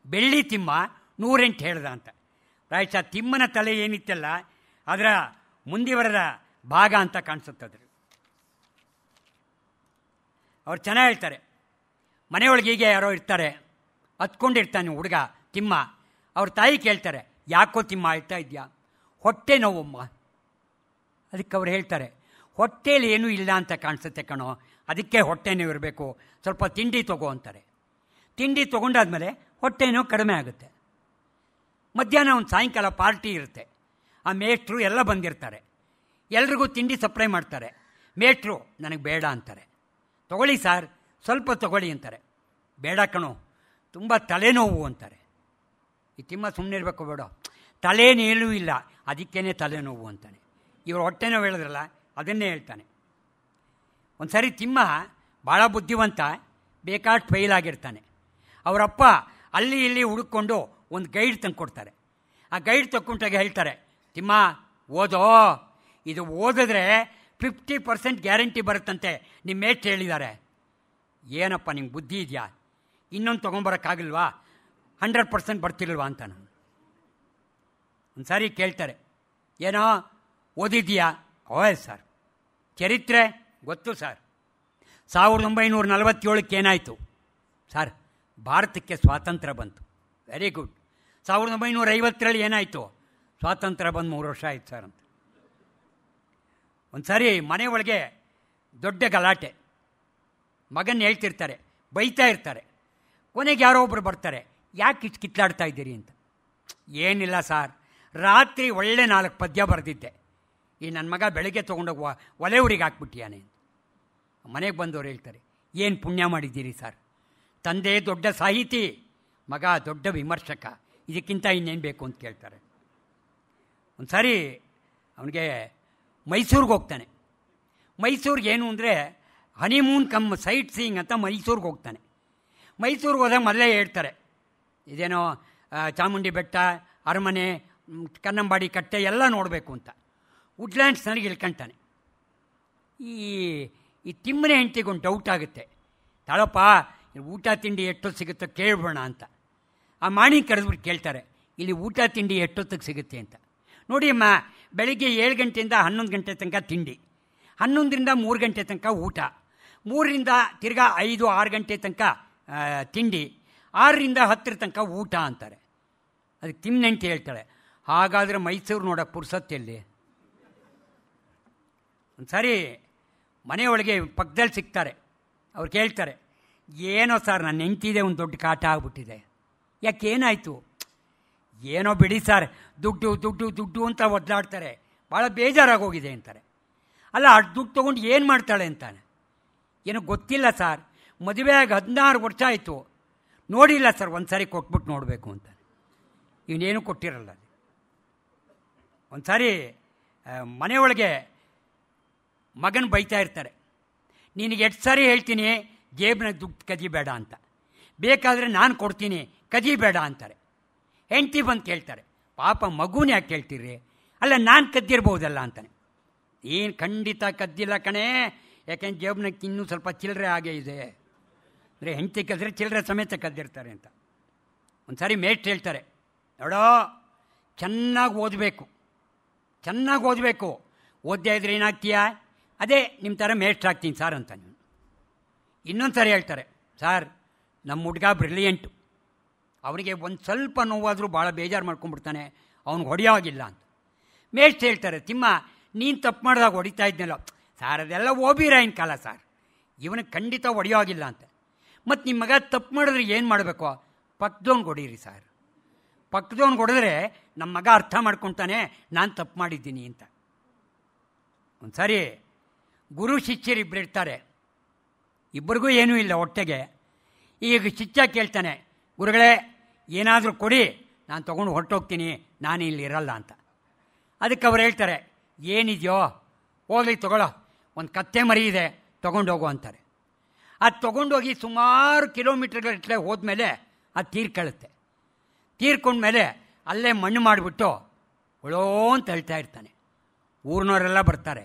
ಬೆಳ್ಳಿ ತಿಮ್ಮ 108 ಹೇಳ್ದ ಅಂತ. ಪ್ರಾಯಶಃ ತಿಮ್ಮನ ತಲೆ ಏನಿತ್ತಲ್ಲ ಅದರ ಮುಂದಿವರದ ಭಾಗ ಅಂತ ಕಾಣಿಸುತ್ತದೆ. ಅವ್ರು ಚೆನ್ನಾಗಿ ಹೇಳ್ತಾರೆ, ಮನೆಯೊಳಗೆ ಹೀಗೆ ಯಾರೋ ಇರ್ತಾರೆ, ಹತ್ಕೊಂಡಿರ್ತಾನೆ ಹುಡುಗ ತಿಮ್ಮ. ಅವ್ರ ತಾಯಿ ಕೇಳ್ತಾರೆ, ಯಾಕೋ ತಿಮ್ಮ ಅಳ್ತಾ ಇದೆಯಾ? ಹೊಟ್ಟೆ ನೋವಮ್ಮ. ಅದಕ್ಕೆ ಅವ್ರು ಹೇಳ್ತಾರೆ, ಹೊಟ್ಟೆಯಲ್ಲಿ ಏನೂ ಇಲ್ಲ ಅಂತ ಕಾಣಿಸುತ್ತೆ ಕಣೋ, ಅದಕ್ಕೆ ಹೊಟ್ಟೆ ನೋವು ಇರಬೇಕು, ಸ್ವಲ್ಪ ತಿಂಡಿ ತಗೋ ಅಂತಾರೆ. ತಿಂಡಿ ತೊಗೊಂಡಾದ್ಮೇಲೆ ಹೊಟ್ಟೆ ನೋವು ಕಡಿಮೆ ಆಗುತ್ತೆ. ಮಧ್ಯಾಹ್ನ ಒಂದು ಸಾಯಂಕಾಲ ಪಾರ್ಟಿ ಇರುತ್ತೆ, ಆ ಮೇಷ್ಟ್ರು ಎಲ್ಲ ಬಂದಿರ್ತಾರೆ, ಎಲ್ರಿಗೂ ತಿಂಡಿ ಸಪ್ಲೈ ಮಾಡ್ತಾರೆ. ಮೇಷ್ಟ್ರು ನನಗೆ ಬೇಡ ಅಂತಾರೆ. ತೊಗೊಳ್ಳಿ ಸರ್, ಸ್ವಲ್ಪ ತೊಗೊಳ್ಳಿ ಅಂತಾರೆ. ಬೇಡ ಕಣೋ, ತುಂಬ ತಲೆನೋವು ಅಂತಾರೆ. ಈ ತಿಮ್ಮ ಸುಮ್ಮನೆ ಇರಬೇಕು, ಬೇಡ ತಲೆನೇಲೂ ಇಲ್ಲ, ಅದಕ್ಕೇ ತಲೆನೋವು ಅಂತಾನೆ. ಇವರು ಹೊಟ್ಟೆ ನೋವು ಹೇಳಿದ್ರಲ್ಲ ಅದನ್ನೇ ಹೇಳ್ತಾನೆ. ಒಂದು ಸರಿ ತಿಮ್ಮ ಭಾಳ ಬುದ್ಧಿವಂತ, ಬೇಕಾಷ್ಟು ಫೈಲ್ ಆಗಿರ್ತಾನೆ. ಅವರಪ್ಪ ಅಲ್ಲಿ ಇಲ್ಲಿ ಹುಡುಕೊಂಡು ಒಂದು ಗೈಡ್ ತಂದು ಕೊಡ್ತಾರೆ. ಆ ಗೈಡ್ ತಗೊಂಡಾಗ ಹೇಳ್ತಾರೆ, ತಿಮ್ಮ ಓದೋ, ಇದು ಓದಿದ್ರೆ 50% ಗ್ಯಾರಂಟಿ ಬರುತ್ತಂತೆ, ನಿಮ್ಮ ಮೇಷ್ಟ್ರು ಹೇಳಿದ್ದಾರೆ. ಏನಪ್ಪ ನಿಂಗೆ ಬುದ್ಧಿ ಇದೆಯಾ? ಇನ್ನೊಂದು ತೊಗೊಂಬರೋಕ್ಕಾಗಿಲ್ವಾ? 100% ಬರ್ತಿಲ್ವಾ ಅಂತ ನಾನು ಒಂದು ಸಾರಿ ಕೇಳ್ತಾರೆ, ಏನೋ ಓದಿದ್ಯಾ? ಓಯ್ ಸರ್. ಚರಿತ್ರೆ ಗೊತ್ತು ಸರ್. 1947 ಏನಾಯಿತು ಸರ್? ಭಾರತಕ್ಕೆ ಸ್ವಾತಂತ್ರ್ಯ ಬಂತು. Very good. 1950 ಏನಾಯಿತು? ಸ್ವಾತಂತ್ರ್ಯ ಬಂದು 3 ವರ್ಷ ಆಯ್ತು ಸರ್ ಅಂತ. ಒಂದು ಸಾರಿ ಮನೆ ಒಳಗೆ ದೊಡ್ಡ ಗಲಾಟೆ, ಮಗನ ಹೇಳ್ತಿರ್ತಾರೆ, ಬೈತಾ ಇರ್ತಾರೆ. ಕೊನೆಗೆ ಯಾರೋ ಒಬ್ಬರು ಬರ್ತಾರೆ, ಯಾಕೆ ಇಷ್ಟು ಕಿತ್ತಾಡ್ತಾ ಇದ್ದೀರಿ ಅಂತ. ಏನಿಲ್ಲ ಸಾರ್, ರಾತ್ರಿ ಒಳ್ಳೆ 4 ಪದ್ಯ ಬರೆದಿದ್ದೆ, ಈ ನನ್ನ ಮಗ ಬೆಳಗ್ಗೆ ತೊಗೊಂಡೋಗಿ ಒಲೆ ಊರಿಗೆ ಹಾಕ್ಬಿಟ್ಟಿಯಾನೆ. ಮನೆಗೆ ಬಂದವರು ಹೇಳ್ತಾರೆ, ಏನು ಪುಣ್ಯ ಮಾಡಿದ್ದೀರಿ ಸರ್, ತಂದೆ ದೊಡ್ಡ ಸಾಹಿತಿ, ಮಗ ದೊಡ್ಡ ವಿಮರ್ಶಕ, ಇದಕ್ಕಿಂತ ಇನ್ನೇನು ಬೇಕು ಅಂತ ಕೇಳ್ತಾರೆ. ಒಂದು ಸಾರಿ ಅವನಿಗೆ ಮೈಸೂರಿಗೆ ಹೋಗ್ತಾನೆ. ಮೈಸೂರಿಗೆ ಏನು ಅಂದರೆ ಹನಿಮೂನ್ ಕಮ್ ಸೈಟ್ ಸೀಯಿಂಗ್ ಅಂತ ಮೈಸೂರಿಗೆ ಹೋಗ್ತಾನೆ. ಮೈಸೂರಿಗೆ ಹೋದಾಗ ಮೊದಲೇ ಹೇಳ್ತಾರೆ, ಇದೇನೋ ಚಾಮುಂಡಿ ಬೆಟ್ಟ, ಅರಮನೆ, ಕನ್ನಂಬಾಡಿ ಕಟ್ಟೆ ಎಲ್ಲ ನೋಡಬೇಕು ಅಂತ. ವುಡ್ಲ್ಯಾಂಡ್ಸ್ನಲ್ಲಿ ಇಳ್ಕೊಂತಾನೆ. ಈ ತಿಮ್ಮನೆ ಹೆಂಡತಿಗೊಂದು ಡೌಟ್ ಆಗುತ್ತೆ, ತಾಳಪ್ಪ ಊಟ ತಿಂಡಿ ಎಷ್ಟೊತ್ತು ಸಿಗುತ್ತೋ ಕೇಳ್ಬೋಣ ಅಂತ. ಆ ಮಾಣಿ ಕರೆದ್ಬಿಟ್ಟು ಕೇಳ್ತಾರೆ, ಇಲ್ಲಿ ಊಟ ತಿಂಡಿ ಎಷ್ಟೊತ್ತಿಗೆ ಸಿಗುತ್ತೆ ಅಂತ. ನೋಡಿ ಅಮ್ಮ, ಬೆಳಿಗ್ಗೆ 7 ಗಂಟೆಯಿಂದ 11 ಗಂಟೆ ತನಕ ತಿಂಡಿ, 11ರಿಂದ 3 ಗಂಟೆ ತನಕ ಊಟ, 3ರಿಂದ ತಿರ್ಗಾ 5-6 ಗಂಟೆ ತನಕ ತಿಂಡಿ, 6ರಿಂದ 10 ತನಕ ಊಟ ಅಂತಾರೆ. ಅದಕ್ಕೆ ತಿಮ್ಮನೆಂಟಿ ಹೇಳ್ತಾಳೆ, ಹಾಗಾದರೆ ಮೈಸೂರು ನೋಡೋಕೆ ಪುರ್ಸೊತ್ತೆಲ್ಲಿ? ಒಂದು ಸಾರಿ ಮನೆಯೊಳಗೆ ಪಕ್ಕದಲ್ಲಿ ಸಿಗ್ತಾರೆ. ಅವ್ರು ಕೇಳ್ತಾರೆ, ಏನೋ ಸರ್ ನನ್ನ ಹೆಂಡ್ತಿದೆ ಒಂದು ದೊಡ್ಡ ಕಾಟ ಆಗ್ಬಿಟ್ಟಿದೆ. ಯಾಕೆ ಏನಾಯಿತು? ಏನೋ ಬಿಡಿ ಸರ್, ದುಡ್ಡು ದುಡ್ಡು ದುಡ್ಡು ಅಂತ ಒದ್ದಾಡ್ತಾರೆ, ಭಾಳ ಬೇಜಾರಾಗೋಗಿದೆ ಅಂತಾರೆ. ಅಲ್ಲ, ಅಷ್ಟು ದುಡ್ಡು ತೊಗೊಂಡು ಏನು ಮಾಡ್ತಾಳೆ ಅಂತಾನೆ. ಏನೋ ಗೊತ್ತಿಲ್ಲ ಸರ್, ಮದುವೆಯಾಗಿ 16 ವರ್ಷ ಆಯಿತು, ನೋಡಿಲ್ಲ ಸರ್, ಒಂದು ಸಾರಿ ಕೊಟ್ಬಿಟ್ಟು ನೋಡಬೇಕು ಅಂತ. ಇವನೇನು ಕೊಟ್ಟಿರಲ್ಲ. ಒಂದು ಸಾರಿ ಮನೆಯೊಳಗೆ ಮಗನ ಬೈತಾ ಇರ್ತಾರೆ, ನಿನಗೆ ಎಷ್ಟು ಸಾರಿ ಹೇಳ್ತೀನಿ ಜೇಬಿನ ದುಡ್ಡು ಕದಿಬೇಡ ಅಂತ, ಬೇಕಾದರೆ ನಾನು ಕೊಡ್ತೀನಿ ಕದಿಬೇಡ ಅಂತಾರೆ. ಹೆಂಡ್ತಿ ಬಂದು ಕೇಳ್ತಾರೆ, ಪಾಪ ಮಗುನ ಯಾಕೆ ಕೇಳ್ತೀರಿ, ಅಲ್ಲ ನಾನು ಕದ್ದಿರ್ಬೋದಲ್ಲ ಅಂತಾನೆ. ಏನು ಖಂಡಿತ ಕದ್ದಿಲ್ಲ ಕಣೇ, ಯಾಕೆಂದ್ರೆ ಜೇಬಿನಾಗ ಇನ್ನೂ ಸ್ವಲ್ಪ ಚಿಲ್ಲರೆ ಆಗೇ ಇದೆ ಅಂದರೆ ಹೆಂಡ್ತಿ ಕದ್ರೆ ಚಿಲ್ಲರೆ ಸಮೇತ ಕದ್ದಿರ್ತಾರೆ ಅಂತ. ಒಂದು ಸಾರಿ ಮೇಷ್ಟ್ರು ಹೇಳ್ತಾರೆ, ನೋಡೋ ಚೆನ್ನಾಗಿ ಓದಬೇಕು, ಚೆನ್ನಾಗಿ ಓದಬೇಕು, ಓದ್ದೇ ಇದ್ರೆ ಏನಾಗ್ತೀಯಾ, ಅದೇ ನಿಮ್ಮ ಥರ ಮೇಷ್ಟ್ರು ಆಗ್ತೀನಿ ಸರ್ ಅಂತ. ನೀವು ಇನ್ನೊಂದು ಸಾರಿ ಹೇಳ್ತಾರೆ, ಸರ್ ನಮ್ಮ ಹುಡುಗ ಬ್ರಿಲಿಯಂಟು, ಅವನಿಗೆ ಒಂದು ಸ್ವಲ್ಪ ನೋವಾದರೂ ಭಾಳ ಬೇಜಾರು ಮಾಡ್ಕೊಂಡ್ಬಿಡ್ತಾನೆ, ಅವ್ನಿಗೆ ಹೊಡೆಯೋಗಿಲ್ಲ ಅಂತ. ಮೇಷ್ಟ್ರು ಹೇಳ್ತಾರೆ, ತಿಮ್ಮ ನೀನು ತಪ್ಪು ಮಾಡಿದಾಗ ಹೊಡಿತಾ ಇದ್ನಲ್ಲ ಸರ್, ಅದೆಲ್ಲ ಓಬಿರಾಯಿನ ಕಾಲ ಸರ್, ಇವನಿಗೆ ಖಂಡಿತ ಹೊಡೆಯೋಗಿಲ್ಲ ಅಂತ. ಮತ್ತು ನಿಮ್ಮ ಮಗ ತಪ್ಪು ಮಾಡಿದ್ರೆ ಏನು ಮಾಡಬೇಕು, ಪಕ್ಕದವ್ನಿಗೆ ಹೊಡೀರಿ ಸರ್, ಪಕ್ಕದವ್ನಿಗೆ ಹೊಡೆದ್ರೆ ನಮ್ಮ ಮಗ ಅರ್ಥ ಮಾಡ್ಕೊತಾನೆ ನಾನು ತಪ್ಪು ಮಾಡಿದ್ದೀನಿ ಅಂತ. ಒಂದು ಸಾರಿ ಗುರು ಶಿಷ್ಯರು ಇಬ್ಬರು ಇರ್ತಾರೆ, ಇಬ್ಬರಿಗೂ ಏನೂ ಇಲ್ಲ ಹೊಟ್ಟೆಗೆ. ಈಗ ಶಿಷ್ಯ ಕೇಳ್ತಾನೆ, ಗುರುಗಳೇ ಏನಾದರೂ ಕೊಡಿ, ನಾನು ತೊಗೊಂಡು ಹೊರಟೋಗ್ತೀನಿ, ನಾನು ಇಲ್ಲಿ ಇರಲ್ಲ ಅಂತ. ಅದಕ್ಕೆ ಅವ್ರು ಹೇಳ್ತಾರೆ, ಏನಿದೆಯೋ ಹೋಗಲಿ ತೊಗೊಳ್ಳೋ, ಒಂದು ಕತ್ತೆ ಮರಿ ಇದೆ ತೊಗೊಂಡೋಗು ಅಂತಾರೆ. ಅದು ತೊಗೊಂಡೋಗಿ ಸುಮಾರು ಕಿಲೋಮೀಟ್ರ್ಗಟ್ಟಲೆ ಹೋದ್ಮೇಲೆ ಅದು ತೀರ್ಕೊಳ್ಳುತ್ತೆ. ತೀರ್ಕೊಂಡ್ಮೇಲೆ ಅಲ್ಲೇ ಮಣ್ಣು ಮಾಡಿಬಿಟ್ಟು ಒಳೋ ಅಂತ ಹೇಳ್ತಾ ಇರ್ತಾನೆ. ಊರಿನವರೆಲ್ಲ ಬರ್ತಾರೆ,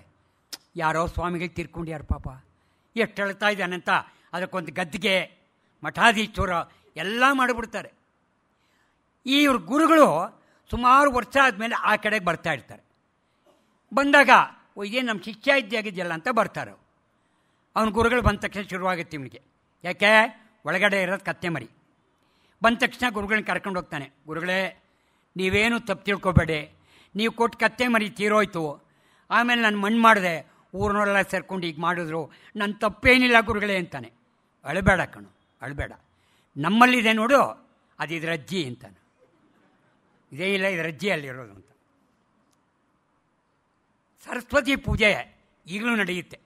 ಯಾರೋ ಸ್ವಾಮಿಗಳು ತೀರ್ಕೊಂಡ್ಯಾರು ಪಾಪ, ಎಷ್ಟು ಹೇಳ್ತಾ ಇದ್ದಾನಂತ ಅದಕ್ಕೊಂದು ಗದ್ದಿಗೆ ಮಠಾಧೀಶ್ವರ ಎಲ್ಲ ಮಾಡಿಬಿಡ್ತಾರೆ. ಇವ್ರ ಗುರುಗಳು ಸುಮಾರು ವರ್ಷ ಆದಮೇಲೆ ಆ ಕಡೆಗೆ ಬರ್ತಾ ಇರ್ತಾರೆ. ಬಂದಾಗ ಏನು ನಮ್ಮ ಶಿಷ್ಯ ಇದ್ದಾಗಿದೆಯಲ್ಲ ಅಂತ ಬರ್ತಾರೆ. ಅವನ ಗುರುಗಳು ಬಂದ ತಕ್ಷಣ ಶುರುವಾಗುತ್ತೆ ಇವನಿಗೆ, ಯಾಕೆ ಒಳಗಡೆ ಇರೋದು ಕತ್ತೆ ಮರಿ. ಬಂದ ತಕ್ಷಣ ಗುರುಗಳನ್ನ ಕರ್ಕೊಂಡು ಹೋಗ್ತಾನೆ, ಗುರುಗಳೇ ನೀವೇನು ತಪ್ಪು ತಿಳ್ಕೊಬೇಡಿ, ನೀವು ಕೊಟ್ಟು ಕತ್ತೆ ಮರಿ ತೀರೋಯ್ತು, ಆಮೇಲೆ ನಾನು ಮಣ್ಣು ಮಾಡಿದೆ, ಊರಿನವರೆಲ್ಲ ಸೇರ್ಕೊಂಡು ಈಗ ಮಾಡಿದ್ರು, ನನ್ನ ತಪ್ಪೇನಿಲ್ಲ ಗುರುಗಳೇ ಅಂತಾನೆ. ಅಳಬೇಡ ಕಣು, ಅಳಬೇಡ, ನಮ್ಮಲ್ಲಿದೆ ನೋಡು, ಅದು ಇದ್ರ ಅಜ್ಜಿ ಅಂತಾನೆ. ಇದೇ ಇಲ್ಲ, ಇದರ ಅಜ್ಜಿ ಅಲ್ಲಿರೋದು ಅಂತ. ಸರಸ್ವತಿ ಪೂಜೆ ಈಗಲೂ ನಡೆಯುತ್ತೆ.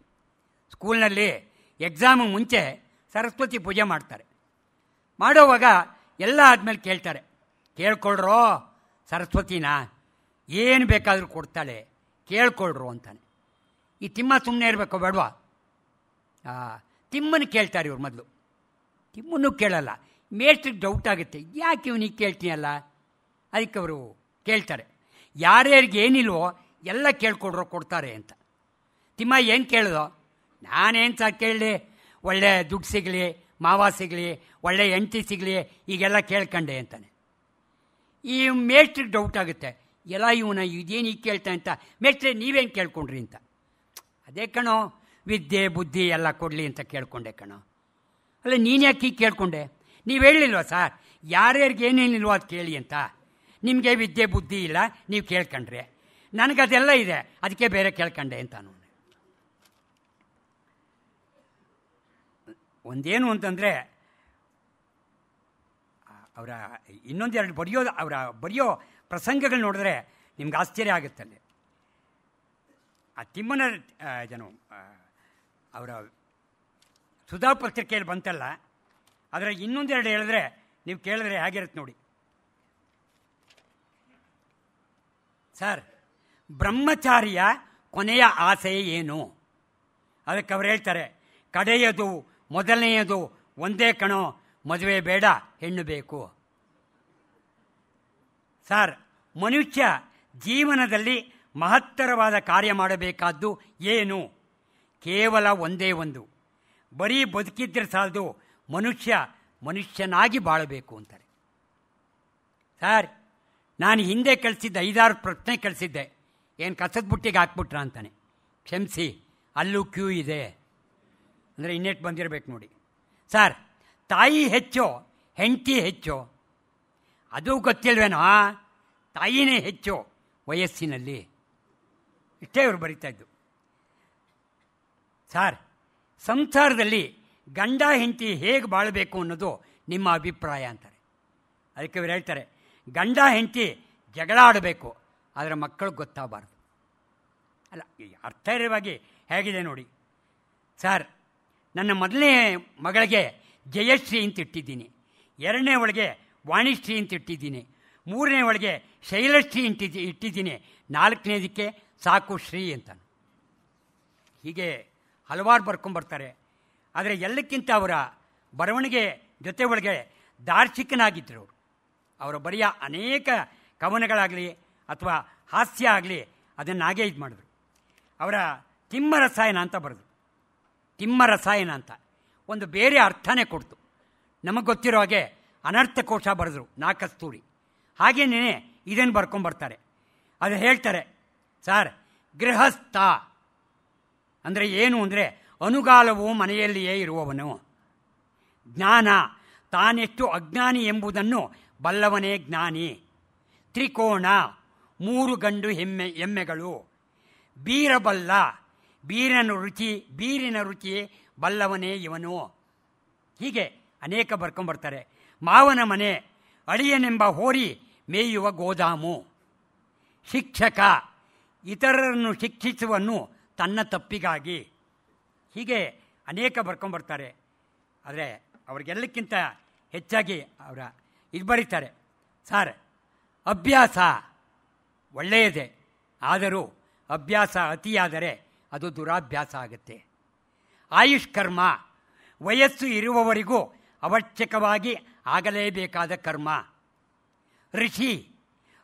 ಸ್ಕೂಲ್ನಲ್ಲಿ ಎಕ್ಸಾಮಿಗೆ ಮುಂಚೆ ಸರಸ್ವತಿ ಪೂಜೆ ಮಾಡ್ತಾರೆ. ಮಾಡೋವಾಗ ಎಲ್ಲ ಆದಮೇಲೆ ಕೇಳ್ತಾರೆ, ಕೇಳ್ಕೊಳ್ರೋ ಸರಸ್ವತಿನ, ಏನು ಬೇಕಾದರೂ ಕೊಡ್ತಾಳೆ, ಕೇಳ್ಕೊಳ್ರು ಅಂತಾನೆ. ಈ ತಿಮ್ಮ ಸುಮ್ಮನೆ ಇರಬೇಕು ಬೇಡವಾ? ತಿಮ್ಮನ ಕೇಳ್ತಾರೆ ಇವ್ರು ಮೊದಲು. ತಿಮ್ಮನ್ನು ಕೇಳಲ್ಲ. ಮೇಷ್ಟ್ರಿಗೆ ಡೌಟ್ ಆಗುತ್ತೆ, ಯಾಕೆ ಇವನಿಗೆ ಕೇಳ್ತೀಯಲ್ಲ, ಅದಕ್ಕೆ ಅವರು ಕೇಳ್ತಾರೆ, ಯಾರ್ಯಾರಿಗೆ ಏನಿಲ್ವೋ ಎಲ್ಲ ಕೇಳ್ಕೊಡ್ರೋ ಕೊಡ್ತಾರೆ ಅಂತ. ತಿಮ್ಮ ಏನು ಕೇಳಿದೋ, ನಾನೇನು ಸಹ ಕೇಳಲಿ, ಒಳ್ಳೆ ದುಡ್ಡು ಸಿಗಲಿ, ಮಾವ ಸಿಗಲಿ, ಒಳ್ಳೆ ಹೆಂಡತಿ ಸಿಗಲಿ, ಈಗೆಲ್ಲ ಕೇಳ್ಕೊಂಡೆ ಅಂತಾನೆ. ಈ ಮೇಷ್ಟ್ರಿಗೆ ಡೌಟ್ ಆಗುತ್ತೆ, ಎಲ್ಲ ಇವನ ಇದೇನು ಈಗ ಕೇಳ್ತಾನೆ ಅಂತ. ಮೇಷ್ಟ್ರೆ ನೀವೇನು ಕೇಳ್ಕೊಂಡ್ರಿ ಅಂತ. ಅದೇ ಕಣೋ ವಿದ್ಯೆ ಬುದ್ಧಿ ಎಲ್ಲ ಕೊಡಲಿ ಅಂತ ಕೇಳ್ಕೊಂಡೆ ಕಣೋ. ಅಲ್ಲ ನೀನು ಯಾಕೆ ಈಗ ಕೇಳ್ಕೊಂಡೆ, ನೀವು ಹೇಳಿಲ್ವ ಸರ್ ಯಾರ್ಯಾರಿಗೆ ಏನೇನಿಲ್ವೋ ಅದು ಕೇಳಿ ಅಂತ. ನಿಮಗೆ ವಿದ್ಯೆ ಬುದ್ಧಿ ಇಲ್ಲ, ನೀವು ಕೇಳ್ಕೊಂಡ್ರೆ, ನನಗದೆಲ್ಲ ಇದೆ, ಅದಕ್ಕೆ ಬೇರೆ ಕೇಳ್ಕೊಂಡೆ ಅಂತ. ನಾನು ಒಂದೇನು ಅಂತಂದರೆ ಅವರ ಇನ್ನೊಂದೆರಡು ಬರೆಯೋ ಪ್ರಸಂಗಗಳು ನೋಡಿದ್ರೆ ನಿಮ್ಗೆ ಆಶ್ಚರ್ಯ ಆಗುತ್ತಲ್ಲಿ. ಆ ತಿಮ್ಮನ ಅವರ ಸುಧಾ ಪತ್ರಿಕೆಯಲ್ಲಿ ಬಂತಲ್ಲ, ಅದರ ಇನ್ನೊಂದೆರಡು ಹೇಳಿದ್ರೆ ನೀವು ಕೇಳಿದ್ರೆ ಹೇಗಿರುತ್ತೆ ನೋಡಿ. ಸರ್, ಬ್ರಹ್ಮಚಾರಿಯ ಕೊನೆಯ ಆಸೆ ಏನು? ಅದಕ್ಕೆ ಅವ್ರು ಹೇಳ್ತಾರೆ, ಕಡೆಯದು ಮೊದಲನೆಯದು ಒಂದೇ ಕಣೋ, ಮದುವೆ ಬೇಡ ಹೆಣ್ಣು ಬೇಕು. ಸರ್, ಮನುಷ್ಯ ಜೀವನದಲ್ಲಿ ಮಹತ್ತರವಾದ ಕಾರ್ಯ ಮಾಡಬೇಕಾದ್ದು ಏನು? ಕೇವಲ ಒಂದೇ ಒಂದು, ಬರೀ ಬದುಕಿದ್ರೆ ಸಾಲದು, ಮನುಷ್ಯನಾಗಿ ಬಾಳಬೇಕು ಅಂತಾರೆ. ಸರ್, ನಾನು ಹಿಂದೆ ಕಳಿಸಿದ್ದೆ 5-6 ಪ್ರಶ್ನೆ ಕಳಿಸಿದ್ದೆ, ಏನು ಕಸದ ಬುಟ್ಟಿಗೆ ಹಾಕ್ಬಿಟ್ರ ಅಂತಾನೆ. ಕ್ಷಮಿಸಿ, ಅಲ್ಲೂ ಕ್ಯೂ ಇದೆ ಅಂದರೆ ಇನ್ನೆಟ್ಟು ಬಂದಿರಬೇಕು ನೋಡಿ. ಸರ್, ತಾಯಿ ಹೆಚ್ಚೋ ಹೆಂಡತಿ ಹೆಚ್ಚೋ? ಅದು ಗೊತ್ತಿಲ್ವೇನೋ, ತಾಯಿನೇ ಹೆಚ್ಚು ವಯಸ್ಸಿನಲ್ಲಿ. ಇಷ್ಟೇ ಇವರು ಬರೀತಾಯಿದ್ದು. ಸರ್, ಸಂಸಾರದಲ್ಲಿ ಗಂಡ ಹೆಂಡತಿ ಹೇಗೆ ಬಾಳಬೇಕು ಅನ್ನೋದು ನಿಮ್ಮ ಅಭಿಪ್ರಾಯ ಅಂತಾರೆ. ಅದಕ್ಕೆ ಇವರು ಹೇಳ್ತಾರೆ, ಗಂಡ ಹೆಂಡತಿ ಜಗಳ ಆಡಬೇಕು, ಆದರೆ ಮಕ್ಕಳಿಗೆ ಗೊತ್ತಾಗಬಾರ್ದು. ಅಲ್ಲ, ಅರ್ಥೈರ್ಯವಾಗಿ ಹೇಗಿದೆ ನೋಡಿ. ಸರ್, ನನ್ನ ಮೊದಲನೇ ಮಗಳಿಗೆ ಜಯಶ್ರೀ ಅಂತ ಇಟ್ಟಿದ್ದೀನಿ. 2ನೇ ಒಳಗೆ ವಾಣಿಶ್ರೀ ಅಂತ ಇಟ್ಟಿದ್ದೀನಿ, 3ನೇ ಒಳಗೆ ಶೈಲಶ್ರೀ ಇಟ್ಟಿದ್ದೀನಿ, 4ನೇದಕ್ಕೆ ಸಾಕು ಶ್ರೀ ಅಂತ. ಹೀಗೆ ಹಲವಾರು ಬರ್ಕೊಂಬರ್ತಾರೆ. ಆದರೆ ಎಲ್ಲಕ್ಕಿಂತ ಅವರ ಬರವಣಿಗೆ ಜೊತೆ ಒಳಗೆ ದಾರ್ಶನಿಕನಾಗಿದ್ದರು ಅವರು. ಅವರ ಬರೆಯ ಅನೇಕ ಕವನಗಳಾಗಲಿ ಅಥವಾ ಹಾಸ್ಯ ಆಗಲಿ ಅದನ್ನಾಗೆ ಇದು ಮಾಡಿದ್ರು. ಅವರ ತಿಮ್ಮರಸಾಯನ ಅಂತ ಬರೆದು, ತಿಮ್ಮರಸಾಯನ ಅಂತ ಒಂದು ಬೇರೆ ಅರ್ಥನೇ ಕೊಡ್ತು. ನಮಗೆ ಗೊತ್ತಿರೋ ಹಾಗೆ ಅನರ್ಥಕೋಶ ಬರೆದ್ರು ನಾಕಸ್ತೂರಿ. ಹಾಗೇನೇ ಇದನ್ನು ಬರ್ಕೊಂಬರ್ತಾರೆ. ಅದು ಹೇಳ್ತಾರೆ, ಸರ್ ಗೃಹಸ್ಥ ಅಂದರೆ ಏನು ಅಂದರೆ ಅನುಗಾಲವು ಮನೆಯಲ್ಲಿಯೇ ಇರುವವನು. ಜ್ಞಾನ ತಾನೆಷ್ಟು ಅಜ್ಞಾನಿ ಎಂಬುದನ್ನು ಬಲ್ಲವನೇ ಜ್ಞಾನಿ. ತ್ರಿಕೋಣ 3 ಗಂಡು ಎಮ್ಮೆಗಳು. ಬೀರಬಲ್ಲ ಬೀರಿನ ರುಚಿ ಬಲ್ಲವನೇ ಇವನು. ಹೀಗೆ ಅನೇಕ ಬರ್ಕೊಂಬರ್ತಾರೆ. ಮಾವನ ಮನೆ ಅಳಿಯನೆಂಬ ಹೋರಿ ಮೇಯುವ ಗೋದಾಮು. ಶಿಕ್ಷಕ ಇತರರನ್ನು ಶಿಕ್ಷಿಸುವನು ತನ್ನ ತಪ್ಪಿಗಾಗಿ. ಹೀಗೆ ಅನೇಕ ಬರ್ಕೊಂಬರ್ತಾರೆ. ಆದರೆ ಅವ್ರಿಗೆಲ್ಲಕ್ಕಿಂತ ಹೆಚ್ಚಾಗಿ ಅವರ ಇದು ಬರೀತಾರೆ, ಸರ್ ಅಭ್ಯಾಸ ಒಳ್ಳೆಯದೇ, ಆದರೂ ಅಭ್ಯಾಸ ಅತಿಯಾದರೆ ಅದು ದುರಾಭ್ಯಾಸ ಆಗುತ್ತೆ. ಆಯುಷ್ಕರ್ಮ ವಯಸ್ಸು ಇರುವವರಿಗೂ ಅವಶ್ಯಕವಾಗಿ ಆಗಲೇಬೇಕಾದ ಕರ್ಮ. ಋಷಿ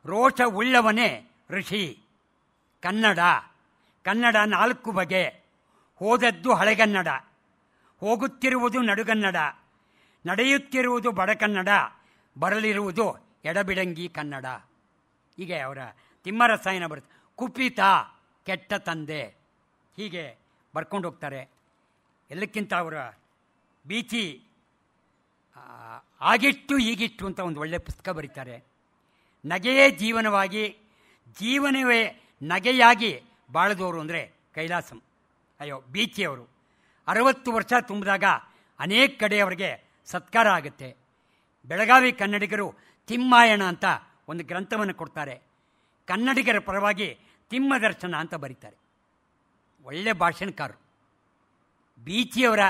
ರೋಷ ಉಳ್ಳವನೇ ಋಷಿ. ಕನ್ನಡ 4 ಬಗೆ. ಹೋದದ್ದು ಹಳೆಗನ್ನಡ, ಹೋಗುತ್ತಿರುವುದು ನಡುಗನ್ನಡ, ನಡೆಯುತ್ತಿರುವುದು ಬಡಕನ್ನಡ, ಬರಲಿರುವುದು ಎಡಬಿಡಂಗಿ ಕನ್ನಡ. ಹೀಗೆ ಅವರ ತಿಮ್ಮರಸಾಯನ ಬರುತ್ತೆ. ಕುಪಿತ ಕೆಟ್ಟ ತಂದೆ. ಹೀಗೆ ಬರ್ಕೊಂಡು ಹೋಗ್ತಾರೆ. ಎಲ್ಲಕ್ಕಿಂತ ಅವರ ಬೀಚಿ ಆಗಿಷ್ಟು ಈಗಿಷ್ಟು ಅಂತ ಒಂದು ಒಳ್ಳೆಯ ಪುಸ್ತಕ ಬರೀತಾರೆ. ನಗೆಯೇ ಜೀವನವಾಗಿ, ಜೀವನವೇ ನಗೆಯಾಗಿ ಬಾಳದವರು ಅಂದರೆ ಕೈಲಾಸಂ. ಬೀಚಿಯವರು 60 ವರ್ಷ ತುಂಬಿದಾಗ ಅನೇಕ ಕಡೆ ಅವರಿಗೆ ಸತ್ಕಾರ ಆಗುತ್ತೆ. ಬೆಳಗಾವಿ ಕನ್ನಡಿಗರು ತಿಮ್ಮಾಯಣ ಅಂತ ಒಂದು ಗ್ರಂಥವನ್ನು ಕೊಡ್ತಾರೆ. ಕನ್ನಡಿಗರ ಪರವಾಗಿ ತಿಮ್ಮ ದರ್ಶನ ಅಂತ ಬರೀತಾರೆ. ಒಳ್ಳೆ ಭಾಷಣಕಾರರು. ಬೀಚಿಯವರ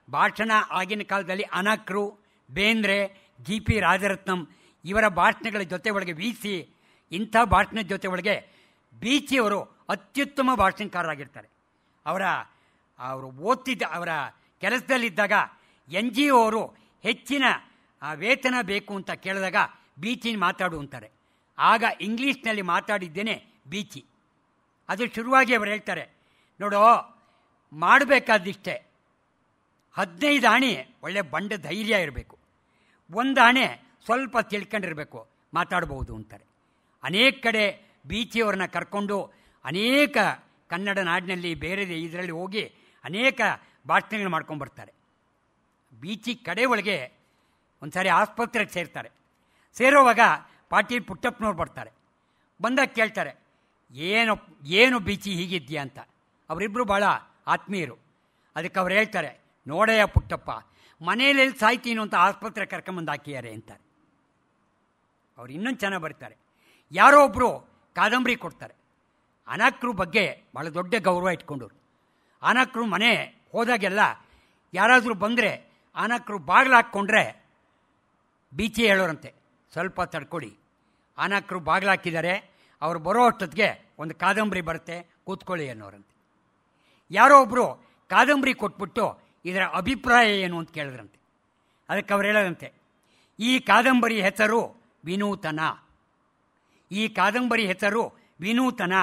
ಭಾಷಣ ಆಗಿನ ಕಾಲದಲ್ಲಿ ಅನಕ್ರು, ಬೇಂದ್ರೆ, GP ರಾಜರತ್ನಂ ಇವರ ಭಾಷಣಗಳ ಜೊತೆ ಒಳಗೆ ವಿ.ಸಿ. ಇಂಥ ಭಾಷಣದ ಜೊತೆ ಒಳಗೆ ಬೀಚಿಯವರು ಅತ್ಯುತ್ತಮ ಭಾಷಣಕಾರರಾಗಿರ್ತಾರೆ. ಅವರು ಓದ್ತಿದ್ದ ಅವರ ಕೆಲಸದಲ್ಲಿದ್ದಾಗ NGO ಅವರು ಹೆಚ್ಚಿನ ವೇತನ ಬೇಕು ಅಂತ ಕೇಳಿದಾಗ ಬೀಚಿನ ಮಾತಾಡು ಅಂತಾರೆ. ಆಗ ಇಂಗ್ಲೀಷ್ನಲ್ಲಿ ಮಾತಾಡಿದ್ದೇನೆ ಬೀಚಿ. ಅದು ಶುರುವಾಗಿ ಅವರು ಹೇಳ್ತಾರೆ, ನೋಡೋ ಮಾಡಬೇಕಾದಿಷ್ಟೇ, 15 ಆಣೆ ಒಳ್ಳೆ ಬಂಡ ಧೈರ್ಯ ಇರಬೇಕು, 1 ಆಣೆ ಸ್ವಲ್ಪ ತಿಳ್ಕೊಂಡಿರಬೇಕು, ಮಾತಾಡ್ಬೋದು ಅಂತಾರೆ. ಅನೇಕ ಕಡೆ ಬೀಚಿಯವ್ರನ್ನ ಕರ್ಕೊಂಡು ಅನೇಕ ಕನ್ನಡ ನಾಡಿನಲ್ಲಿ ಬೇರೆ ಇದರಲ್ಲಿ ಹೋಗಿ ಅನೇಕ ಭಾಷಣಗಳು ಮಾಡ್ಕೊಂಡ್ಬರ್ತಾರೆ. ಬೀಚಿ ಕಡೆ ಒಳಗೆ ಒಂದು ಸಾರಿ ಆಸ್ಪತ್ರೆಗೆ ಸೇರ್ತಾರೆ. ಸೇರೋವಾಗ ಪಾಟೀಲ್ ಪುಟ್ಟಪ್ಪನವ್ರು ಬರ್ತಾರೆ. ಬಂದಾಗ ಕೇಳ್ತಾರೆ, ಏನು ಬೀಚಿ ಹೀಗಿದ್ಯಾ ಅಂತ. ಅವರಿಬ್ಬರು ಭಾಳ ಆತ್ಮೀಯರು. ಅದಕ್ಕೆ ಅವ್ರು ಹೇಳ್ತಾರೆ, ನೋಡಯ್ಯ ಪುಟ್ಟಪ್ಪ, ಮನೇಲಿ ಸಾಯ್ತೀನು ಅಂತ ಆಸ್ಪತ್ರೆ ಕರ್ಕೊಂಬಂದು ಹಾಕಿದ್ದಾರೆ ಅಂತಾರೆ. ಅವ್ರು ಇನ್ನೊಂದು ಚೆನ್ನಾಗಿ ಬರ್ತಾರೆ. ಯಾರೋ ಒಬ್ಬರು ಕಾದಂಬರಿ ಕೊಡ್ತಾರೆ. ಅನಕ್ರು ಬಗ್ಗೆ ಭಾಳ ದೊಡ್ಡ ಗೌರವ ಇಟ್ಕೊಂಡವ್ರು. ಅನಕ್ರು ಮನೆ ಹೋದಾಗೆಲ್ಲ ಯಾರಾದರೂ ಬಂದರೆ ಅನಕ್ರು ಬಾಗಿಲು ಹಾಕ್ಕೊಂಡ್ರೆ ಬೀಚಿ ಹೇಳೋರಂತೆ, ಸ್ವಲ್ಪ ತಡ್ಕೊಳ್ಳಿ, ಅನಕ್ರು ಬಾಗಿಲು ಹಾಕಿದ್ದಾರೆ, ಅವ್ರು ಬರೋ ಅಷ್ಟೊತ್ತಿಗೆ ಒಂದು ಕಾದಂಬರಿ ಬರುತ್ತೆ, ಕೂತ್ಕೊಳ್ಳಿ ಅನ್ನೋರಂತೆ. ಯಾರೋ ಒಬ್ಬರು ಕಾದಂಬರಿ ಕೊಟ್ಬಿಟ್ಟು ಇದರ ಅಭಿಪ್ರಾಯ ಏನು ಅಂತ ಕೇಳಿದ್ರಂತೆ. ಅದಕ್ಕೆ ಅವ್ರು ಹೇಳೋದಂತೆ, ಈ ಕಾದಂಬರಿ ಹೆಸರು ವಿನೂತನ, ಈ ಕಾದಂಬರಿ ಹೆಸರು ವಿನೂತನ,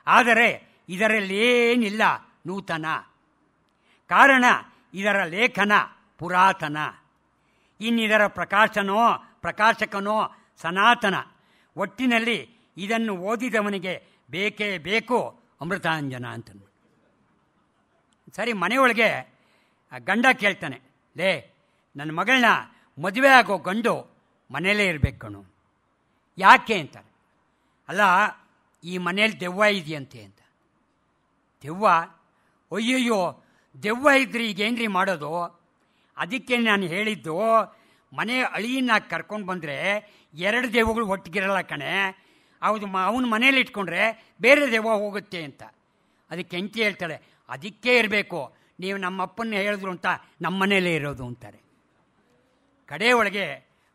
ಆದರೆ ಇದರಲ್ಲೇನಿಲ್ಲ ನೂತನ. ಕಾರಣ ಇದರ ಲೇಖನ ಪುರಾತನ, ಇನ್ನಿದರ ಪ್ರಕಾಶಕನೋ ಸನಾತನ. ಒಟ್ಟಿನಲ್ಲಿ ಇದನ್ನು ಓದಿದವನಿಗೆ ಬೇಕೇ ಬೇಕು ಅಮೃತಾಂಜನ ಅಂತಂದು. ಸರಿ, ಮನೆಯೊಳಗೆ ಗಂಡ ಕೇಳ್ತಾನೆ, ಲೇ ನನ್ನ ಮಗಳನ್ನ ಮದುವೆ ಆಗೋ ಗಂಡು ಮನೆಯಲ್ಲೇ ಇರಬೇಕು ಕಣು. ಯಾಕೆ ಅಂತಾರೆ. ಅಲ್ಲ, ಈ ಮನೇಲಿ ದೆವ್ವ ಇದೆಯಂತೆ ಅಂತ. ದೆವ್ವ? ಅಯ್ಯಯ್ಯೋ, ದೆವ್ವ ಇದ್ದರೆ ಈಗೇನ್ರಿ ಮಾಡೋದು? ಅದಕ್ಕೆ ನಾನು ಹೇಳಿದ್ದು, ಮನೆ ಅಳಿಯನ್ನ ಕರ್ಕೊಂಡು ಬಂದರೆ 2 ದೆವ್ವಗಳು ಒಟ್ಟಿಗಿರಲ್ಲ ಕಣೆ, ಅವನ ಮನೇಲಿ ಇಟ್ಕೊಂಡ್ರೆ ಬೇರೆ ದೆವ್ವ ಹೋಗುತ್ತೆ ಅಂತ. ಅದಕ್ಕೆ ಹೆಂಡತಿ ಹೇಳ್ತಾಳೆ, ಅದಕ್ಕೆ ಇರಬೇಕು, ನೀವು ನಮ್ಮಪ್ಪನ್ನ ಹೇಳಿದ್ರು ಅಂತ ನಮ್ಮ ಮನೇಲೇ ಇರೋದು ಅಂತಾರೆ. ಕಡೆ ಒಳಗೆ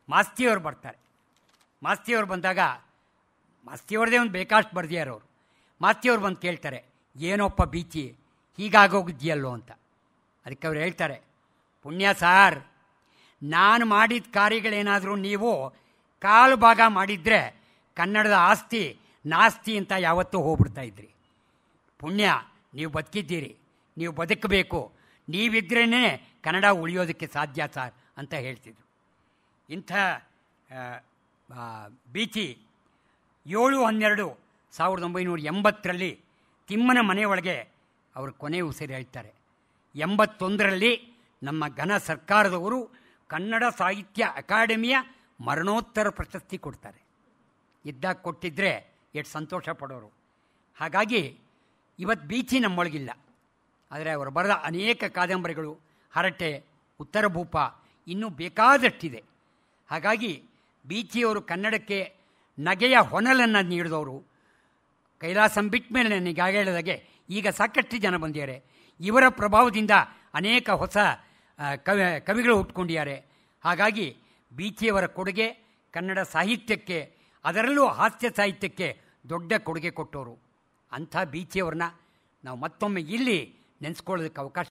ಮಾಸ್ತಿಯವರು ಬರ್ತಾರೆ. ಮಾಸ್ತಿಯವರು ಬಂದಾಗ ಮಾಸ್ತಿಯವ್ರದೇ ಒಂದು ಬೇಕಾಷ್ಟು ಬರ್ದಿಯಾರವರು. ಮಾಸ್ತಿಯವ್ರು ಬಂದು ಕೇಳ್ತಾರೆ, ಏನೋಪ್ಪ ಬೀಚಿ ಹೀಗಾಗೋಗಿದ್ಯಲ್ಲೋ ಅಂತ. ಅದಕ್ಕೆ ಅವ್ರು ಹೇಳ್ತಾರೆ, ಪುಣ್ಯ ಸಾರ್, ನಾನು ಮಾಡಿದ ಕಾರ್ಯಗಳೇನಾದರೂ ನೀವು ಕಾಲು ಭಾಗ ಮಾಡಿದರೆ ಕನ್ನಡದ ಆಸ್ತಿ ನಾಸ್ತಿ ಅಂತ ಯಾವತ್ತೂ ಹೋಗ್ಬಿಡ್ತಾಯಿದ್ರಿ. ಪುಣ್ಯ, ನೀವು ಬದುಕಿದ್ದೀರಿ, ನೀವು ಬದುಕಬೇಕು, ನೀವಿದ್ರೇ ಕನ್ನಡ ಉಳಿಯೋದಕ್ಕೆ ಸಾಧ್ಯ ಸಾರ್ ಅಂತ ಹೇಳ್ತಿದ್ರು. ಇಂಥ ಬೀಚಿ 7/12/1980 ತಿಮ್ಮನ ಮನೆಯೊಳಗೆ ಅವರು ಕೊನೆ ಉಸಿರು ಹೇಳ್ತಾರೆ. 81ರಲ್ಲಿ ನಮ್ಮ ಘನ ಸರ್ಕಾರದವರು ಕನ್ನಡ ಸಾಹಿತ್ಯ ಅಕಾಡೆಮಿಯ ಮರಣೋತ್ತರ ಪ್ರಶಸ್ತಿ ಕೊಡ್ತಾರೆ. ಇದ್ದಾಗ ಕೊಟ್ಟಿದ್ದರೆ ಎಷ್ಟು ಸಂತೋಷ ಪಡೋರು. ಹಾಗಾಗಿ ಇವತ್ತು ಬೀಚಿ ನಮ್ಮೊಳಗಿಲ್ಲ. ಆದರೆ ಅವರು ಬರೆದ ಅನೇಕ ಕಾದಂಬರಿಗಳು, ಹರಟೆ, ಉತ್ತರ ಭೂಪ ಇನ್ನೂ ಬೇಕಾದಷ್ಟಿದೆ. ಹಾಗಾಗಿ ಬೀಚಿಯವರು ಕನ್ನಡಕ್ಕೆ ನಗೆಯ ಹೊನಲನ್ನು ನೀಡಿದವರು. ಕೈಲಾಸಂ ಬಿಟ್ಟ ಮೇಲೆ ನನಗೆ ಹೇಳಿದಾಗೆ ಈಗ ಸಾಕಷ್ಟು ಜನ ಬಂದಿದ್ದಾರೆ. ಇವರ ಪ್ರಭಾವದಿಂದ ಅನೇಕ ಹೊಸ ಕವಿಗಳು ಹುಟ್ಕೊಂಡಿದ್ದಾರೆ. ಹಾಗಾಗಿ ಬೀಚಿಯವರ ಕೊಡುಗೆ ಕನ್ನಡ ಸಾಹಿತ್ಯಕ್ಕೆ, ಅದರಲ್ಲೂ ಹಾಸ್ಯ ಸಾಹಿತ್ಯಕ್ಕೆ ದೊಡ್ಡ ಕೊಡುಗೆ ಕೊಟ್ಟವರು. ಅಂಥ ಬೀಚಿಯವ್ರನ್ನ ನಾವು ಮತ್ತೊಮ್ಮೆ ಇಲ್ಲಿ ನೆನೆಸ್ಕೊಳ್ಳೋದಕ್ಕೆ ಅವಕಾಶ